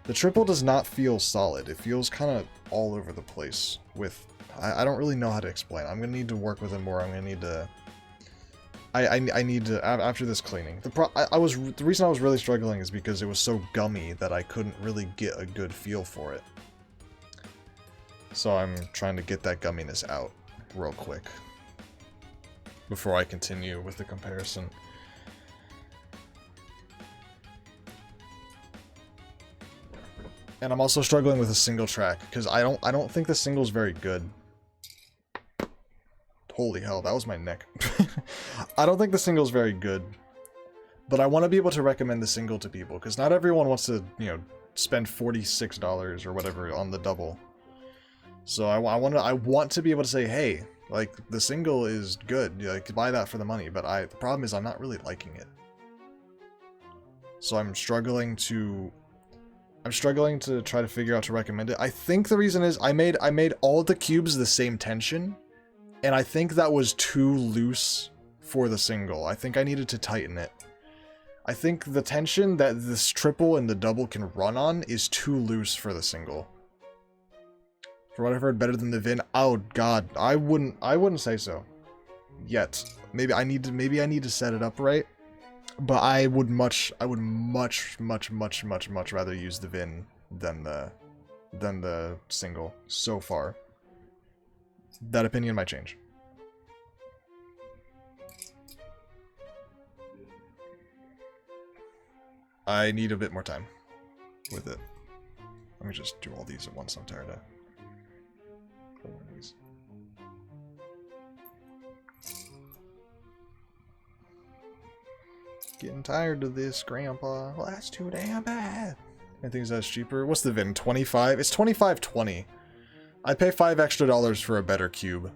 The triple does not feel solid. It feels kind of all over the place with, I don't really know how to explain. I'm gonna need to work with it more. I'm gonna need to, I need to, after this cleaning. The reason I was really struggling is because it was so gummy that I couldn't really get a good feel for it. So I'm trying to get that gumminess out real quick before I continue with the comparison. And I'm also struggling with a single track because I don't think the single's very good. Holy hell, that was my neck. I don't think the single's very good, but I want to be able to recommend the single to people because not everyone wants to, you know, spend $46 or whatever on the double. So I want to be able to say, hey, like the single is good, like buy that for the money. But the problem is I'm not really liking it. So I'm struggling to try to figure out to recommend it. I think the reason is I made all the cubes the same tension, and I think that was too loose for the single. I think I needed to tighten it. I think the tension that this triple and the double can run on is too loose for the single. For what I've heard, better than the Vin. Oh god, I wouldn't say so. Yet. Maybe I need to set it up right. But I would much rather use the Vin than the single so far. That opinion might change. I need a bit more time with it. Let me just do all these at once. I'm tired of these. Getting tired of this, Grandpa. Well, that's too damn bad. I think that's cheaper. What's the VIN? 25? It's 25.20. I'd pay $5 extra for a better cube.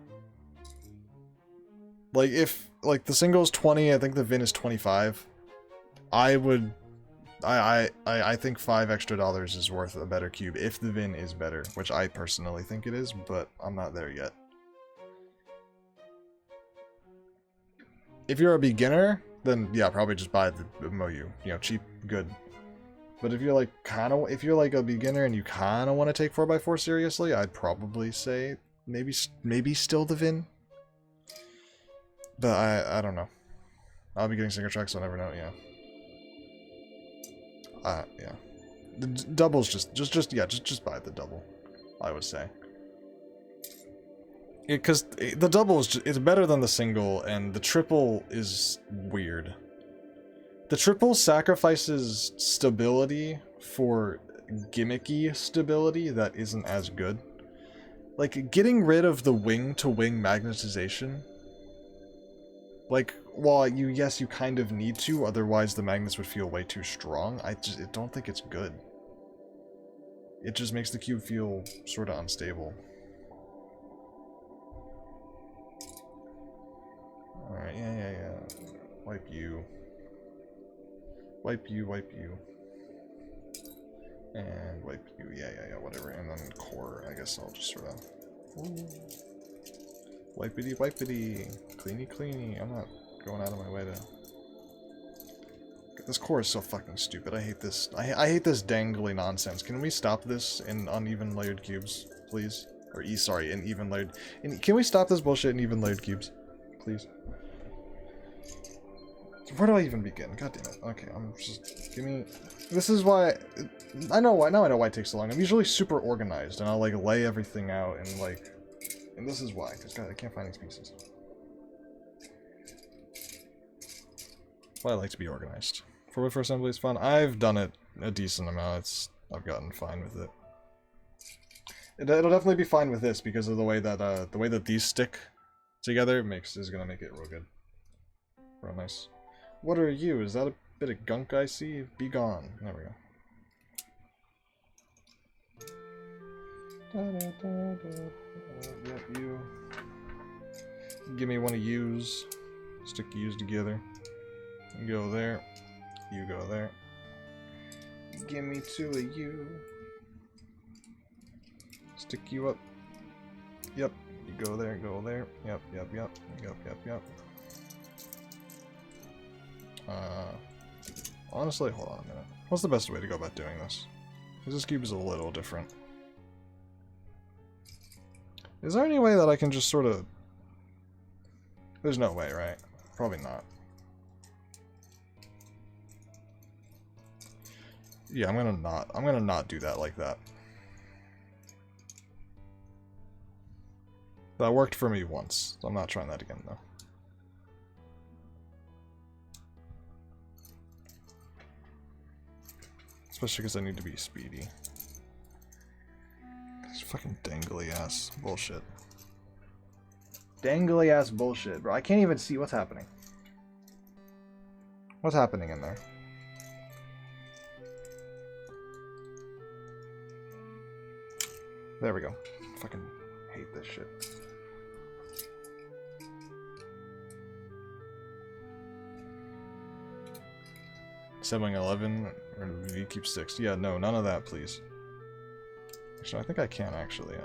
Like, if, like, the single is 20, I think the VIN is 25. I would... I think $5 extra is worth a better cube if the VIN is better, which I personally think it is, but I'm not there yet. If you're a beginner, then yeah, probably just buy the MOU. You know, cheap, good. But if you're like if you're like a beginner and you kind of want to take 4x4 seriously, I'd probably say maybe still the VIN. But I don't know. I'll be getting single track, so I'll never know. Yeah. Yeah. The double's just buy the double, I would say. Because the double is it's better than the single, and the triple is weird. The triple sacrifices stability for gimmicky stability that isn't as good. Like, getting rid of the wing-to-wing magnetization. Like, while yes, you kind of need to, otherwise the magnets would feel way too strong. I don't think it's good. It just makes the cube feel sort of unstable. Alright, yeah. Wipe you. Wipe you. And wipe you. Yeah, whatever. And then core, I guess I'll just sort of... Wipey. Cleany. I'm not going out of my way to... This core is so fucking stupid. I hate this. I hate this dangly nonsense. Can we stop this in uneven layered cubes, please? Or in even layered... Can we stop this bullshit in even layered cubes? Please. Where do I even begin? God damn it. Okay, I'm just... Give me... This is why... I know why it takes so long. I'm usually super organized, and I'll, like, lay everything out, and, like... And this is why, because, God, I can't find these pieces. Well, I like to be organized. 4x4 assembly is fun. I've done it a decent amount. I've gotten fine with it. It'll definitely be fine with this, because of the way that these stick together is gonna make it real good. Real nice. What are you? Is that a bit of gunk I see? Be gone. There we go. Yep, you. Give me one of yous. Stick yous together. You go there. You go there. Give me two of you. Stick you up. Yep. You go there, go there. Yep. Honestly, hold on a minute. What's the best way to go about doing this? Because this cube is a little different. Is there any way that I can just sort of... There's no way, right? Probably not. Yeah, I'm gonna not do that like that. That worked for me once, so I'm not trying that again though. Especially because I need to be speedy. It's fucking dangly ass bullshit. Dangly ass bullshit, bro. I can't even see what's happening. What's happening in there? There we go. Fucking hate this shit. Sibling 11 or V keep 6. Yeah, no, none of that, please. Actually, I think I can actually.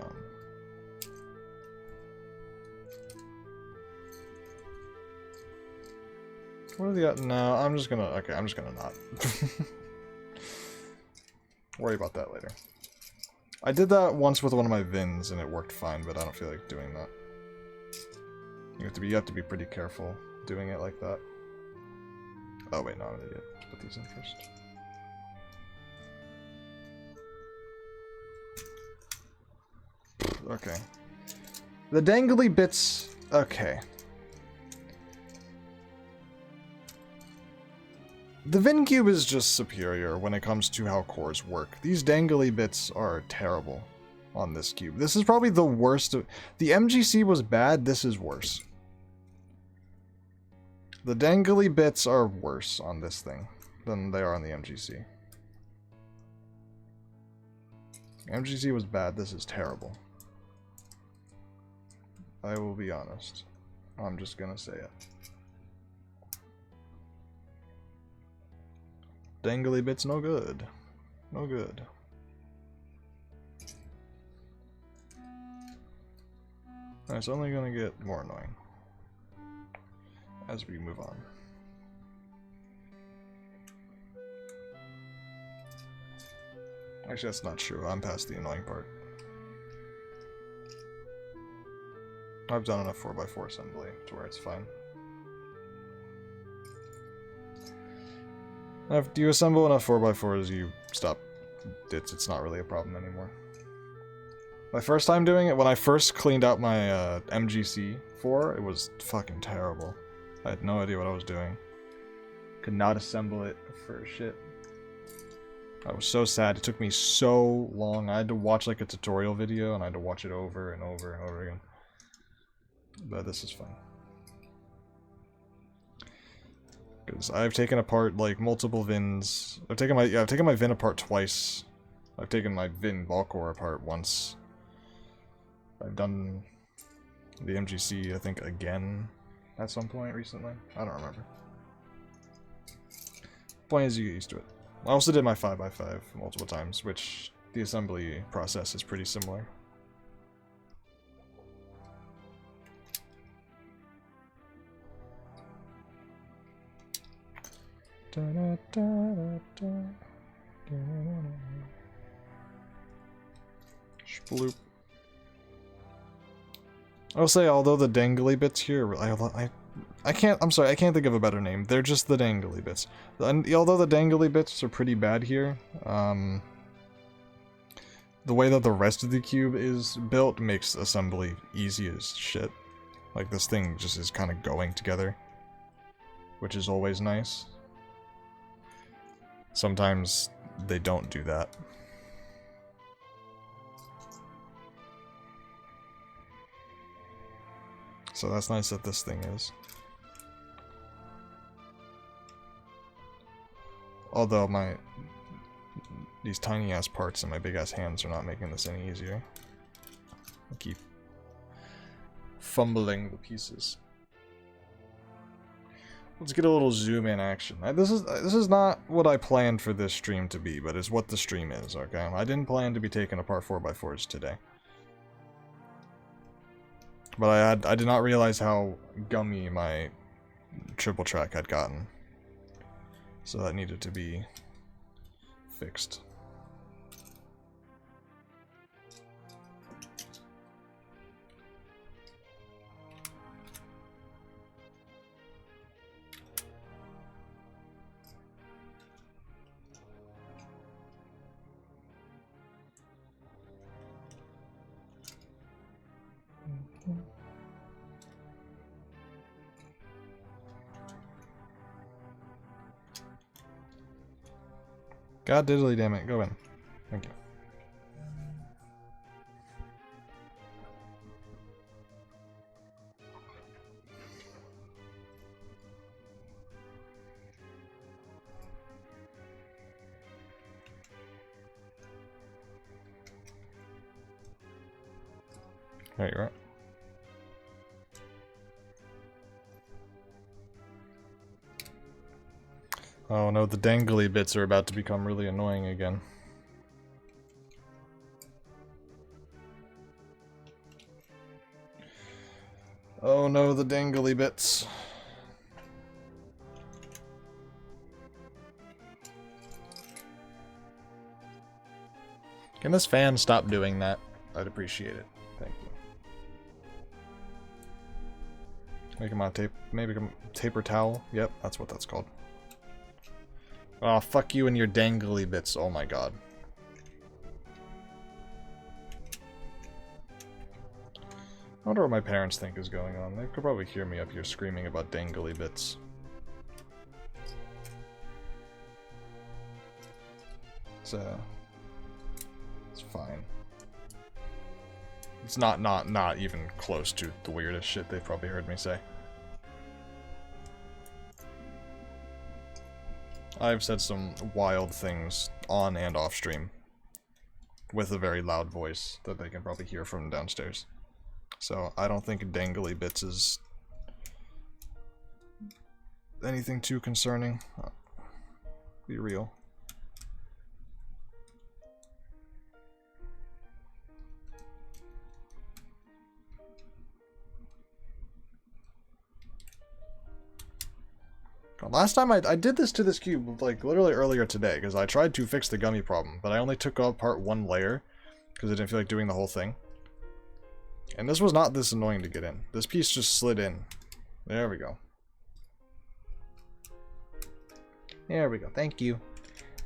What are the? No, I'm just gonna. Okay, I'm just gonna not worry about that later. I did that once with one of my VINs and it worked fine, but I don't feel like doing that. You have to be pretty careful doing it like that. Oh wait, no, I'm an idiot. Let's put these in first. Okay. The dangly bits... Okay. The VIN cube is just superior when it comes to how cores work. These dangly bits are terrible on this cube. This is probably the worst of... The MGC was bad, this is worse. The dangly bits are worse on this thing than they are on the MGC. MGC was bad, this is terrible. I will be honest. I'm just gonna say it. Dangly bits no good. No good. It's only gonna get more annoying as we move on. Actually, that's not true. I'm past the annoying part. I've done enough 4x4 assembly to where it's fine. After you assemble enough 4x4s, you stop. It's not really a problem anymore. My first time doing it, when I first cleaned out my MGC4, it was fucking terrible. I had no idea what I was doing. Could not assemble it for shit. I was so sad. It took me so long. I had to watch like a tutorial video, and I had to watch it over and over and over again. But this is fun. Because I've taken apart like multiple VINs. I've taken my VIN apart twice. I've taken my VIN ball core apart once. I've done the MGC, I think, again at some point recently. I don't remember. Point is, you get used to it. I also did my 5x5 multiple times, which the assembly process is pretty similar. Sploop. I'll say, although the dangly bits here, I can't think of a better name. They're just the dangly bits. Although the dangly bits are pretty bad here, the way that the rest of the cube is built makes assembly easy as shit. Like, this thing just is kind of going together, which is always nice. Sometimes they don't do that. So that's nice that this thing is. Although these tiny ass parts and my big ass hands are not making this any easier. I keep fumbling the pieces. Let's get a little zoom in action. This is not what I planned for this stream to be, but it's what the stream is, okay? I didn't plan to be taking apart 4x4s today. But I did not realize how gummy my triple track had gotten. So that needed to be fixed. God diddly damn it, go in. Thank you. There you're at. Oh no, the dangly bits are about to become really annoying again. Oh no, the dangly bits. Can this fan stop doing that? I'd appreciate it. Thank you. Make him on tape. Maybe a taper towel. Yep, that's what that's called. Oh, fuck you and your dangly bits. Oh my god. I wonder what my parents think is going on. They could probably hear me up here screaming about dangly bits. So, it's fine. It's not even close to the weirdest shit they've probably heard me say. I've said some wild things on and off stream with a very loud voice that they can probably hear from downstairs. So I don't think dangly bits is anything too concerning. Be real. Last time I did this to this cube, like, literally earlier today, because I tried to fix the gummy problem, but I only took apart one layer, because I didn't feel like doing the whole thing. And this was not this annoying to get in. This piece just slid in. There we go. There we go. Thank you.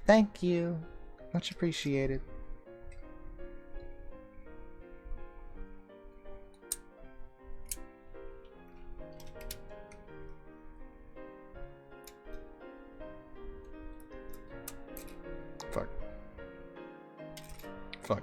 Thank you. Much appreciated. Fuck. Fuck.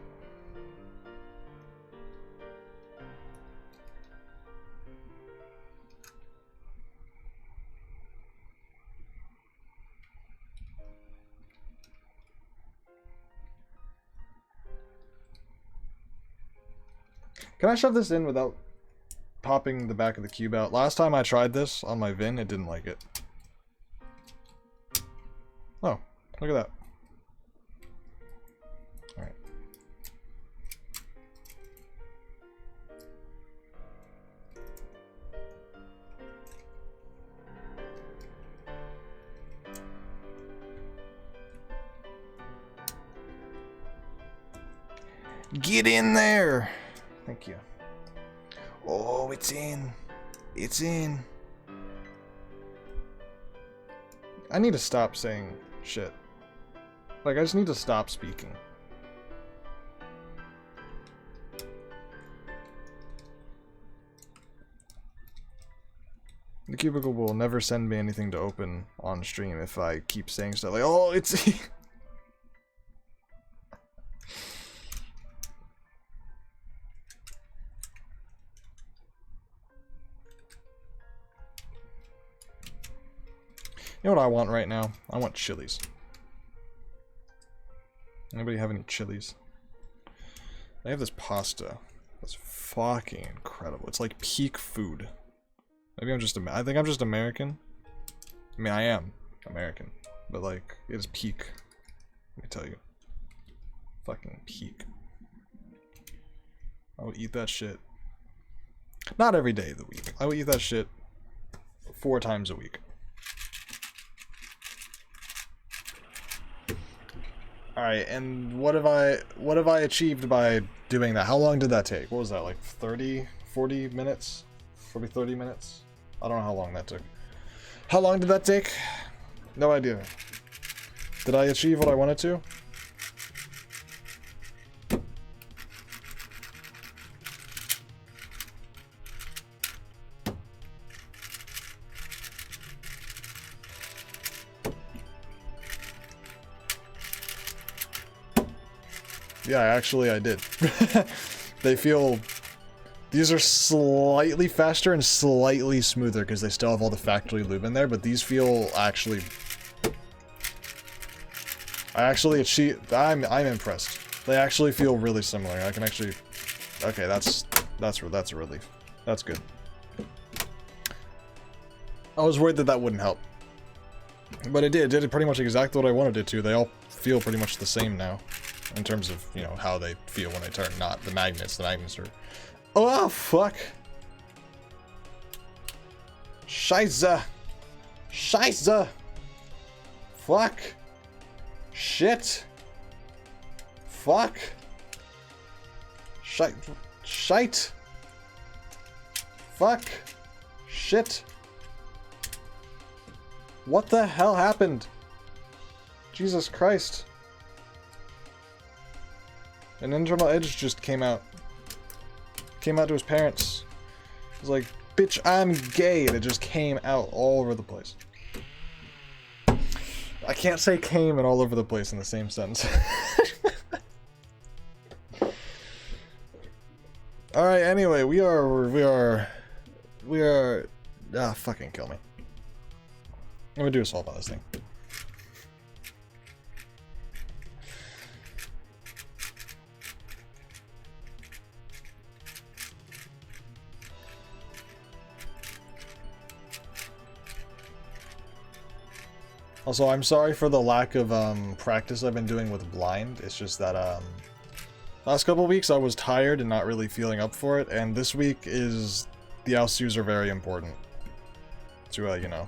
Can I shove this in without popping the back of the cube out? Last time I tried this on my Vin, it didn't like it. Oh, look at that. Alright. Get in there! Thank you. Oh, it's in. It's in. I need to stop saying shit. Like, I just need to stop speaking. The cubicle will never send me anything to open on stream if I keep saying stuff like, oh, it's... You know what I want right now? I want chilies. Anybody have any chilies? I have this pasta. That's fucking incredible. It's like peak food. Maybe I'm just, I think I'm just American. I mean, I am American. But like, it is peak. Let me tell you. Fucking peak. I would eat that shit. Not every day of the week. I would eat that shit 4 times a week. Alright, and what have I achieved by doing that? How long did that take? What was that, like 30, 40 minutes? Probably 30 minutes? I don't know how long that took. How long did that take? No idea. Did I achieve what I wanted to? Yeah, actually I did. They feel... These are slightly faster and slightly smoother because they still have all the factory lube in there, but these feel actually... I actually achieved... I'm impressed. They actually feel really similar. I can actually... Okay, that's a relief. That's good. I was worried that that wouldn't help. But it did. It did pretty much exactly what I wanted it to. They all feel pretty much the same now. In terms of, you know, how they feel when they turn, not the magnets. The magnets are... Oh, fuck! Scheiße! Scheiße! Fuck! Shit! Fuck! Shite! Fuck! Shit! What the hell happened? Jesus Christ. An internal edge just came out. Came out to his parents. It was like, bitch, I'm gay. And it just came out all over the place. I can't say came and all over the place in the same sentence. Alright, anyway, we are... Ah, fucking kill me. I'm gonna do assault on this thing. Also, I'm sorry for the lack of practice I've been doing with blind. It's just that last couple weeks I was tired and not really feeling up for it, and this week is the Alsus are very important to you know,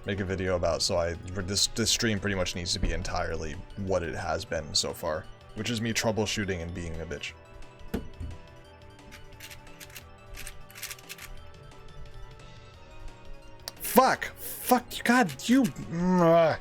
make a video about. So this stream pretty much needs to be entirely what it has been so far, which is me troubleshooting and being a bitch. Fuck! Fuck, God, you... I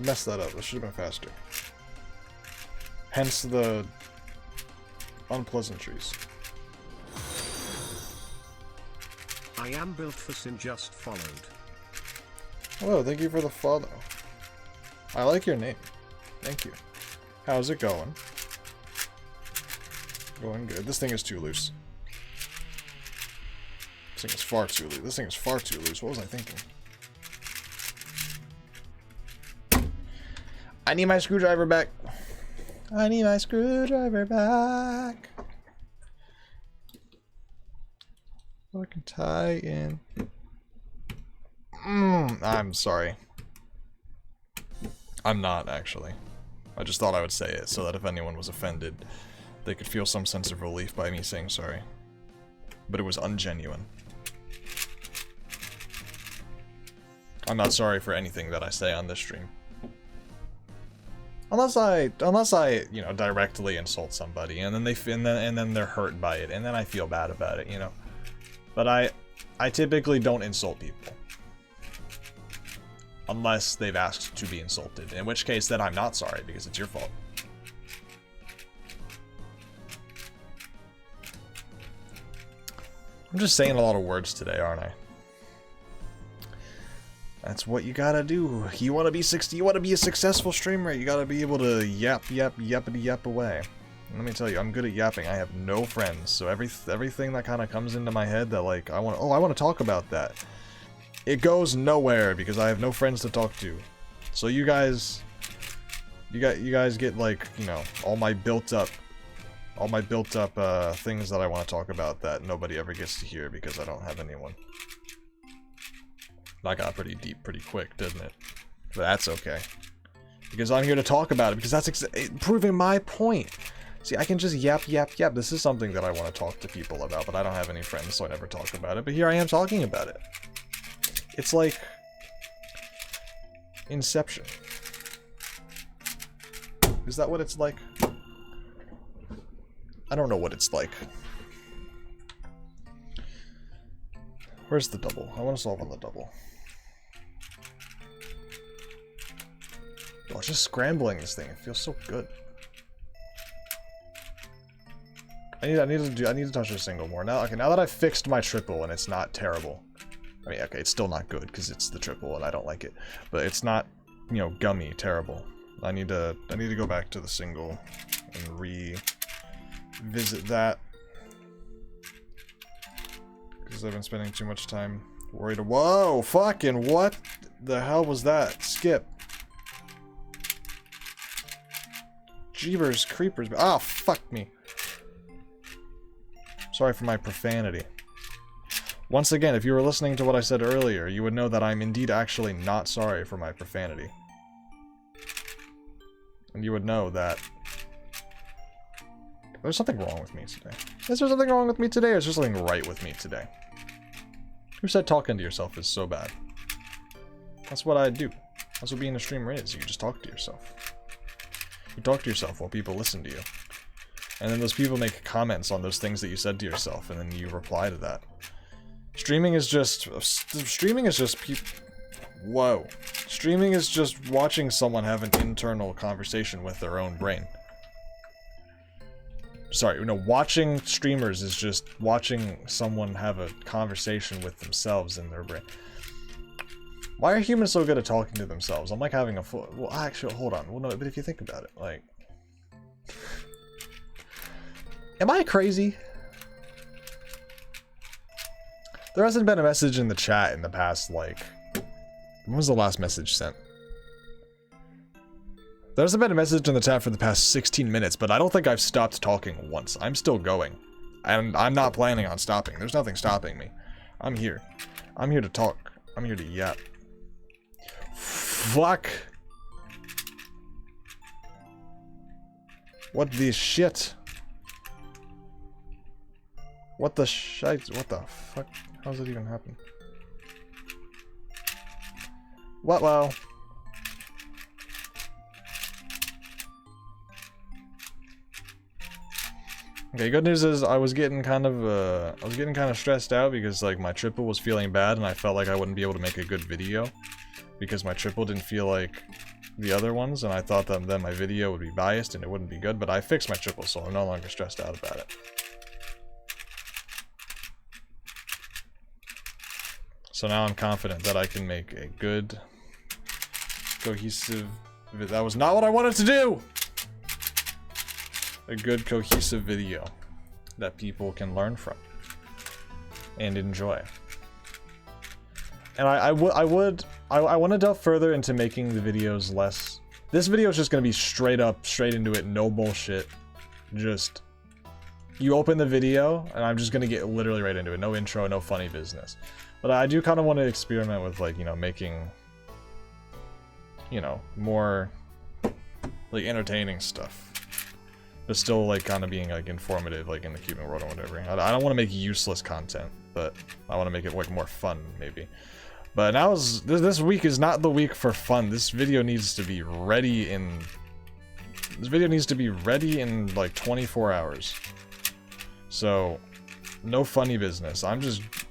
messed that up. That should have been faster. Hence the unpleasantries. I am built for sin, just followed. Hello, thank you for the follow. I like your name. Thank you. How's it going? Going good. This thing is too loose. This thing is far too loose. This thing is far too loose. What was I thinking? I need my screwdriver back. I need my screwdriver back. So I can tie in. I'm sorry. I'm not, actually. I just thought I would say it so that if anyone was offended, they could feel some sense of relief by me saying sorry. But it was ungenuine. I'm not sorry for anything that I say on this stream. Unless I, you know, directly insult somebody, and then they're hurt by it, and then I feel bad about it, you know. But I typically don't insult people. Unless they've asked to be insulted, in which case then I'm not sorry because it's your fault. I'm just saying a lot of words today, aren't I? That's what you gotta do. You wanna be a successful streamer, you gotta be able to yappity away. And let me tell you, I'm good at yapping. I have no friends, so everything that kind of comes into my head that like I want to talk about that. It goes nowhere because I have no friends to talk to. So you guys get like, you know, all my built up things that I want to talk about that nobody ever gets to hear because I don't have anyone. That got pretty deep pretty quick, didn't it? But that's okay. Because I'm here to talk about it, because that's proving my point. See, I can just yap. This is something that I want to talk to people about, but I don't have any friends, so I never talk about it. But here I am talking about it. It's like Inception. Is that what it's like? I don't know what it's like. Where's the double? I want to solve on the double. Oh, just scrambling this thing. It feels so good. I need to touch a single more. Now, okay, now that I've fixed my triple and it's not terrible. I mean, okay, it's still not good because it's the triple and I don't like it, but it's not, you know, gummy terrible. I need to go back to the single and revisit that because I've been spending too much time worried. Whoa, fucking what the hell was that? Skip. Jeebers creepers. Oh, fuck me. Sorry for my profanity. Once again, if you were listening to what I said earlier, you would know that I'm indeed actually not sorry for my profanity. And you would know that there's something wrong with me today. Is there something wrong with me today, or is there something right with me today? Who said talking to yourself is so bad? That's what I do. That's what being a streamer is. You just talk to yourself. You talk to yourself while people listen to you. And then those people make comments on those things that you said to yourself, and then you reply to that. Streaming is just whoa. Streaming is just watching someone have an internal conversation with their own brain. Sorry, no, watching streamers is just watching someone have a conversation with themselves in their brain. Why are humans so good at talking to themselves? I'm like having a full... Well, actually, hold on. Well, no, but if you think about it, like... Am I crazy? There hasn't been a message in the chat in the past, like, When was the last message sent? There's been a message in the chat for the past 16 minutes, but I don't think I've stopped talking once. I'm still going. And I'm not planning on stopping. There's nothing stopping me. I'm here. I'm here to talk. I'm here to yap. Fuck. What the shit? What the shite? What the fuck? How does it even happen? What, well? Okay, good news is I was getting kind of stressed out because like my triple was feeling bad and I felt like I wouldn't be able to make a good video because my triple didn't feel like the other ones and I thought that then my video would be biased and it wouldn't be good, but I fixed my triple so I'm no longer stressed out about it. So now I'm confident that I can make a good, cohesive, that was not what I wanted to do! A good cohesive video that people can learn from and enjoy. And I want to delve further into making the videos less. This video is just going to be straight into it, no bullshit. Just, you open the video and I'm just going to get literally right into it. No intro, no funny business. But I do kind of want to experiment with like, you know, making, you know, more like entertaining stuff. But still, like, kind of being, like, informative, like, in the Cuban world or whatever. I don't want to make useless content, but I want to make it, like, more fun, maybe. But now this week is not the week for fun. This video needs to be ready in... This video needs to be ready in, like, 24 hours. So, no funny business.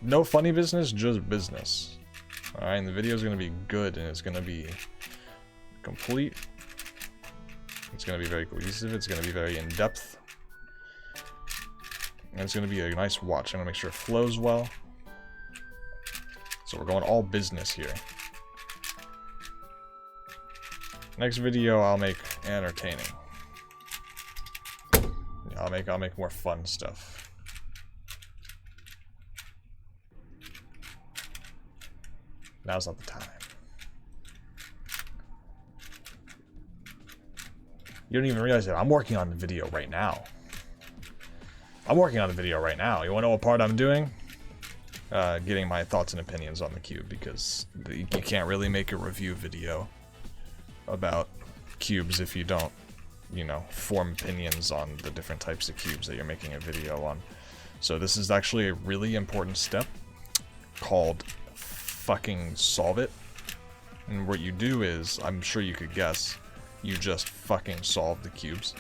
No funny business, just business. Alright, and the video is going to be good, and it's going to be complete. It's going to be very cohesive, it's going to be very in-depth. And it's going to be a nice watch. I'm going to make sure it flows well. So we're going all business here. Next video I'll make entertaining. I'll make more fun stuff. Now's not the time. You don't even realize it. I'm working on the video right now. You wanna know what part I'm doing? Getting my thoughts and opinions on the cube, because you can't really make a review video about cubes if you don't, you know, form opinions on the different types of cubes that you're making a video on. So this is actually a really important step called fucking solve it. And what you do is, I'm sure you could guess, you just fucking solve the cubes.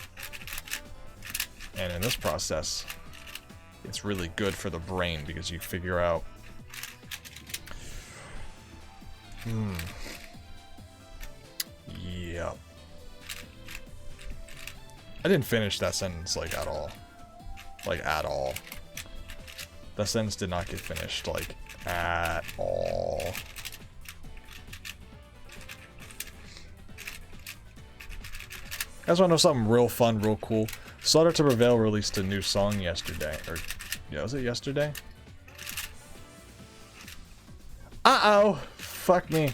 And in this process, it's really good for the brain because you figure out... Yep. I didn't finish that sentence, like, at all. Like, at all. That sentence did not get finished, like, at all. You guys want to know something real fun, real cool? Slaughter to Prevail released a new song yesterday. Or, yeah, was it yesterday? Uh-oh! Fuck me.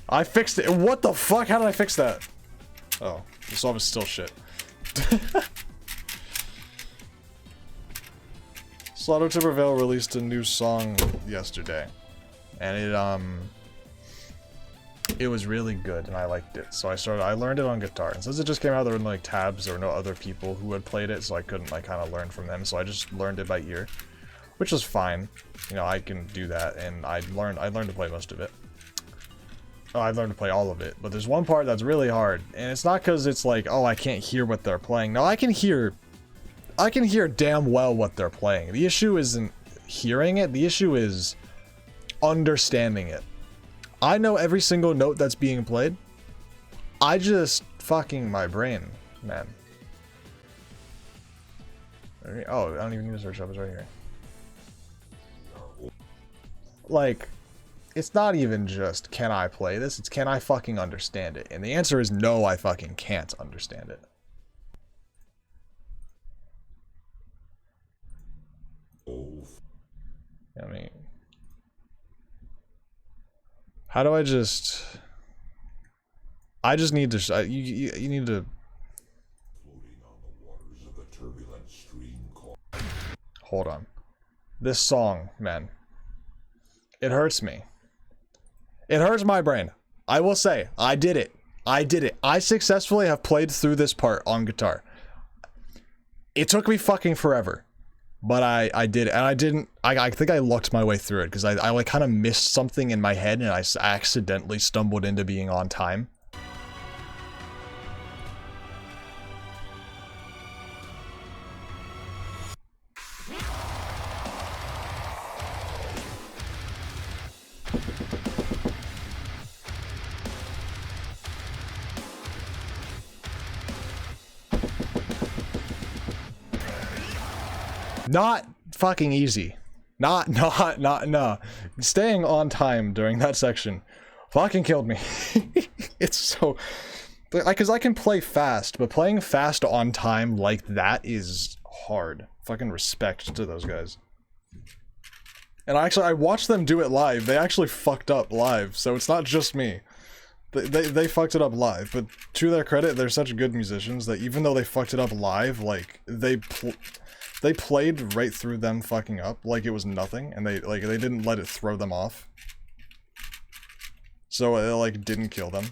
I fixed it. What the fuck? How did I fix that? Oh, the solve is still shit. Slaughter to Prevail released a new song yesterday. And it was really good, and I liked it. So I learned it on guitar. And since it just came out, there were like tabs, there were no other people who had played it, so I couldn't like kind of learn from them. So I just learned it by ear, which was fine. You know, I can do that, and I learned to play most of it. Oh, I learned to play all of it, but there's one part that's really hard, and it's not because it's like, oh, I can't hear what they're playing. No, I can hear damn well what they're playing. The issue isn't hearing it, the issue is understanding it. I know every single note that's being played. I just fucking my brain, man. Oh, I don't even need to search up, it's right here. Like, it's not even just, can I play this? It's, can I fucking understand it? And the answer is no, I fucking can't understand it. I mean, How do I just... I just need to... you need to... Hold on. This song, man. It hurts me. It hurts my brain. I will say, I did it. I did it. I successfully have played through this part on guitar. It took me fucking forever. But I did it. And I didn't... I think I lucked my way through it. Because I like kind of missed something in my head. And I accidentally stumbled into being on time. Not fucking easy. No. Staying on time during that section fucking killed me. It's so... Because I can play fast, but playing fast on time like that is hard. Fucking respect to those guys. And I watched them do it live. They actually fucked up live, so it's not just me. They fucked it up live, but to their credit, they're such good musicians that even though they fucked it up live, like, they played right through them fucking up like it was nothing, and they didn't let it throw them off. So it like didn't kill them.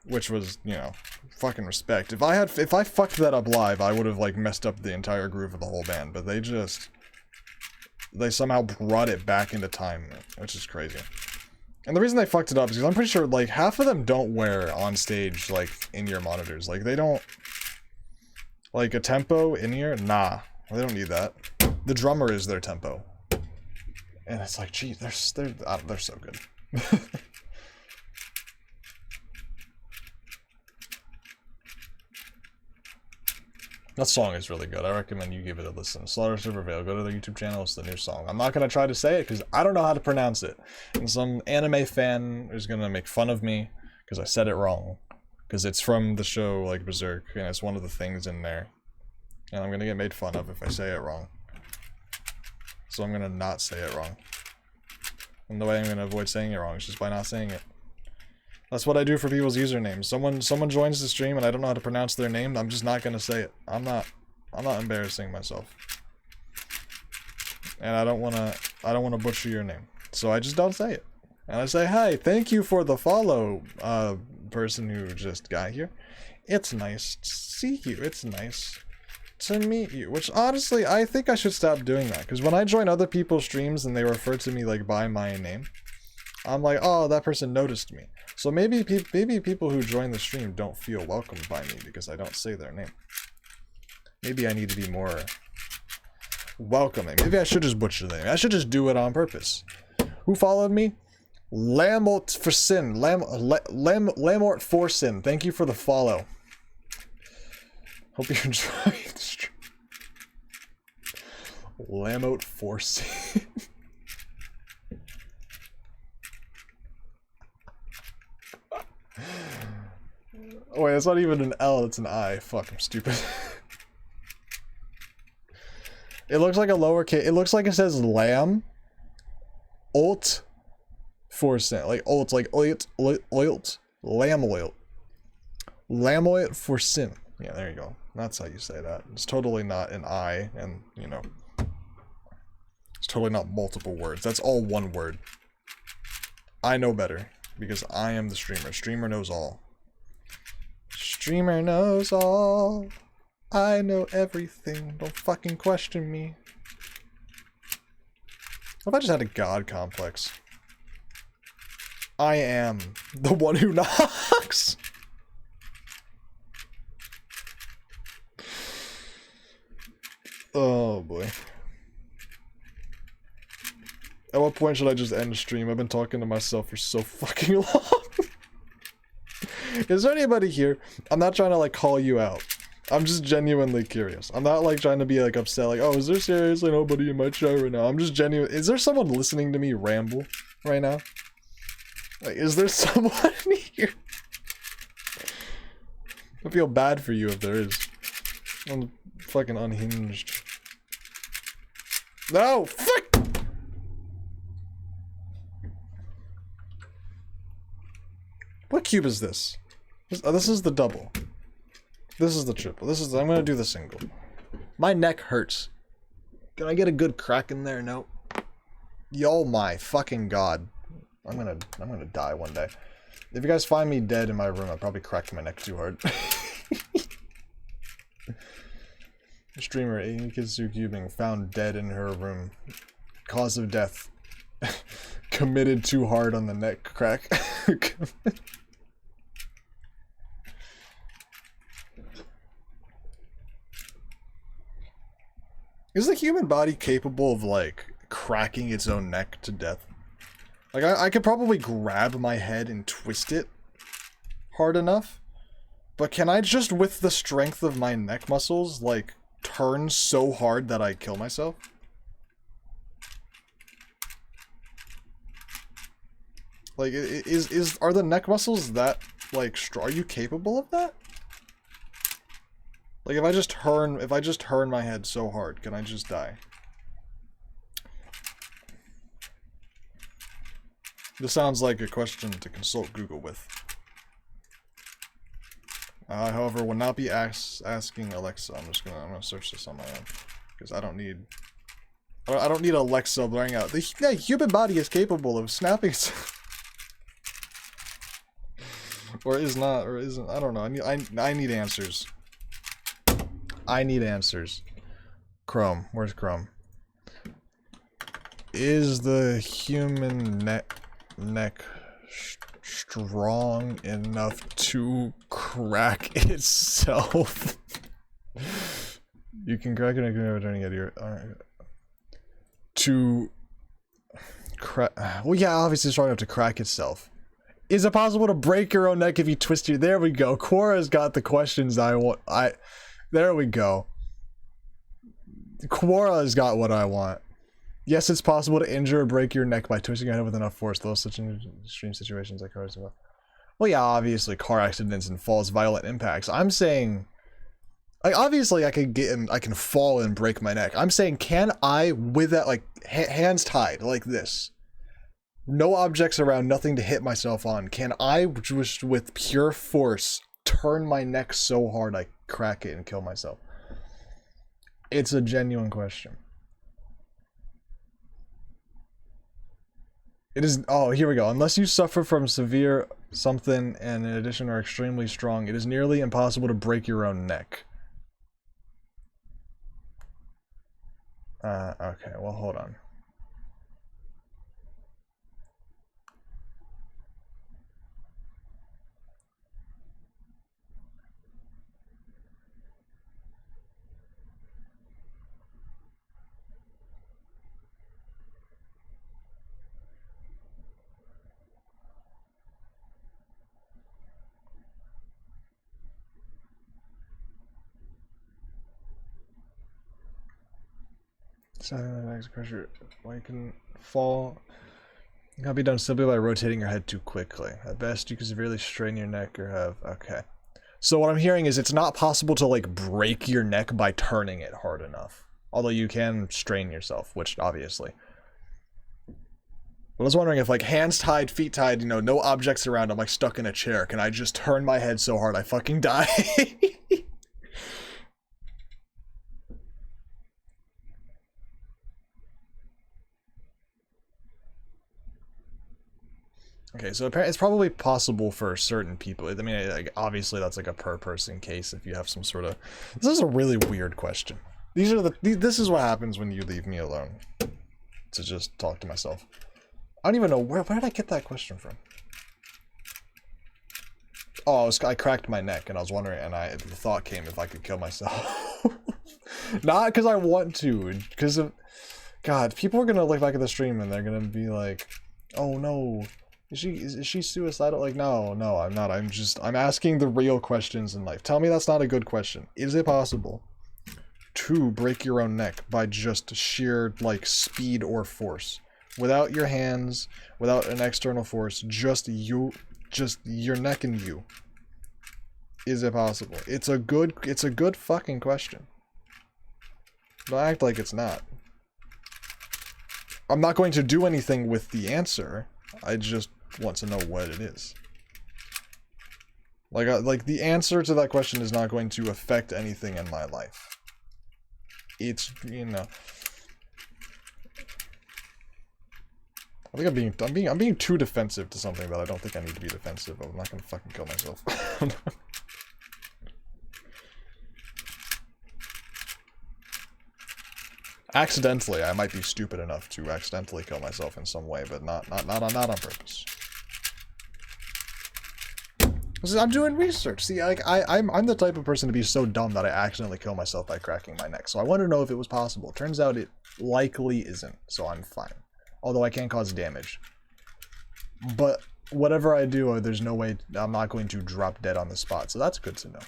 Which was, you know, fucking respect. If I fucked that up live, I would have like messed up the entire groove of the whole band, but they somehow brought it back into time, which is crazy. And the reason they fucked it up is because I'm pretty sure like half of them don't wear on stage like in-ear monitors. Like they don't... Like, a tempo in-ear? Nah. They don't need that. The drummer is their tempo. And it's like, gee, they're so good. That song is really good. I recommend you give it a listen. Slaughter Silver Veil. Go to their YouTube channel. It's the new song. I'm not going to try to say it because I don't know how to pronounce it. And some anime fan is going to make fun of me because I said it wrong. Because it's from the show, like, Berserk, and it's one of the things in there. And I'm gonna get made fun of if I say it wrong. So I'm gonna not say it wrong. And the way I'm gonna avoid saying it wrong is just by not saying it. That's what I do for people's usernames. Someone joins the stream and I don't know how to pronounce their name, I'm just not gonna say it. I'm not embarrassing myself. And I don't wanna butcher your name. So I just don't say it. And I say, hi, thank you for the follow, person who just got here. It's nice to see you. It's nice to meet you. Which, honestly, I think I should stop doing that. Because when I join other people's streams and they refer to me, like, by my name, I'm like, oh, that person noticed me. So maybe people who join the stream don't feel welcomed by me because I don't say their name. Maybe I need to be more welcoming. Maybe I should just butcher their name. I should just do it on purpose. Who followed me? Lamort for sin. Lamort for sin. Thank you for the follow. Hope you enjoyed the stream. Lamort for sin. Oh wait, it's not even an L, it's an I. Fuck, I'm stupid. It looks like a lowercase. It looks like it says lamb. Alt. %, like olt, like oilt, lamb oil, lamb oil for sin. Yeah, there you go. That's how you say that. It's totally not an I, and you know, it's totally not multiple words. That's all one word. I know better because I am the streamer. Streamer knows all. Streamer knows all. I know everything. Don't fucking question me. What if I just had a god complex? I am the one who knocks. Oh boy. At what point should I just end the stream? I've been talking to myself for so fucking long. Is there anybody here? I'm not trying to like call you out. I'm just genuinely curious. I'm not like trying to be like upset like, oh, is there seriously nobody in my chat right now? I'm just genuine. Is there someone listening to me ramble right now? Like, is there someone here? I feel bad for you if there is. I'm fucking unhinged. No! Fuck! What cube is this? This is the double. This is the triple. I'm gonna do the single. My neck hurts. Can I get a good crack in there? No. Yo, my fucking god. I'm gonna die one day. If you guys find me dead in my room, I probably cracked my neck too hard. Streamer Amy Kitsu Cubing found dead in her room. Cause of death. Committed too hard on the neck crack. Is the human body capable of, like, cracking its own neck to death? Like, I could probably grab my head and twist it hard enough, but can I just, with the strength of my neck muscles, like, turn so hard that I kill myself? Like, are the neck muscles that, like, are you capable of that? Like, if I just turn my head so hard, can I just die? This sounds like a question to consult Google with. However, will not be asking Alexa. I'm gonna search this on my own because I don't need Alexa blurring out. The human body is capable of snapping. Or is not, or isn't. I don't know. I need answers. I need answers. Chrome. Where's Chrome? Is the human neck strong enough to crack itself? You can crack it returning at your to crack. Well, yeah, obviously strong enough to crack itself. Is it possible to break your own neck if you twist your? There we go. Quora's got the questions I want. There we go. Quora's got what I want. Yes, it's possible to injure or break your neck by twisting your head with enough force. Those such extreme situations like cars. Well, yeah, obviously car accidents and falls, violent impacts. I'm saying, like, obviously I can fall and break my neck. I'm saying, can I, with that, like, hands tied like this, no objects around, nothing to hit myself on, can I just with pure force turn my neck so hard I crack it and kill myself? It's a genuine question. It is. Oh, here we go. Unless you suffer from severe something and in addition are extremely strong, it is nearly impossible to break your own neck. Okay, well, hold on. Pressure. Well, you can fall. It can't be done simply by rotating your head too quickly. At best, you can severely strain your neck or have. Okay. So what I'm hearing is it's not possible to, like, break your neck by turning it hard enough. Although you can strain yourself, which obviously. But I was wondering if, like, hands tied, feet tied, you know, no objects around, I'm like stuck in a chair. Can I just turn my head so hard I fucking die? Okay, so apparently it's probably possible for certain people. I mean, like, obviously that's like a per person case if you have some sort of. This is a really weird question. This is what happens when you leave me alone to just talk to myself. I don't even know where did I get that question from? Oh, I cracked my neck and I was wondering, and the thought came if I could kill myself. Not because I want to, because of God. People are gonna look back at the stream and they're gonna be like, "Oh no." Is she suicidal? Like, no, I'm not. I'm asking the real questions in life. Tell me that's not a good question. Is it possible to break your own neck by just sheer, like, speed or force? Without your hands, without an external force, just your neck and you. Is it possible? It's a good fucking question. Don't act like it's not. I'm not going to do anything with the answer. I just want to know what it is. Like the answer to that question is not going to affect anything in my life. It's, you know. I think I'm being too defensive to something that I don't think I need to be defensive of. I'm not gonna fucking kill myself. Accidentally, I might be stupid enough to accidentally kill myself in some way, but not on purpose. I'm doing research. See, like I'm the type of person to be so dumb that I accidentally kill myself by cracking my neck. So I wanted to know if it was possible. Turns out it likely isn't, so I'm fine. Although I can cause damage. But whatever I do, there's no way I'm not going to drop dead on the spot. So that's good to know.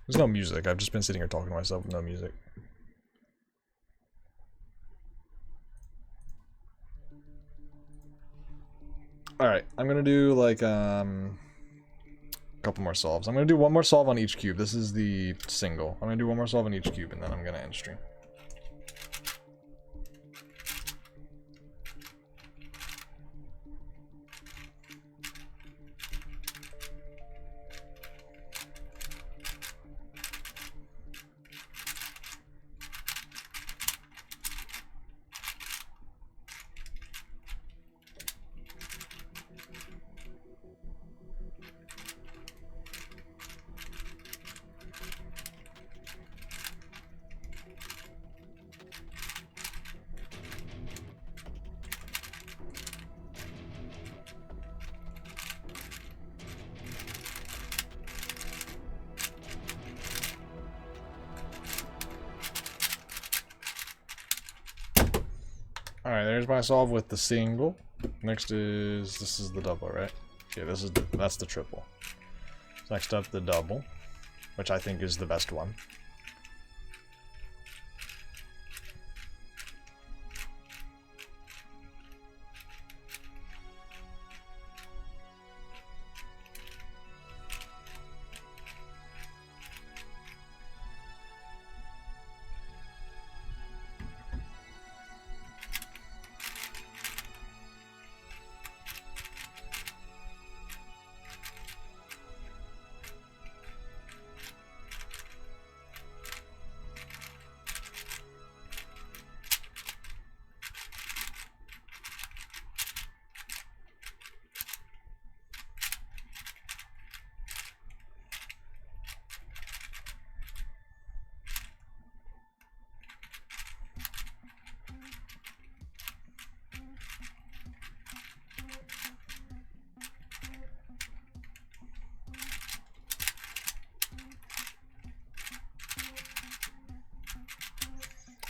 There's no music. I've just been sitting here talking to myself with no music. Alright, I'm gonna do like a couple more solves. I'm gonna do one more solve on each cube. This is the single. I'm gonna do one more solve on each cube and then I'm gonna end stream. Alright, there's my solve with the single. Next is, this is the double, right? Okay, that's the triple. Next up, the double, which I think is the best one.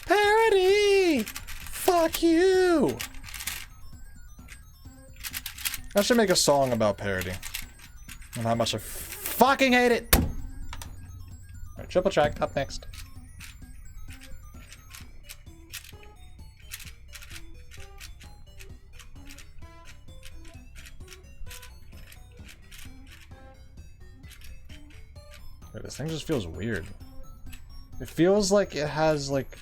Parody! Fuck you! I should make a song about parody. And how much I fucking hate it! Alright, triple track, up next. Wait, this thing just feels weird. It feels like it has, like...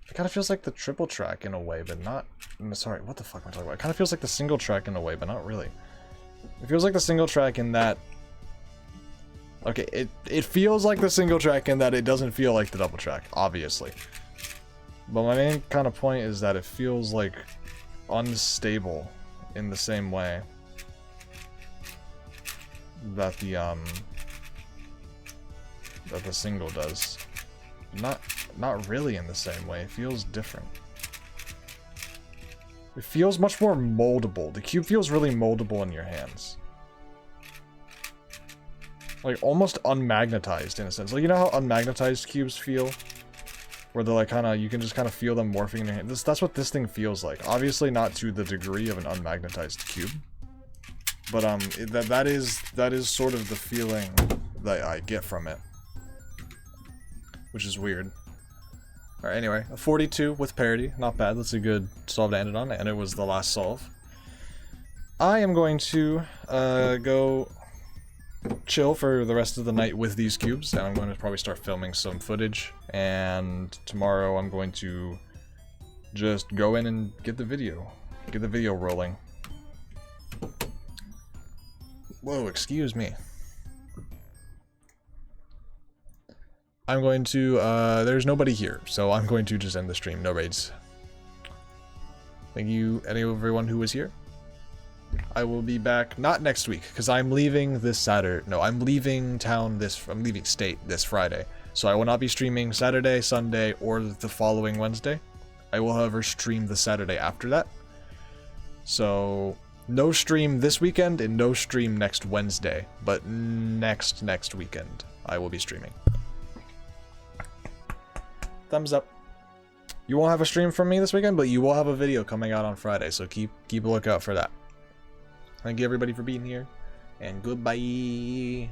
It kind of feels like the triple track in a way, but not... Sorry, what the fuck am I talking about? It kind of feels like the single track in a way, but not really. It feels like the single track in that... Okay, it feels like the single track in that it doesn't feel like the double track, obviously. But my main kind of point is that it feels like unstable in the same way that the single does. Not really in the same way. It feels different. It feels much more moldable. The cube feels really moldable in your hands. Like, almost unmagnetized in a sense. Like, you know how unmagnetized cubes feel? Where they're like kinda, you can just kinda feel them morphing in your hand. That's what this thing feels like. Obviously not to the degree of an unmagnetized cube. But, that is sort of the feeling that I get from it. Which is weird. Alright, anyway, a 42 with parity. Not bad. That's a good solve to end it on, and it was the last solve. I am going to go chill for the rest of the night with these cubes, and I'm going to probably start filming some footage, and tomorrow I'm going to just go in and get the video Get the video rolling. Whoa, excuse me. I'm going to, there's nobody here, so I'm going to just end the stream. No raids. Thank you, everyone who was here. I will be back, not next week, because I'm leaving this Saturday. No, I'm leaving town I'm leaving state this Friday. So I will not be streaming Saturday, Sunday, or the following Wednesday. I will, however, stream the Saturday after that. So, no stream this weekend and no stream next Wednesday. But next weekend, I will be streaming. Thumbs up. You won't have a stream from me this weekend, but you will have a video coming out on Friday. So keep a lookout for that. Thank you everybody for being here. And goodbye.